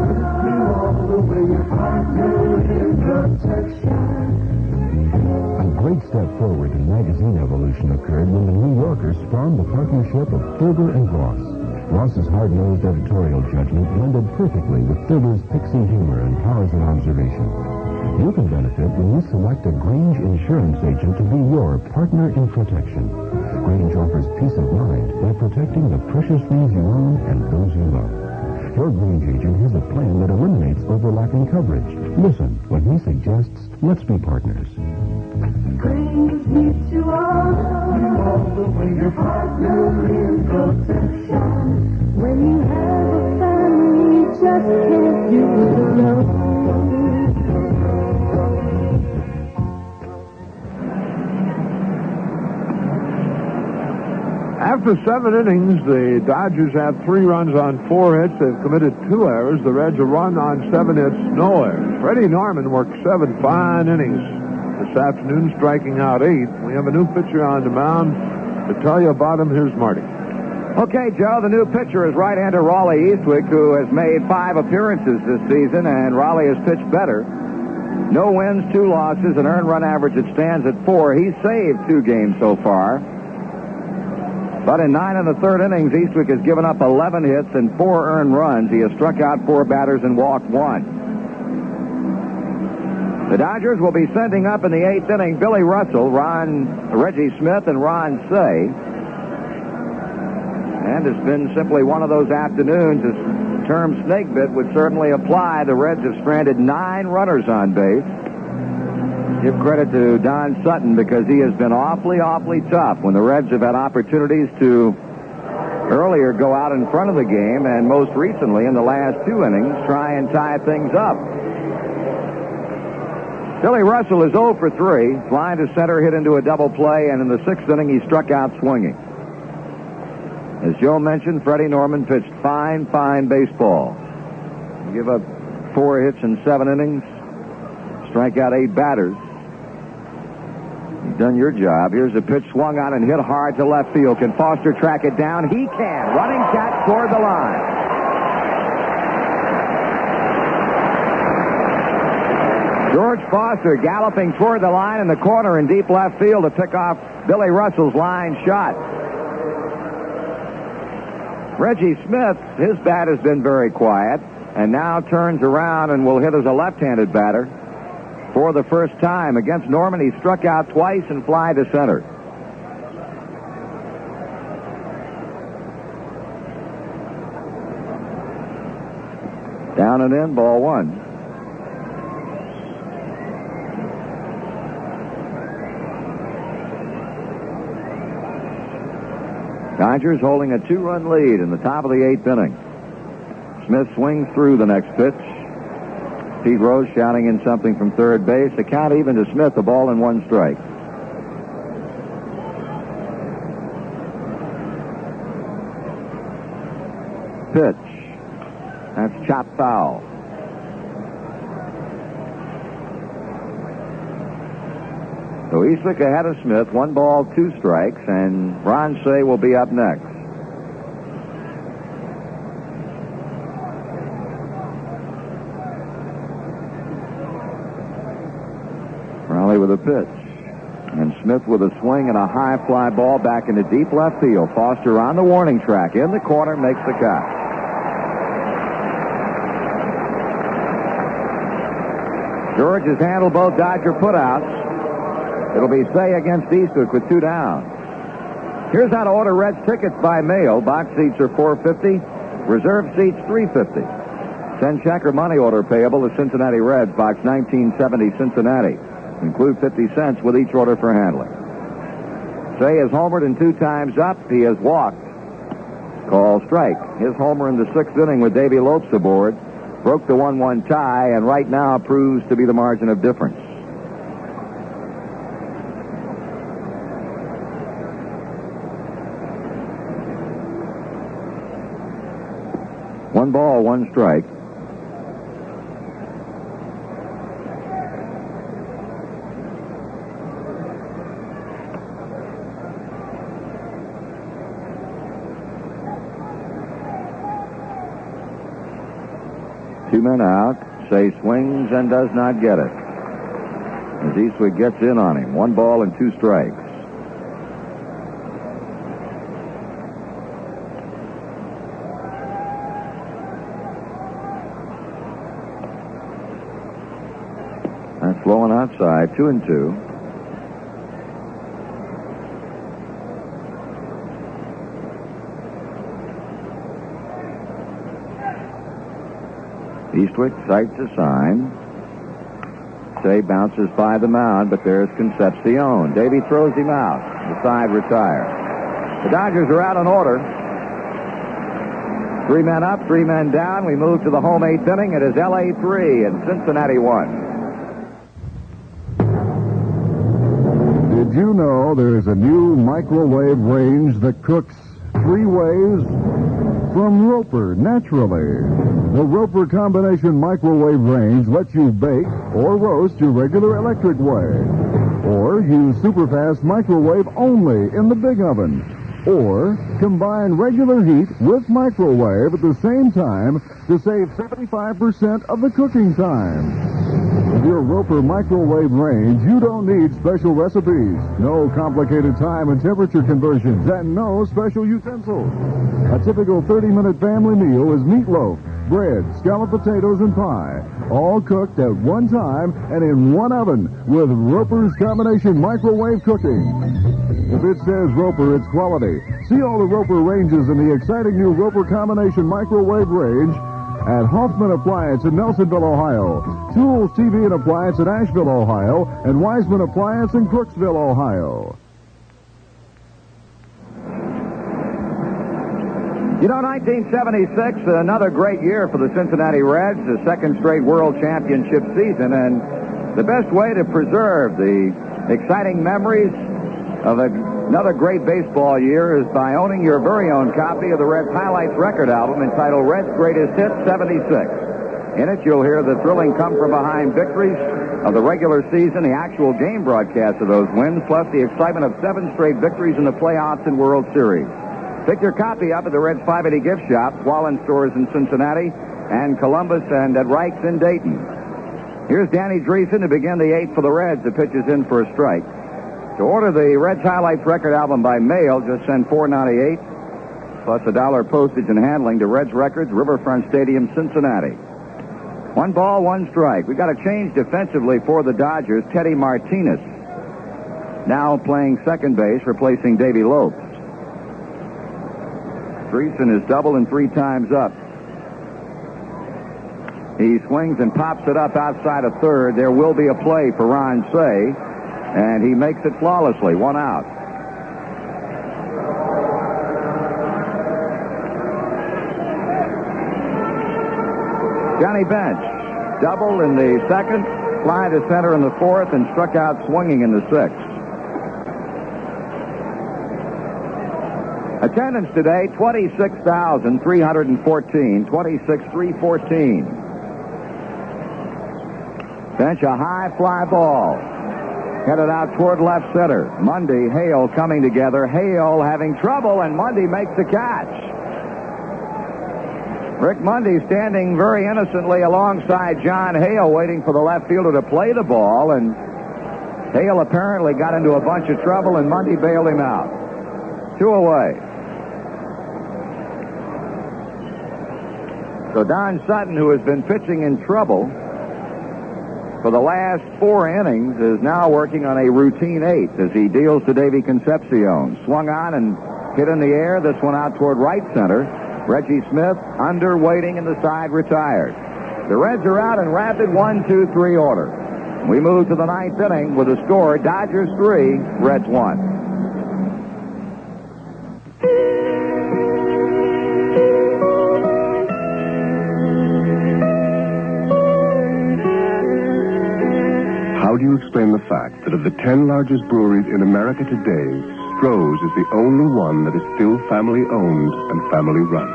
the way. Your partner in protection. A great step forward in magazine evolution occurred when the New Yorker spawned the partnership of Thurber and Ross. Ross's hard-nosed editorial judgment blended perfectly with Thurber's pixie humor and powers of observation. You can benefit when you select a Grange insurance agent to be your partner in protection. Grange offers peace of mind by protecting the precious things you own and those you love. Your Grange agent has a plan that eliminates overlapping coverage. Listen when he suggests, let's be partners. Grange needs you all the way. Your partner in protection. When you have a family, you just can't do it alone. After 7 innings, the Dodgers have 3 runs on 4 hits. They've committed 2 errors. The Reds a run on 7 hits, no errors. Freddie Norman worked 7 fine innings this afternoon, striking out 8. We have a new pitcher on the mound. To tell you about him, here's Marty. Okay, Joe, the new pitcher is right-hander Raleigh Eastwick, who has made 5 appearances this season, and Raleigh has pitched better. No wins, 2 losses, an earned run average that stands at 4. He's saved 2 games so far. But in 9 1/3 innings, Eastwick has given up 11 hits and 4 earned runs. He has struck out 4 batters and walked 1. The Dodgers will be sending up in the 8th inning Billy Russell, Reggie Smith, and Ron Say. And it's been simply one of those afternoons. This term snake bit would certainly apply. The Reds have stranded 9 runners on base. Give credit to Don Sutton because he has been awfully tough when the Reds have had opportunities to earlier go out in front of the game, and most recently in the last 2 innings try and tie things up. Billy Russell is 0 for 3. Flying to center, hit into a double play, and in the 6th inning he struck out swinging. As Joe mentioned, Freddie Norman pitched fine baseball. Give up 4 hits in 7 innings. Strike out 8 batters. You've done your job. Here's a pitch swung on and hit hard to left field. Can Foster track it down? He can. Running catch toward the line. George Foster galloping toward the line in the corner in deep left field to pick off Billy Russell's line shot. Reggie Smith, his bat has been very quiet, and now turns around and will hit as a left-handed batter. For the first time against Norman, he struck out twice and fly to center. Down and in, ball 1. Dodgers holding a 2-run lead in the top of the 8th inning. Smith swings through the next pitch. Pete Rose shouting in something from third base. The count even to Smith, the ball and 1 strike. Pitch. That's chopped foul. So Eastwick ahead of Smith, 1 ball, 2 strikes, and Ron Say will be up next. Raleigh with a pitch. And Smith with a swing and a high fly ball back into deep left field. Foster on the warning track. In the corner, makes the catch. George has handled both Dodger putouts. It'll be Say against Eastwick with 2 down. Here's how to order Reds tickets by mail. Box seats are $4.50. Reserve seats $3.50. Send check or money order payable to Cincinnati Reds, Box 1970, Cincinnati. Include 50 cents with each order for handling. Say has homered and 2 times up. He has walked. Call strike. His homer in the 6th inning with Davey Lopes aboard broke the 1-1 tie, and right now proves to be the margin of difference. One ball, one strike. Two men out. Say swings and does not get it, as Eastwood gets in on him. 1 ball and 2 strikes. That's flowing outside. 2-2. Eastwick sights a sign. Say bounces by the mound, but there's Concepcion. Davey throws him out. The side retires. The Dodgers are out in order. 3 men up, 3 men down. We move to the home 8th inning. It is LA 3 and Cincinnati 1. Did you know there is a new microwave range that cooks 3 ways? From Roper, naturally. The Roper combination microwave range lets you bake or roast your regular electric way. Or use superfast microwave only in the big oven. Or combine regular heat with microwave at the same time to save 75% of the cooking time. With your Roper microwave range, you don't need special recipes, no complicated time and temperature conversions, and no special utensils. A typical 30-minute family meal is meatloaf, bread, scalloped potatoes, and pie, all cooked at one time and in one oven with Roper's combination microwave cooking. If it says Roper, it's quality. See all the Roper ranges in the exciting new Roper combination microwave range at Hoffman Appliance in Nelsonville, Ohio, Tools TV and Appliance in Asheville, Ohio, and Wiseman Appliance in Crooksville, Ohio. You know, 1976, another great year for the Cincinnati Reds, the second straight World Championship season, and the best way to preserve the exciting memories of another great baseball year is by owning your very own copy of the Reds Highlights record album entitled Reds Greatest Hits 76. In it, you'll hear the thrilling come-from-behind victories of the regular season, the actual game broadcast of those wins, plus the excitement of 7 straight victories in the playoffs and World Series. Pick your copy up at the Reds 580 gift shop, Wallen stores in Cincinnati, and Columbus, and at Reich's in Dayton. Here's Danny Dreesen to begin the 8th for the Reds. The pitch is in for a strike. To order the Reds Highlights record album by mail, just send $4.98 plus $1 postage and handling to Reds Records, Riverfront Stadium, Cincinnati. 1 ball, 1 strike. We got a change defensively for the Dodgers. Teddy Martinez now playing second base, replacing Davey Lopes. Dreesen is double and 3 times up. He swings and pops it up outside of third. There will be a play for Ron Say, and he makes it flawlessly. 1 out. Johnny Bench, double in the second, fly to center in the fourth, and struck out swinging in the sixth. Attendance today, 26,314, 26,314. Bench, a high fly ball. Headed out toward left center. Mundy, Hale coming together. Hale having trouble, and Mundy makes the catch. Rick Mundy standing very innocently alongside John Hale, waiting for the left fielder to play the ball, and Hale apparently got into a bunch of trouble, and Mundy bailed him out. 2 away. So Don Sutton, who has been pitching in trouble for the last 4 innings, is now working on a routine 8th as he deals to Davey Concepcion. Swung on and hit in the air. This one out toward right center. Reggie Smith under, waiting, and the side retired. The Reds are out in rapid 1-2-3 order. We move to the 9th inning with a score: Dodgers 3, Reds 1. How do you explain the fact that of the 10 largest breweries in America today, Stroh's is the only one that is still family-owned and family-run?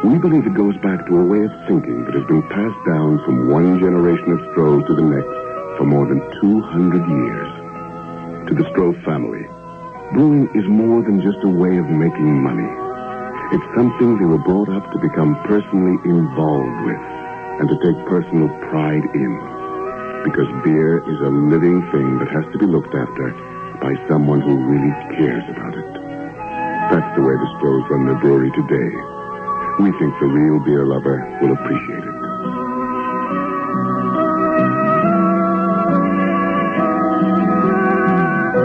We believe it goes back to a way of thinking that has been passed down from one generation of Stroh's to the next for more than 200 years. To the Stroh family, brewing is more than just a way of making money. It's something they were brought up to become personally involved with and to take personal pride in. Because beer is a living thing that has to be looked after by someone who really cares about it. That's the way the Strohs run their brewery today. We think the real beer lover will appreciate it.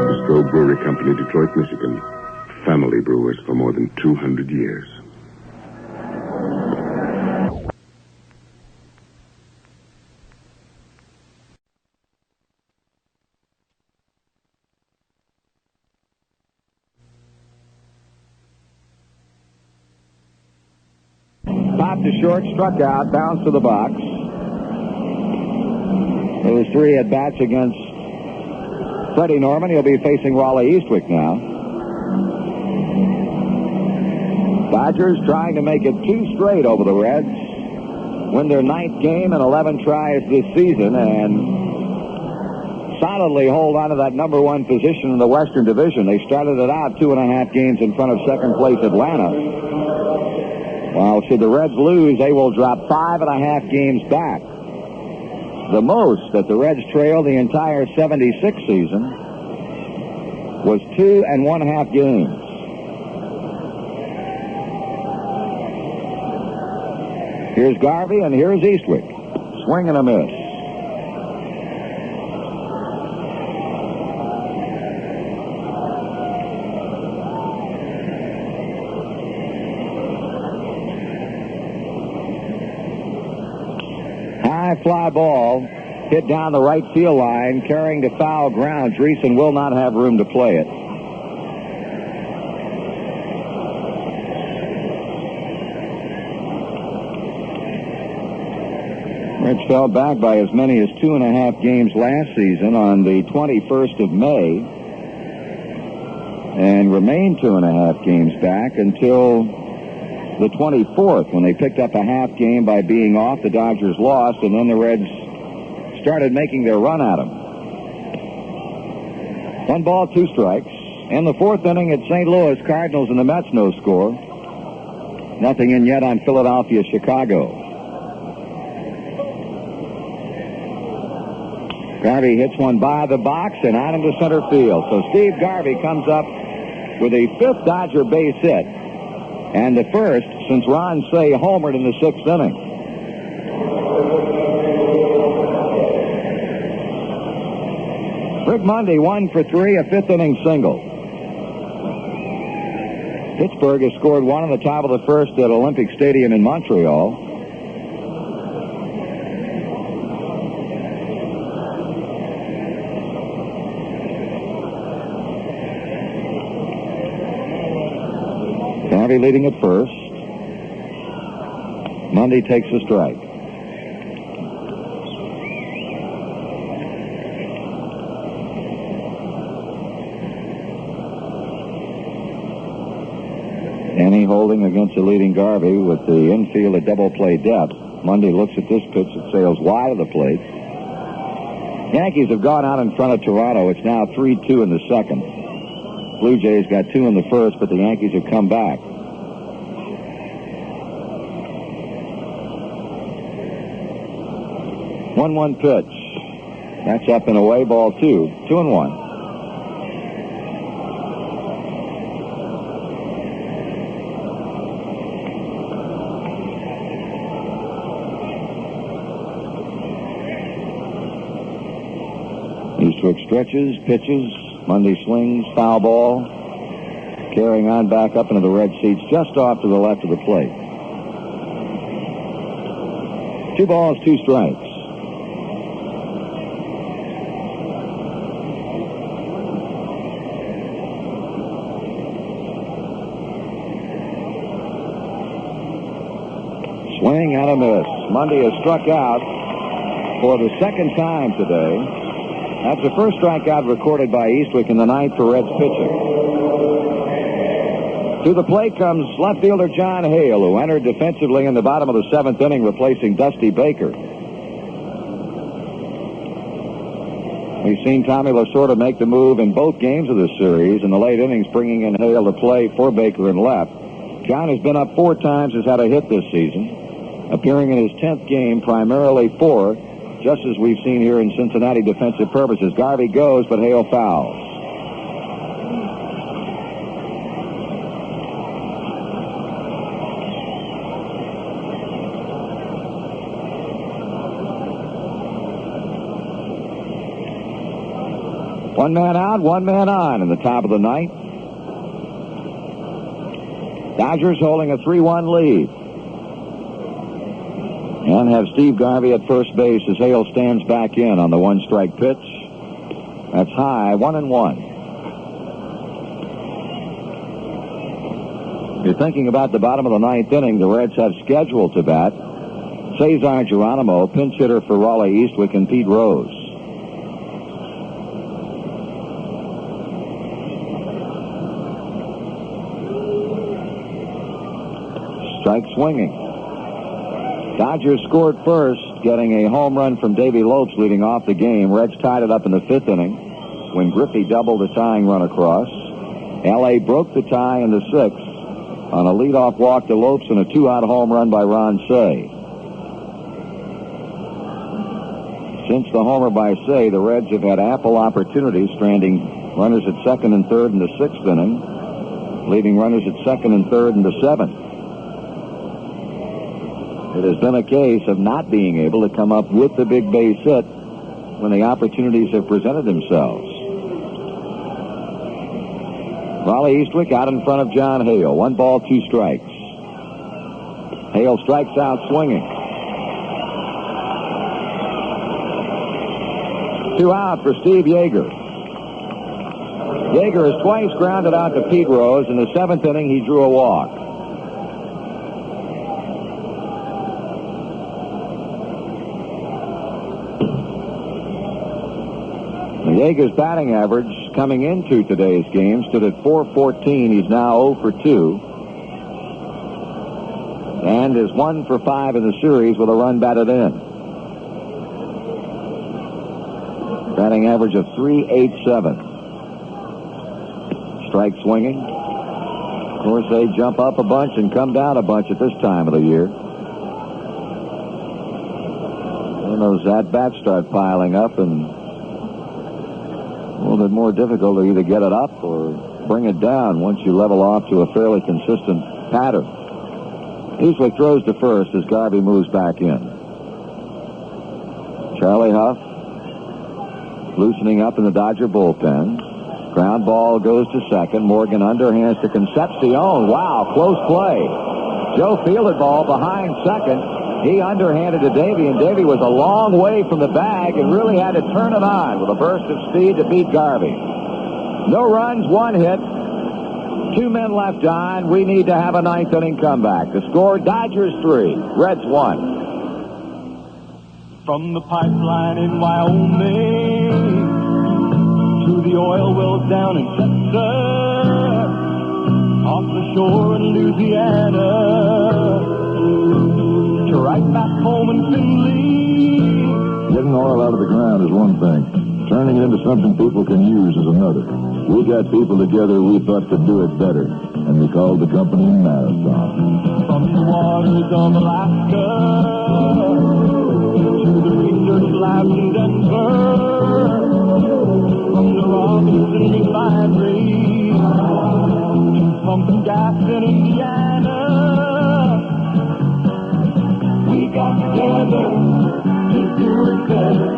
The Stroh Brewery Company, Detroit, Michigan. Family brewers for more than 200 years. Popped to short, struck out, bounced to the box. It was 3 at-bats against Freddie Norman. He'll be facing Raleigh Eastwick now. Dodgers trying to make it 2 straight over the Reds. Win their 9th game in 11 tries this season and solidly hold on to that number 1 position in the Western Division. They started it out 2.5 games in front of second place Atlanta. Well, should the Reds lose, they will drop 5.5 games back. The most that the Reds trailed the entire 76 season was 2.5 games. Here's Garvey, and here's Eastwick. Swing and a miss. High fly ball hit down the right field line, carrying to foul ground. Dreesen will not have room to play it. Reds fell back by as many as 2.5 games last season on the 21st of May and remained 2.5 games back until the 24th when they picked up a half game by being off. The Dodgers lost, and then the Reds started making their run at them. 1 ball, 2 strikes. In the 4th inning at St. Louis, Cardinals and the Mets no score. Nothing in yet on Philadelphia, Chicago. Garvey hits one by the box and out into center field. So Steve Garvey comes up with a 5th Dodger base hit and the first since Ron Say homered in the 6th inning. Rick Mundy 1 for 3, a 5th inning single. Pittsburgh has scored 1 on the top of the 1st at Olympic Stadium in Montreal. Garvey leading at first. Mundy takes a strike. Annie holding against the leading Garvey with the infield at double play depth. Mundy looks at this pitch that sails wide of the plate. Yankees have gone out in front of Toronto. It's now 3-2 in the 2nd. Blue Jays got 2 in the 1st, but the Yankees have come back. 1-1 pitch. That's up and away, ball 2. 2-1. Eastwick stretches, pitches. Mundy swings, foul ball. Carrying on back up into the red seats just off to the left of the plate. 2 balls, 2 strikes. Swing and a miss. Mundy has struck out for the 2nd time today. That's the first strikeout recorded by Eastwick in the ninth for Reds pitching. To the plate comes left fielder John Hale, who entered defensively in the bottom of the seventh inning, replacing Dusty Baker. We've seen Tommy Lasorda make the move in both games of this series in the late innings, bringing in Hale to play for Baker and left. John has been up 4 times, has had a hit this season, appearing in his 10th game, primarily for, just as we've seen here in Cincinnati, defensive purposes. Garvey goes, but Hale fouls. One man out, one man on in the top of the ninth. Dodgers holding a 3-1 lead. And have Steve Garvey at first base as Hale stands back in on the one-strike pitch. That's high, 1-1. You're thinking about the bottom of the ninth inning. The Reds have scheduled to bat Cesar Geronimo, pinch hitter for Raleigh Eastwick, and Pete Rose. Strike swinging. Dodgers scored first, getting a home run from Davey Lopes leading off the game. Reds tied it up in the 5th inning when Griffey doubled the tying run across. L.A. broke the tie in the 6th on a leadoff walk to Lopes and a 2-out home run by Ron Say. Since the homer by Say, the Reds have had ample opportunities, stranding runners at 2nd and 3rd in the 6th inning, leaving runners at 2nd and 3rd in the 7th. It has been a case of not being able to come up with the big base hit when the opportunities have presented themselves. Raleigh Eastwick out in front of John Hale. 1 ball, 2 strikes. Hale strikes out swinging. 2 out for Steve Yeager. Yeager has twice grounded out to Pete Rose. In the 7th inning, he drew a walk. Yeager's batting average coming into today's game stood at .414. He's now 0 for 2. And is 1 for 5 in the series with a run batted in. Batting average of .387. Strike swinging. Of course, they jump up a bunch and come down a bunch at this time of the year. And those at-bats start piling up, and a little bit more difficult to either get it up or bring it down once you level off to a fairly consistent pattern. Eastwick throws to first as Garvey moves back in. Charlie Huff loosening up in the Dodger bullpen. Ground ball goes to second. Morgan underhands to Concepcion. Wow, close play. Joe fielded ball behind second. He underhanded to Davey, and Davey was a long way from the bag and really had to turn it on with a burst of speed to beat Garvey. No runs, 1 hit, 2 men left on. We need to have a 9th inning comeback. The score, Dodgers 3, Reds 1. From the pipeline in Wyoming to the oil wells down in Texas, off the shore in Louisiana, right back home in Finley. Getting oil out of the ground is one thing. Turning it into something people can use is another. We got people together we thought could do it better, and we called the company Marathon. From the waters of Alaska to the research labs in Denver, from the Robinson refinery to pumping gas in Indiana. We got together to do it better.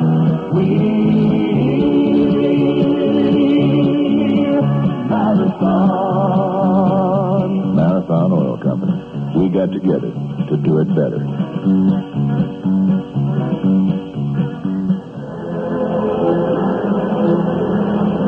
Marathon Oil Company. We got together to do it better.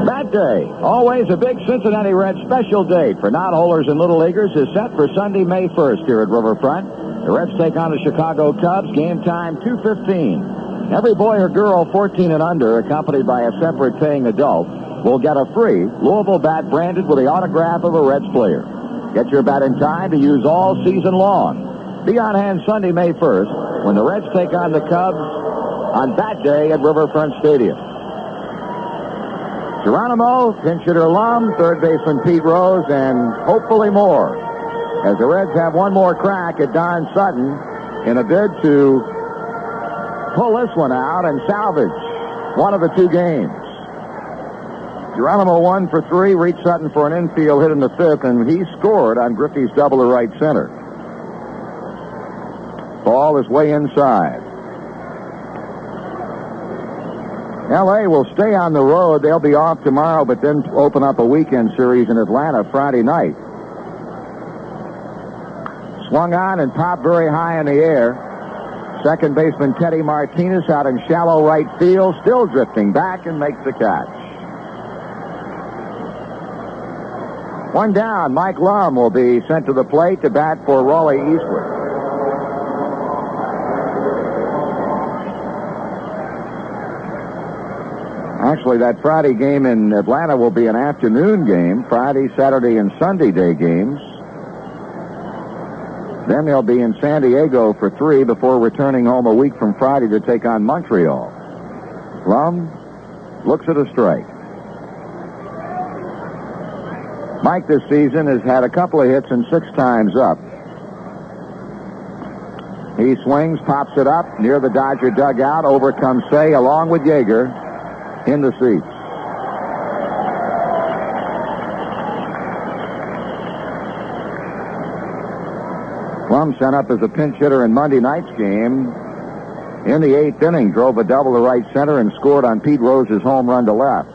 That day, always a big Cincinnati Reds special date for non-holders and little leaguers, is set for Sunday, May 1st here at Riverfront. The Reds take on the Chicago Cubs. Game time, 2:15. Every boy or girl 14 and under, accompanied by a separate paying adult, will get a free Louisville bat branded with the autograph of a Reds player. Get your bat in time to use all season long. Be on hand Sunday, May 1st, when the Reds take on the Cubs on Bat Day at Riverfront Stadium. Geronimo, pinch hitter Lum, third baseman Pete Rose, and hopefully more, as the Reds have one more crack at Don Sutton in a bid to pull this one out and salvage one of the two games. Geronimo 1 for 3, reached Sutton for an infield hit in the fifth, and he scored on Griffey's double to right center. Ball is way inside. L.A. will stay on the road. They'll be off tomorrow, but then open up a weekend series in Atlanta Friday night. Swung on and popped very high in the air. Second baseman Teddy Martinez out in shallow right field, still drifting back and makes the catch. One down. Mike Lum will be sent to the plate to bat for Raleigh Eastwood. Actually, that Friday game in Atlanta will be an afternoon game. Friday, Saturday, and Sunday day games. Then they'll be in San Diego for 3 before returning home a week from Friday to take on Montreal. Lum looks at a strike. Mike this season has had a couple of hits and 6 times up. He swings, pops it up near the Dodger dugout. Over comes Say along with Yeager in the seats. Lum sent up as a pinch hitter in Monday night's game. In the 8th inning, drove a double to right center and scored on Pete Rose's home run to left.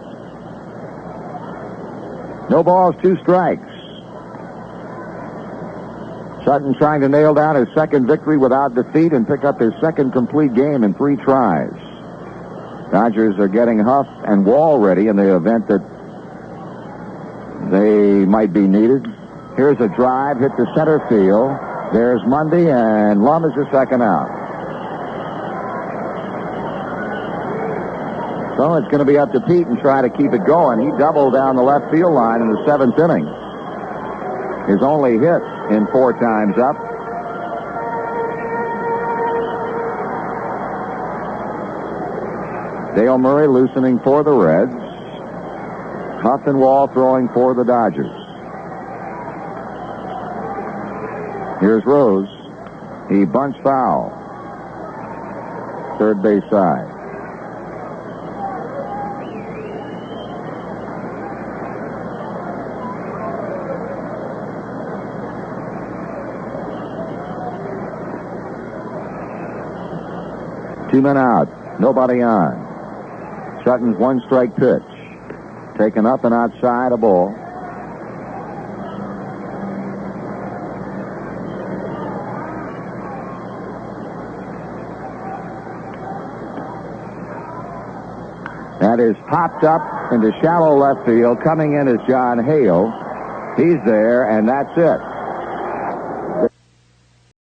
No balls, 2 strikes. Sutton trying to nail down his second victory without defeat and pick up his second complete game in 3 tries. Dodgers are getting Huff and Wall ready in the event that they might be needed. Here's a drive, hit to center field. There's Mundy, and Lum is the second out. So it's going to be up to Pete and try to keep it going. He doubled down the left field line in the 7th inning. His only hit in 4 times up. Dale Murray loosening for the Reds. Huff and Wall throwing for the Dodgers. Here's Rose. He bunts foul. Third base side. Two men out. Nobody on. Sutton's 1-strike pitch. Taken up and outside, a ball. That is popped up into shallow left field. Coming in is John Hale. He's there, and that's it.